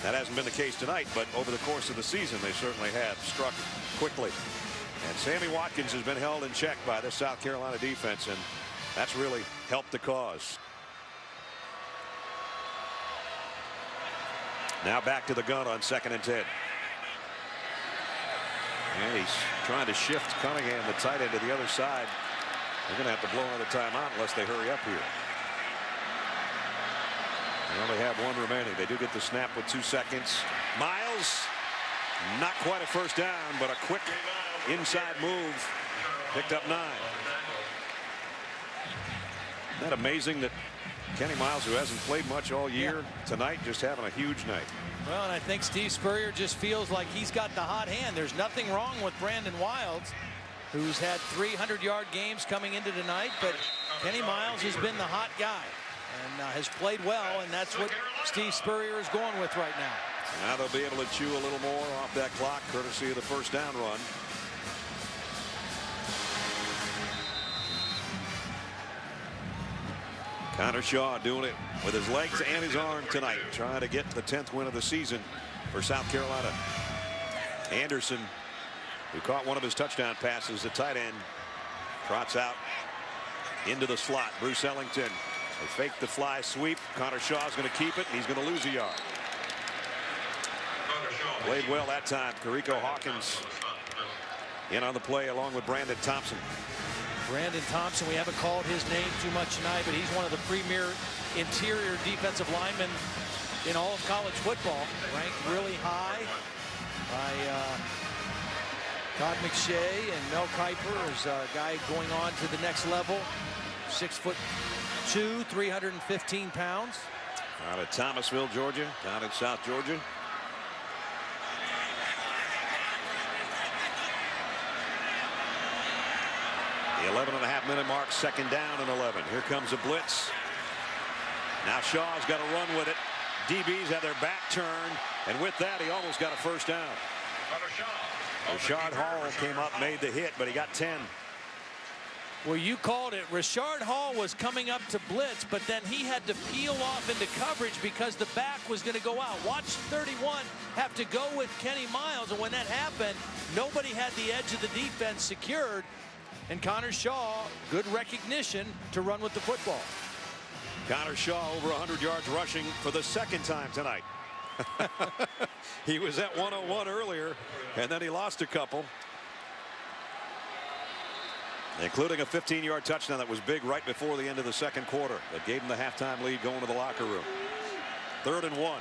That hasn't been the case tonight, but over the course of the season, they certainly have struck quickly. And Sammy Watkins has been held in check by this South Carolina defense, and that's really helped the cause. Now back to the gun on 2nd and 10. And he's trying to shift Cunningham, the tight end, to the other side. They're going to have to blow another timeout unless they hurry up here. They only have 1 remaining. They do get the snap with 2 seconds. Miles, not quite a first down, but a quick inside move. Picked up 9. Isn't that amazing that Kenny Miles, who hasn't played much all year, tonight just having a huge night. Well, and I think Steve Spurrier just feels like he's got the hot hand. There's nothing wrong with Brandon Wilds, who's had 300-yard games coming into tonight, but Kenny Miles has been the hot guy and has played well, and that's what Steve Spurrier is going with right now. Now they'll be able to chew a little more off that clock, courtesy of the first down run. Connor Shaw doing it with his legs and his arm tonight, trying to get the 10th win of the season for South Carolina. Anderson, who caught one of his touchdown passes, the tight end, trots out into the slot. Bruce Ellington, they fake the fly sweep. Connor Shaw's going to keep it, and he's going to lose a yard. Played well that time. Kariko Hawkins in on the play along with Brandon Thompson. Brandon Thompson, we haven't called his name too much tonight, but he's one of the premier interior defensive linemen in all of college football. Ranked really high by Todd McShay and Mel Kiper is a guy going on to the next level. 6'2", 315 pounds. Out of Thomasville, Georgia, down in South Georgia. The 11.5-minute mark, 2nd down and 11. Here comes a blitz. Now Shaw's got to run with it. DBs have their back turned, and with that, he almost got a first down. Rashard Hall came up, made the hit, but he got 10. Well, you called it. Rashard Hall was coming up to blitz, but then he had to peel off into coverage because the back was going to go out. Watch 31 have to go with Kenny Miles, and when that happened, nobody had the edge of the defense secured. And Connor Shaw, good recognition to run with the football. Connor Shaw over 100 yards rushing for the second time tonight. He was at 101 earlier, and then he lost a couple, including a 15-yard touchdown that was big right before the end of the second quarter that gave him the halftime lead going to the locker room. 3rd and 1.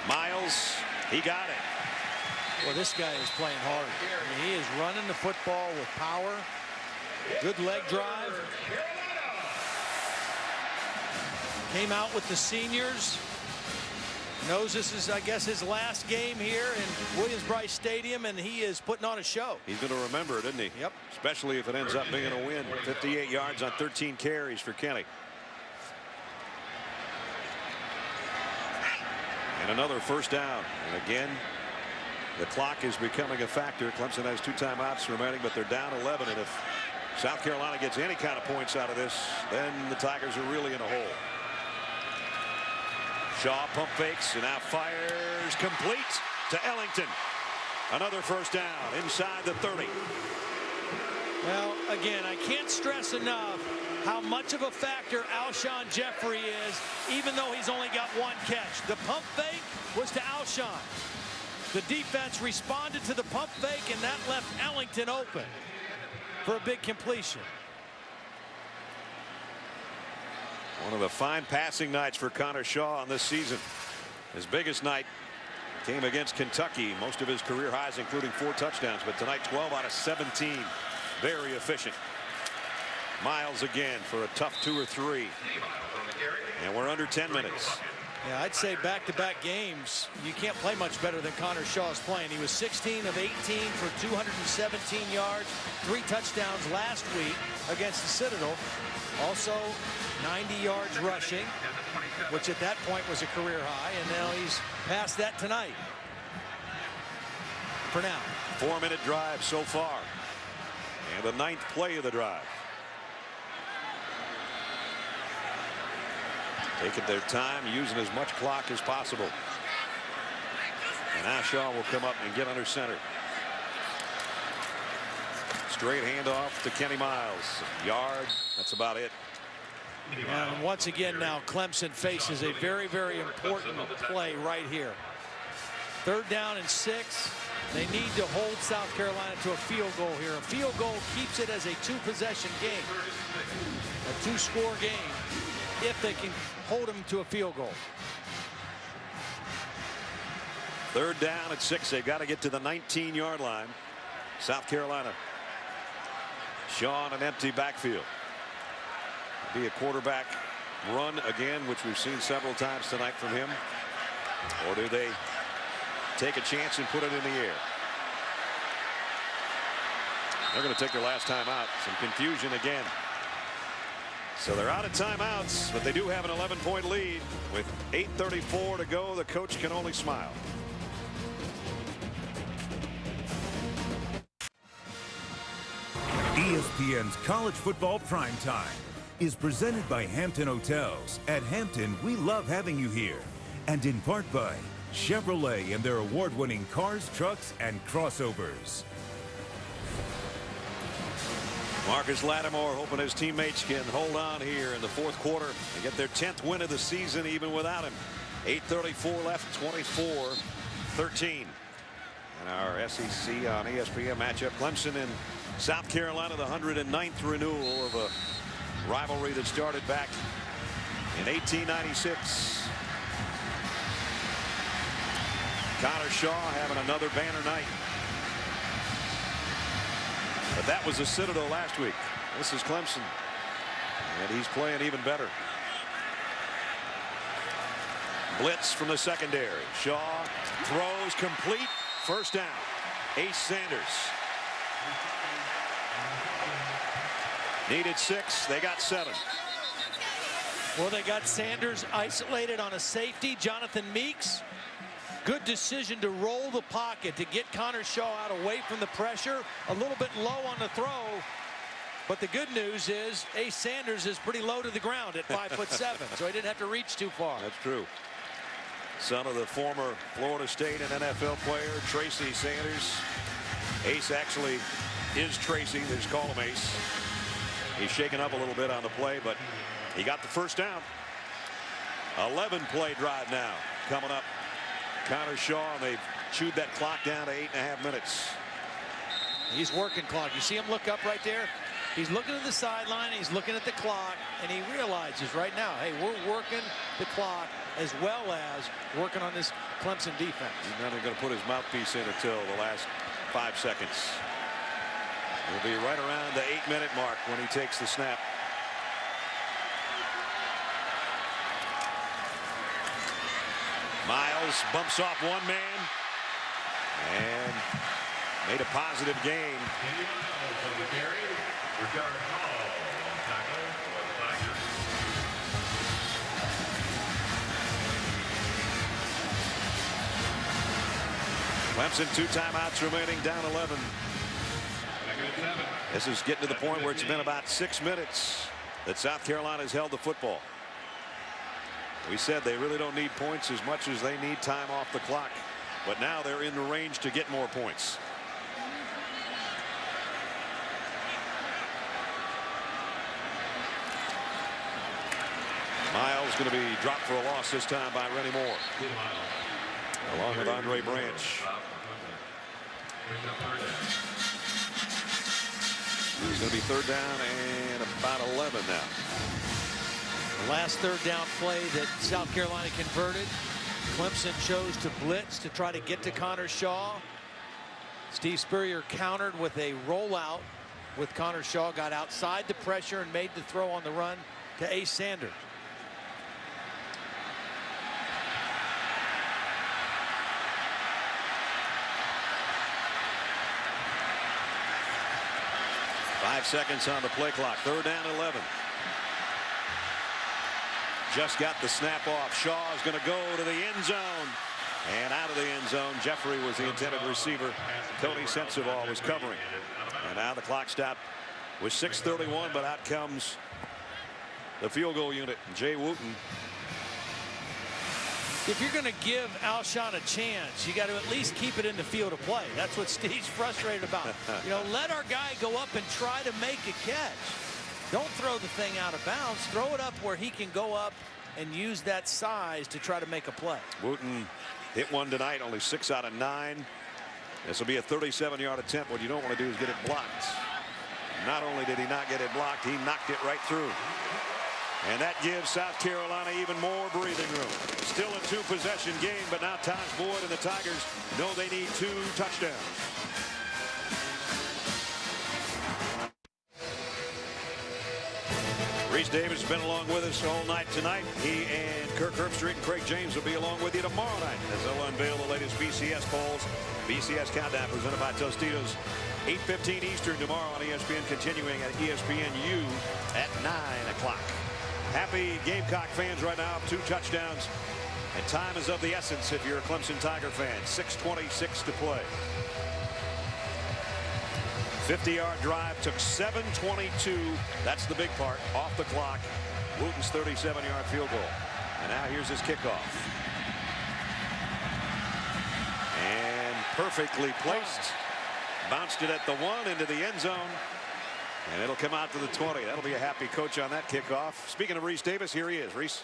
Miles, he got it. Well, this guy is playing hard. I mean, he is running the football with power. Good leg drive. Came out with the seniors. Knows this is, I guess, his last game here in Williams-Brice Stadium, and he is putting on a show. He's going to remember it, isn't he? Yep. Especially if it ends up being a win. 58 yards on 13 carries for Kenny. And another first down. And again, the clock is becoming a factor. Clemson has 2 timeouts remaining, but they're down 11. And if South Carolina gets any kind of points out of this, then the Tigers are really in a hole. Shaw pump fakes and now fires complete to Ellington. Another first down inside the 30. Well, again, I can't stress enough how much of a factor Alshon Jeffrey is, even though he's only got 1 catch. The pump fake was to Alshon. The defense responded to the pump fake, and that left Ellington open for a big completion. One of the fine passing nights for Connor Shaw on this season. His biggest night came against Kentucky. Most of his career highs, including 4 touchdowns, but tonight 12 out of 17. Very efficient. Miles again for a tough 2 or 3. And we're under 10 minutes. Yeah, I'd say back-to-back games, you can't play much better than Connor Shaw's playing. He was 16 of 18 for 217 yards, 3 touchdowns last week against the Citadel. Also 90 yards rushing, which at that point was a career high, and now he's past that tonight. For now. 4-minute drive so far. And the 9th play of the drive. Taking their time, using as much clock as possible. And now Shaw will come up and get under center. Straight handoff to Kenny Miles. Yard, that's about it. And once again now Clemson faces a very, very important play right here. 3rd down and 6. They need to hold South Carolina to a field goal here. A field goal keeps it as a 2-possession game. A 2-score game if they can hold them to a field goal. 3rd down at 6. They've got to get to the 19-yard line. South Carolina. Shaw on an empty backfield. Be a quarterback run again, which we've seen several times tonight from him. Or do they take a chance and put it in the air? They're going to take their last time out. Some confusion again. So they're out of timeouts, but they do have an 11-point lead. With 8:34 to go, the coach can only smile. ESPN's College Football Primetime is presented by Hampton Hotels. At Hampton, we love having you here. And in part by Chevrolet and their award-winning cars, trucks, and crossovers. Marcus Lattimore hoping his teammates can hold on here in the 4th quarter and get their 10th win of the season even without him. 8:34 left, 24-13. And our SEC on ESPN matchup, Clemson and South Carolina, the 109th renewal of a rivalry that started back in 1896. Connor Shaw having another banner night. But that was the Citadel last week. This is Clemson. And he's playing even better. Blitz from the secondary. Shaw throws complete. First down. Ace Sanders. Needed 6. They got 7. Well, they got Sanders isolated on a safety. Jonathan Meeks. Good decision to roll the pocket to get Connor Shaw out away from the pressure. A little bit low on the throw. But the good news is Ace Sanders is pretty low to the ground at 5'7", so he didn't have to reach too far. That's true. Son of the former Florida State and NFL player, Tracy Sanders. Ace actually is Tracy. They just call him Ace. He's shaken up a little bit on the play, but he got the first down. 11-play drive now coming up. Connor Shaw, and they've chewed that clock down to 8.5 minutes. He's working clock. You see him look up right there? He's looking at the sideline, he's looking at the clock, and he realizes right now, hey, we're working the clock as well as working on this Clemson defense. He's not going to put his mouthpiece in until the last 5 seconds. He'll be right around the 8-minute mark when he takes the snap. Miles bumps off one man and made a positive gain. Clemson 2 timeouts remaining, down 11. This is getting to the point where it's been about 6 minutes that South Carolina's held the football. We said they really don't need points as much as they need time off the clock, but now they're in the range to get more points. Miles going to be dropped for a loss this time by Rennie Moore, along with Andre Branch. He's going to be 3rd down and about 11 now. The last 3rd down play that South Carolina converted, Clemson chose to blitz to try to get to Connor Shaw. Steve Spurrier countered with a rollout with Connor Shaw, got outside the pressure and made the throw on the run to Ace Sanders. Five seconds on the play clock. 3rd down 11. Just got the snap off. Shaw is going to go to the end zone. And out of the end zone, Jeffrey was the intended receiver. Tony Sensabaugh was covering. And now the clock stopped with 6:31, but out comes the field goal unit, Jay Wooten. If you're going to give Alshon a chance, you got to at least keep it in the field of play. That's what Steve's frustrated about. You know, let our guy go up and try to make a catch. Don't throw the thing out of bounds. Throw it up where he can go up and use that size to try to make a play. Wooten hit one tonight, only 6 out of 9. This will be a 37-yard attempt. What you don't want to do is get it blocked. Not only did he not get it blocked, he knocked it right through. And that gives South Carolina even more breathing room. Still a 2-possession game, but now Taj Boyd and the Tigers know they need 2 touchdowns. Reese Davis has been along with us all night tonight. He and Kirk Herbstreit and Craig James will be along with you tomorrow night as they'll unveil the latest BCS polls. BCS Countdown presented by Tostitos. 8:15 Eastern tomorrow on ESPN, continuing at ESPNU at 9 o'clock. Happy Gamecock fans right now, 2 touchdowns, and time is of the essence if you're a Clemson Tiger fan. 6:26 to play. 50-yard drive took 7:22. That's the big part off the clock. Wooten's 37-yard field goal. And now here's his kickoff. And perfectly placed. Bounced it at the 1 into the end zone. And it'll come out to the 20. That'll be a happy coach on that kickoff. Speaking of Reese Davis, here he is. Reese.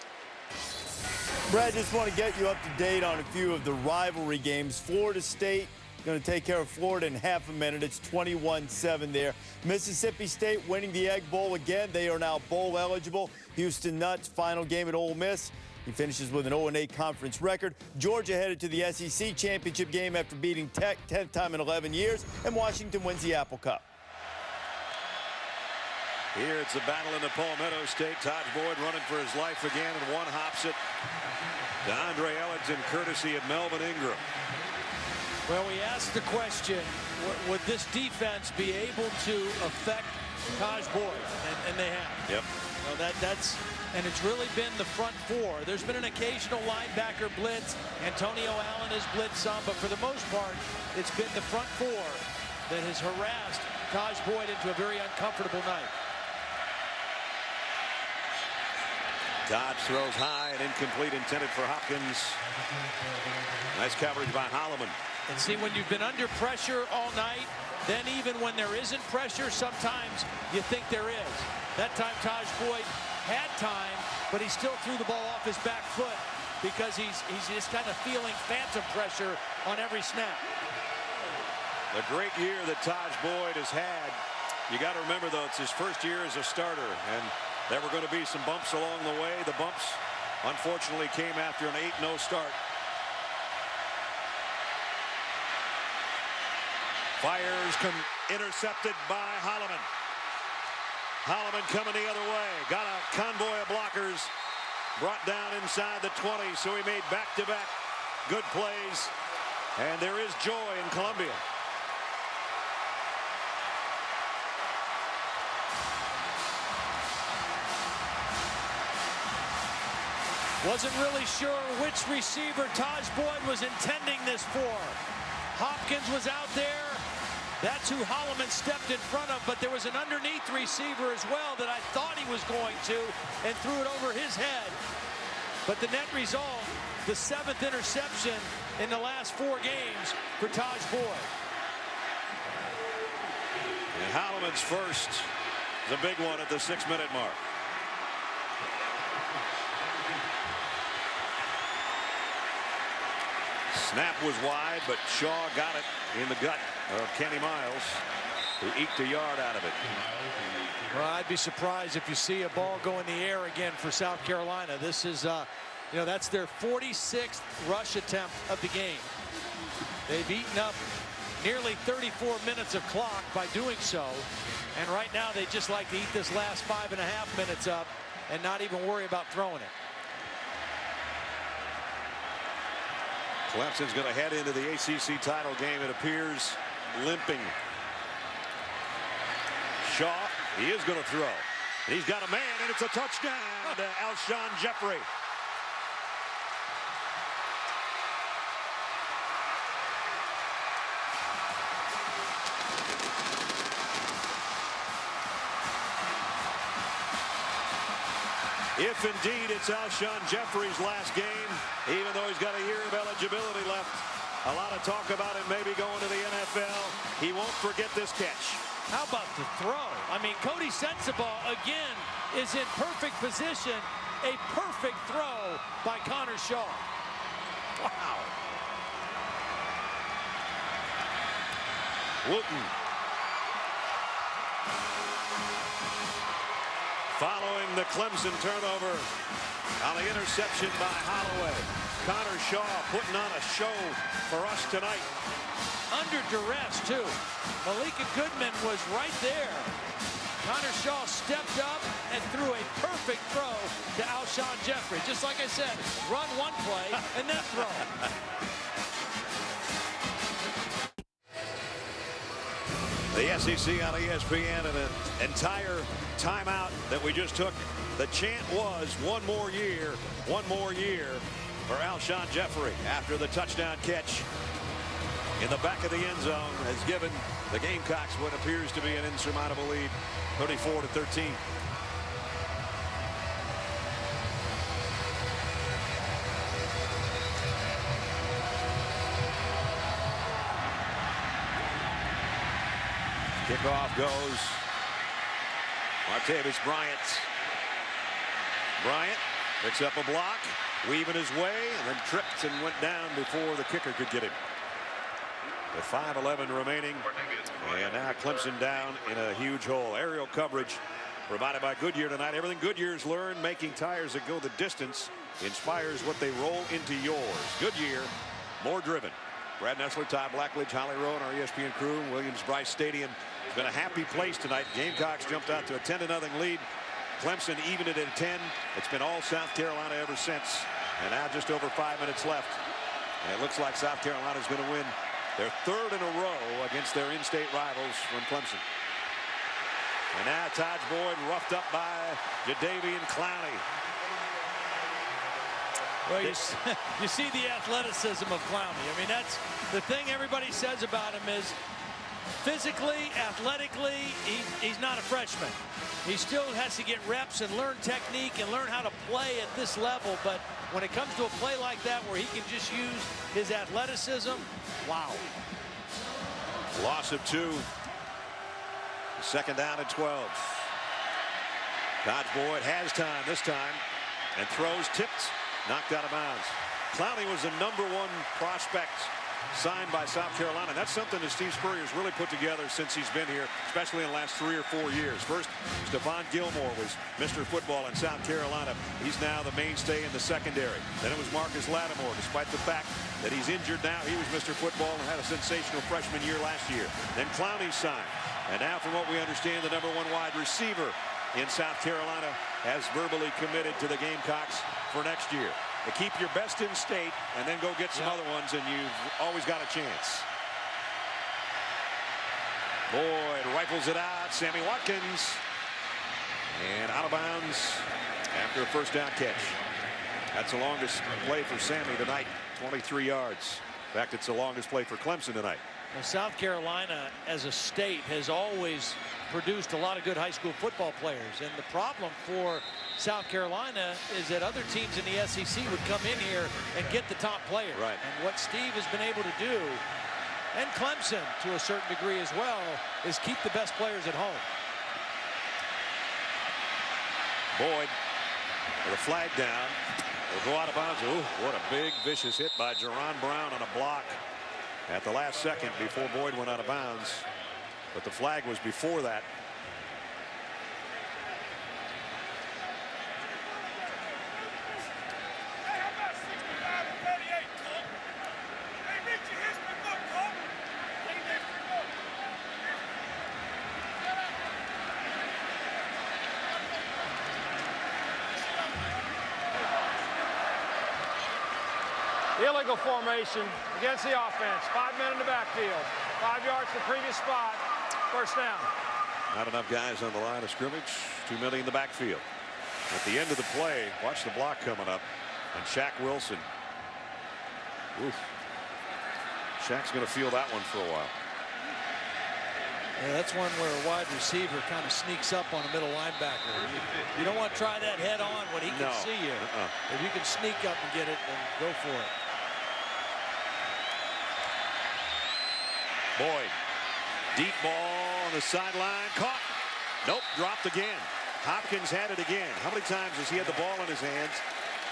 Brad, just want to get you up to date on a few of the rivalry games. Florida State going to take care of Florida in half a minute. It's 21-7 there. Mississippi State winning the Egg Bowl again. They are now bowl eligible. Houston Nutt's final game at Ole Miss. He finishes with an 0-8 conference record. Georgia headed to the SEC championship game after beating Tech 10th time in 11 years. And Washington wins the Apple Cup. Here it's a battle in the Palmetto State. Taj Boyd running for his life again, and one hops it to Andre Ellington, courtesy of Melvin Ingram. Well, we asked the question, would this defense be able to affect Taj Boyd? And they have. Yep. And it's really been the front four. There's been an occasional linebacker blitz. Antonio Allen has blitzed some, but for the most part, it's been the front four that has harassed Taj Boyd into a very uncomfortable night. Dodge throws high and incomplete, intended for Hopkins. Nice coverage by Holloman. And see, when you've been under pressure all night, then even when there isn't pressure, sometimes you think there is. That time Taj Boyd had time, but he still threw the ball off his back foot because he's just kind of feeling phantom pressure on every snap. The great year that Taj Boyd has had. You got to remember, though, it's his first year as a starter, and there were going to be some bumps along the way. The bumps, unfortunately, came after an 8-0 start. Fires intercepted by Holloman. Holloman coming the other way. Got a convoy of blockers. Brought down inside the 20, so he made back-to-back good plays. And there is joy in Columbia. Wasn't really sure which receiver Taj Boyd was intending this for. Hopkins was out there. That's who Holloman stepped in front of, but there was an underneath receiver as well that I thought he was going to and threw it over his head. But the net result, the 7th interception in the last 4 games for Taj Boyd. And Holloman's first is a big one at the 6-minute mark. Snap was wide, but Shaw got it in the gut of Kenny Miles, who eked a yard out of it. Well, I'd be surprised if you see a ball go in the air again for South Carolina. This is, that's their 46th rush attempt of the game. They've eaten up nearly 34 minutes of clock by doing so. And right now, they just like to eat this last 5.5 minutes up and not even worry about throwing it. Clemson's going to head into the ACC title game, it appears, limping. Shaw, he is going to throw. He's got a man, and it's a touchdown to Alshon Jeffrey. If indeed it's Alshon Jeffrey's last game, even though he's got a year of eligibility left, a lot of talk about him maybe going to the NFL. He won't forget this catch. How about the throw? I mean, Cody Sensabaugh, again, is in perfect position. A perfect throw by Connor Shaw. Wow. Wooten. Following the Clemson turnover on the interception by Holloway. Connor Shaw putting on a show for us tonight. Under duress, too. Malika Goodman was right there. Connor Shaw stepped up and threw a perfect throw to Alshon Jeffrey. Just like I said, run one play and then throw. The SEC on ESPN and an entire timeout that we just took. The chant was one more year for Alshon Jeffrey after the touchdown catch in the back of the end zone has given the Gamecocks what appears to be an insurmountable lead, 34-13. Kickoff goes Martavis Bryant. Bryant picks up a block, weaving his way, and then tripped and went down before the kicker could get him. With 5:11 remaining, and now Clemson down in a huge hole. Aerial coverage provided by Goodyear tonight. Everything Goodyear's learned, making tires that go the distance, inspires what they roll into yours. Goodyear, more driven. Brad Nessler, Todd Blackledge, Holly Rowe, and our ESPN crew. Williams-Brice Stadium has been a happy place tonight. Gamecocks jumped out to a 10-0 lead. Clemson evened it at 10. It's been all South Carolina ever since. And now just over 5 minutes left. And it looks like South Carolina is going to win their 3rd in a row against their in-state rivals from Clemson. And now Taj Boyd roughed up by Jadeveon Clowney. Well, you see the athleticism of Clowney. I mean, that's the thing everybody says about him is physically, athletically, he's not a freshman. He still has to get reps and learn technique and learn how to play at this level. But when it comes to a play like that where he can just use his athleticism, wow. Loss of 2. Second down and 12. Taj Boyd has time this time and throws tipped, knocked out of bounds. Clowney was the #1 prospect signed by South Carolina. That's something that Steve Spurrier's really put together since he's been here, especially in the last 3 or 4 years. First, Stephon Gilmore was Mr. Football in South Carolina. He's now the mainstay in the secondary. Then it was Marcus Lattimore. Despite the fact that he's injured now, he was Mr. Football and had a sensational freshman year last year. Then Clowney signed. And now, from what we understand, the #1 wide receiver in South Carolina has verbally committed to the Gamecocks for next year. To keep your best in state and then go get some other ones, and you've always got a chance. Boyd rifles it out. Sammy Watkins. And out of bounds after a first down catch. That's the longest play for Sammy tonight, 23 yards. In fact, it's the longest play for Clemson tonight. Well, South Carolina as a state has always produced a lot of good high school football players. And the problem for South Carolina is that other teams in the SEC would come in here and get the top players. Right. And what Steve has been able to do, and Clemson to a certain degree as well, is keep the best players at home. Boyd with a flag down. Will go out of bounds. Ooh, what a big vicious hit by Jerron Brown on a block at the last second before Boyd went out of bounds. But the flag was before that. Illegal formation against the offense. 5 men in the backfield. 5 yards to the previous spot. First down. Not enough guys on the line of scrimmage. Too many in the backfield. At the end of the play, watch the block coming up. And Shaq Wilson. Oof. Shaq's going to feel that one for a while. Yeah, that's one where a wide receiver kind of sneaks up on a middle linebacker. You don't want to try that head on when he can see you. If you can sneak up and get it, then go for it. Boyd. Deep ball on the sideline. Caught. Nope. Dropped again. Hopkins had it again. How many times has he had the ball in his hands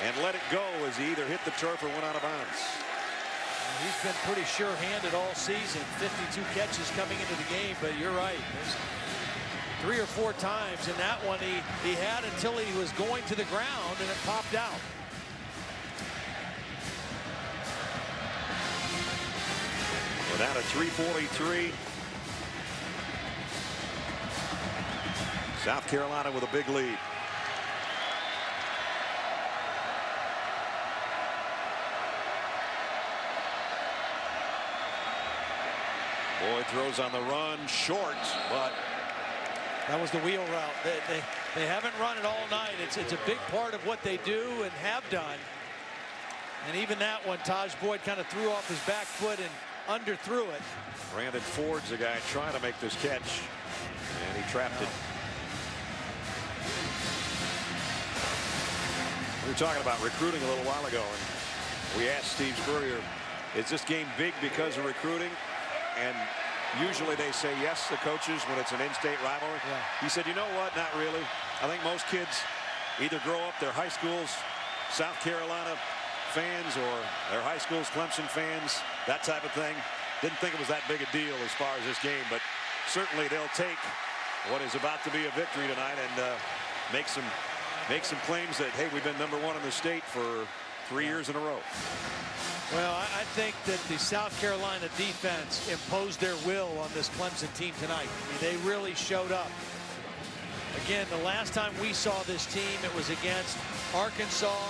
and let it go as he either hit the turf or went out of bounds? He's been pretty sure-handed all season. 52 catches coming into the game, but you're right. There's 3 or 4 times, and that one he had until he was going to the ground, and it popped out. We're down to 3:43. South Carolina with a big lead. Boyd throws on the run, short, but that was the wheel route. They haven't run it all night. It's a big part of what they do and have done. And even that one, Taj Boyd kind of threw off his back foot and underthrew it. Brandon Ford's the guy trying to make this catch, and he trapped it. We were talking about recruiting a little while ago, and we asked Steve Spurrier, is this game big because of recruiting? And usually they say yes, the coaches, when it's an in-state rivalry. Yeah. He said, you know what, not really. I think most kids either grow up, they're high schools, South Carolina fans, or they're high schools, Clemson fans, that type of thing. Didn't think it was that big a deal as far as this game, but certainly they'll take what is about to be a victory tonight and make some claims that, hey, we've been #1 in the state for 3 years in a row. Well, I think that the South Carolina defense imposed their will on this Clemson team tonight. I mean, they really showed up. Again, the last time we saw this team, it was against Arkansas,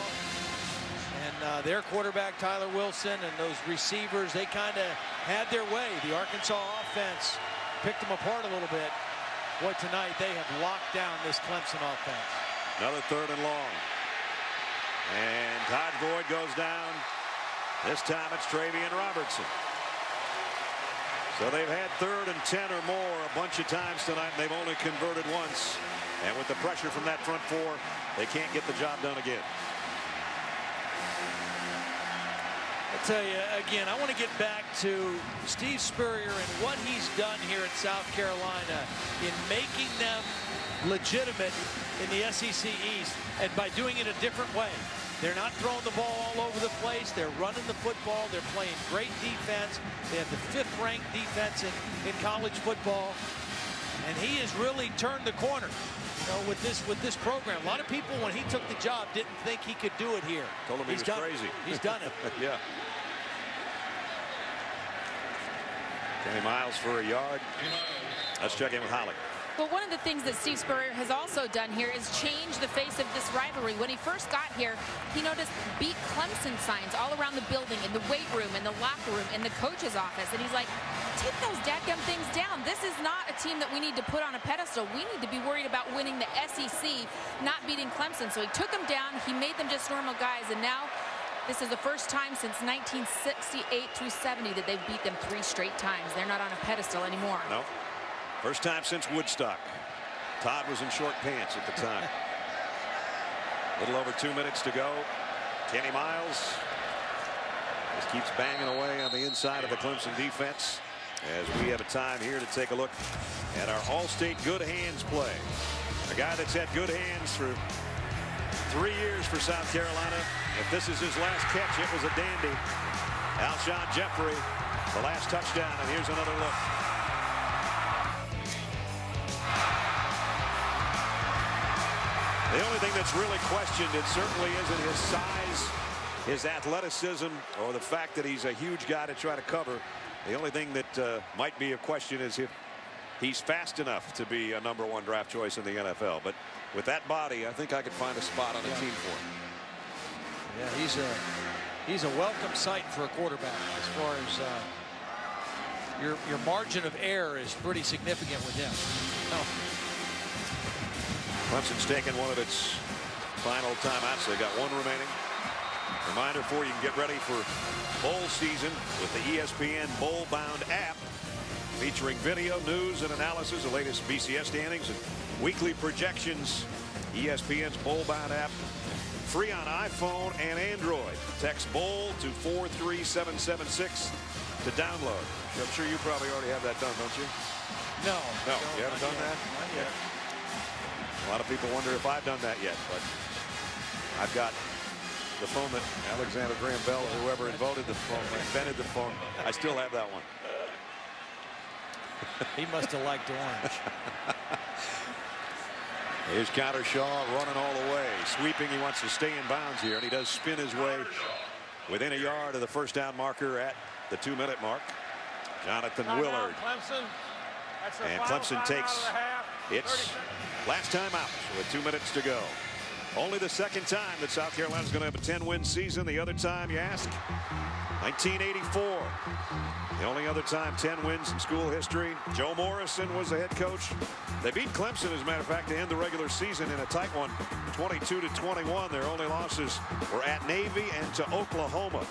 and their quarterback, Tyler Wilson, and those receivers, they kind of had their way. The Arkansas offense picked them apart a little bit. Boy, tonight they have locked down this Clemson offense. Another 3rd and long. And Todd Boyd goes down. This time it's Travian Robertson. So they've had 3rd and 10 or more a bunch of times tonight, and they've only converted once. And with the pressure from that front 4, they can't get the job done again. I tell you, again, I want to get back to Steve Spurrier and what he's done here at South Carolina in making them legitimate in the SEC East, and by doing it a different way. They're not throwing the ball all over the place. They're running the football. They're playing great defense. They have the 5th-ranked defense in college football. And he has really turned the corner, you know, with this program. A lot of people, when he took the job, didn't think he could do it here. Told him he was crazy. He's done it. Yeah. Kenny Miles for a yard. Let's check in with Holly. Well, one of the things that Steve Spurrier has also done here is change the face of this rivalry. When he first got here, he noticed beat Clemson signs all around the building, in the weight room, in the locker room, in the coach's office. And he's like, take those dadgum things down. This is not a team that we need to put on a pedestal. We need to be worried about winning the SEC, not beating Clemson. So he took them down. He made them just normal guys. And now this is the first time since 1968 through 70 that they've beat them 3 straight times. They're not on a pedestal anymore. No. First time since Woodstock. Todd was in short pants at the time. A little over 2 minutes to go. Kenny Miles just keeps banging away on the inside of the Clemson defense as we have a time here to take a look at our All-State good hands play. A guy that's had good hands for 3 years for South Carolina. If this is his last catch, it was a dandy. Alshon Jeffrey, the last touchdown, and here's another look. The only thing that's really questioned, it certainly isn't his size, his athleticism, or the fact that he's a huge guy to try to cover. The only thing that might be a question is if he's fast enough to be a #1 draft choice in the NFL. But with that body, I think I could find a spot on the team for him. Yeah, he's a welcome sight for a quarterback as far as your margin of error is pretty significant with him. Oh. Clemson's taken one of its final timeouts. They got 1 remaining. Reminder for you, can get ready for bowl season with the ESPN Bowl Bound app, featuring video, news, and analysis, the latest BCS standings and weekly projections. ESPN's Bowl Bound app, free on iPhone and Android. Text BOWL to 43776 to download. I'm sure you probably already have that done, don't you? No. No, you haven't done that? Not yet. A lot of people wonder if I've done that yet, but I've got the phone that Alexander Graham Bell, or whoever invented the phone, I still have that one. He must have liked orange. Here's Connor Shaw running all the way, sweeping. He wants to stay in bounds here, and he does spin his way within a yard of the first down marker at the 2-minute mark. Jonathan Willard. And Clemson takes its last time out with 2 minutes to go. Only the second time that South Carolina's going to have a 10-win season. The other time, you ask, 1984. The only other time 10 wins in school history. Joe Morrison was the head coach. They beat Clemson, as a matter of fact, to end the regular season in a tight one, 22-21. Their only losses were at Navy and to Oklahoma.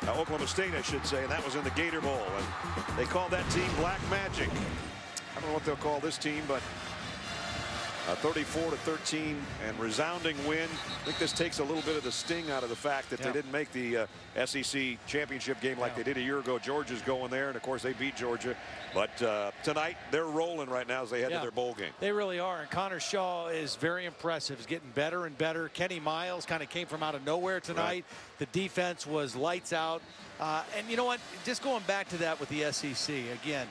Oklahoma State, I should say, and that was in the Gator Bowl. And they called that team Black Magic. I don't know what they'll call this team, but a 34-13 and resounding win. I think this takes a little bit of the sting out of the fact that they didn't make the SEC championship game like they did a year ago. Georgia's going there, and of course they beat Georgia. But tonight they're rolling right now as they head to their bowl game. They really are, and Connor Shaw is very impressive. He's getting better and better. Kenny Miles kind of came from out of nowhere tonight. Right. The defense was lights out. And you know what? Just going back to that with the SEC again.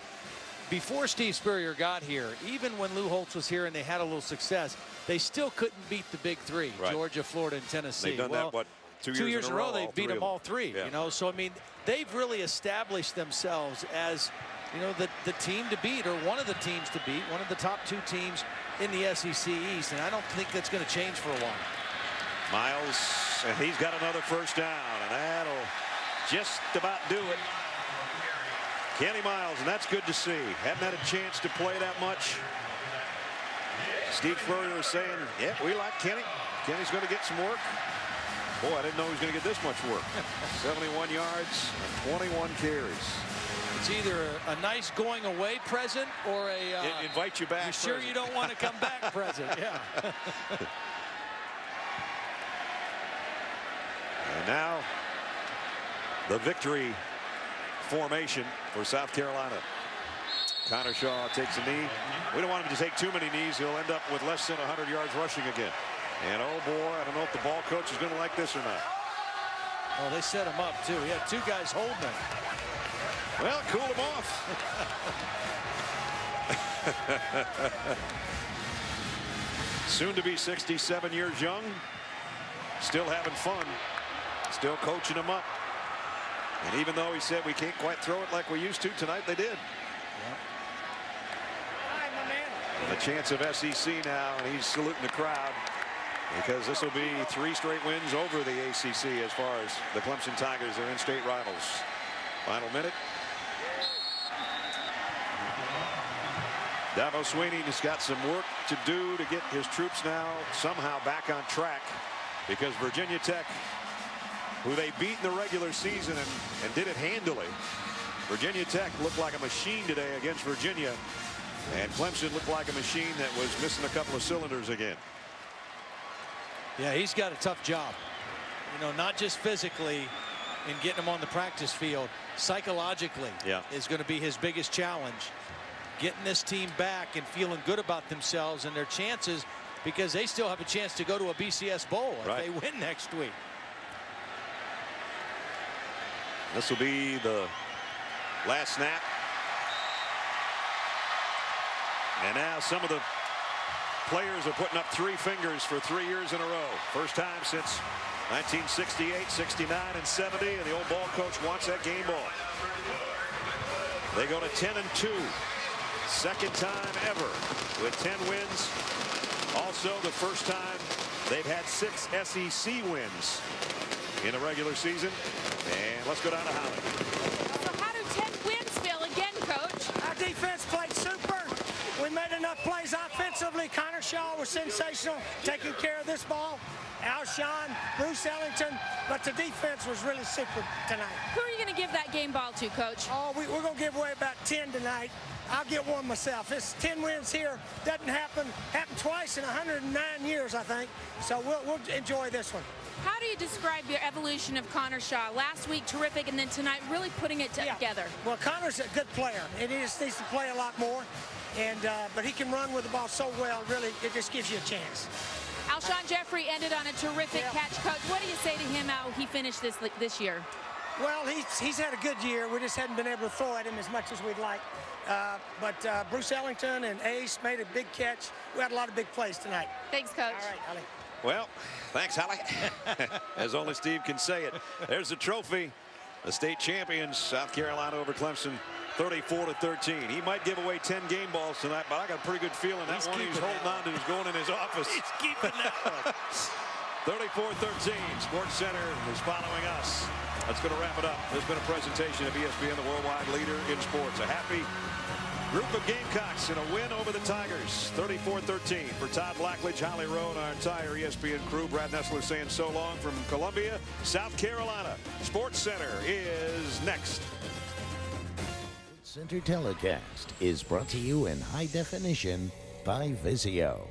Before Steve Spurrier got here, even when Lou Holtz was here and they had a little success, they still couldn't beat the big three, Georgia, Florida, and Tennessee. They've done that, what, 2 years in a row? They beat them all three. You know, so I mean, they've really established themselves as, you know, the team to beat, or one of the teams to beat, one of the top 2 teams in the SEC East, and I don't think that's going to change for a while. Miles, and he's got another first down, and that'll just about do it. Kenny Miles, and that's good to see. Hadn't had a chance to play that much. Steve Spurrier is saying, yeah, we like Kenny. Kenny's going to get some work. Boy, I didn't know he was going to get this much work. 71 yards and 21 carries. It's either a nice going away present or a invite you back. You sure you don't want to come back present? Yeah. And now the victory formation for South Carolina. Connor Shaw takes a knee. We don't want him to take too many knees. He'll end up with less than 100 yards rushing again. And oh boy, I don't know if the ball coach is going to like this or not. Oh, they set him up too. He had two guys holding him. Well, cool him off. Soon to be 67 years young. Still having fun. Still coaching him up. And even though he said we can't quite throw it like we used to tonight, they did. Yep. A chance of SEC now, and he's saluting the crowd because this will be 3 straight wins over the ACC as far as the Clemson Tigers, their in-state rivals. Final minute. Dabo Swinney has got some work to do to get his troops now somehow back on track, because Virginia Tech, who they beat in the regular season and did it handily. Virginia Tech looked like a machine today against Virginia, and Clemson looked like a machine that was missing a couple of cylinders again. Yeah, he's got a tough job. You know, not just physically in getting him on the practice field, psychologically is going to be his biggest challenge. Getting this team back and feeling good about themselves and their chances, because they still have a chance to go to a BCS Bowl if they win next week. This will be the last snap. And now some of the players are putting up 3 fingers for 3 years in a row. First time since 1968, 69, and 70. And the old ball coach wants that game ball. They go to 10-2. Second time ever with 10 wins. Also the first time they've had 6 SEC wins in a regular season. And let's go down to Holly. So how do 10 wins feel again, Coach? Our defense played super. We made enough plays offensively. Connor Shaw was sensational, taking care of this ball. Alshon, Bruce Ellington, but the defense was really super tonight. Who are you going to give that game ball to, Coach? Oh, we're going to give away about 10 tonight. I'll get one myself. It's 10 wins here. Doesn't happen. Happened twice in 109 years, I think. So we'll enjoy this one. How do you describe your evolution of Connor Shaw? Last week, terrific, and then tonight, really putting it together. Well, Connor's a good player, and he just needs to play a lot more. And but he can run with the ball so well, really, it just gives you a chance. Alshon Jeffrey ended on a terrific catch, Coach. What do you say to him how he finished this year? Well, he's had a good year. We just hadn't been able to throw at him as much as we'd like. But Bruce Ellington and Ace made a big catch. We had a lot of big plays tonight. Thanks, Coach. All right, Holly. Well, thanks, Holly. As only Steve can say it. There's the trophy. The state champions, South Carolina over Clemson, 34-13. He might give away 10 game balls tonight, but I got a pretty good feeling that one he's holding on to is going in his office. He's keeping that one. 34-13. Sports Center is following us. That's going to wrap it up. There's been a presentation of ESPN, the worldwide leader in sports. A happy group of Gamecocks in a win over the Tigers, 34-13. For Todd Blackledge, Holly Rowe, and our entire ESPN crew, Brad Nessler saying so long from Columbia, South Carolina. Sports Center is next. Center Telecast is brought to you in high definition by Vizio.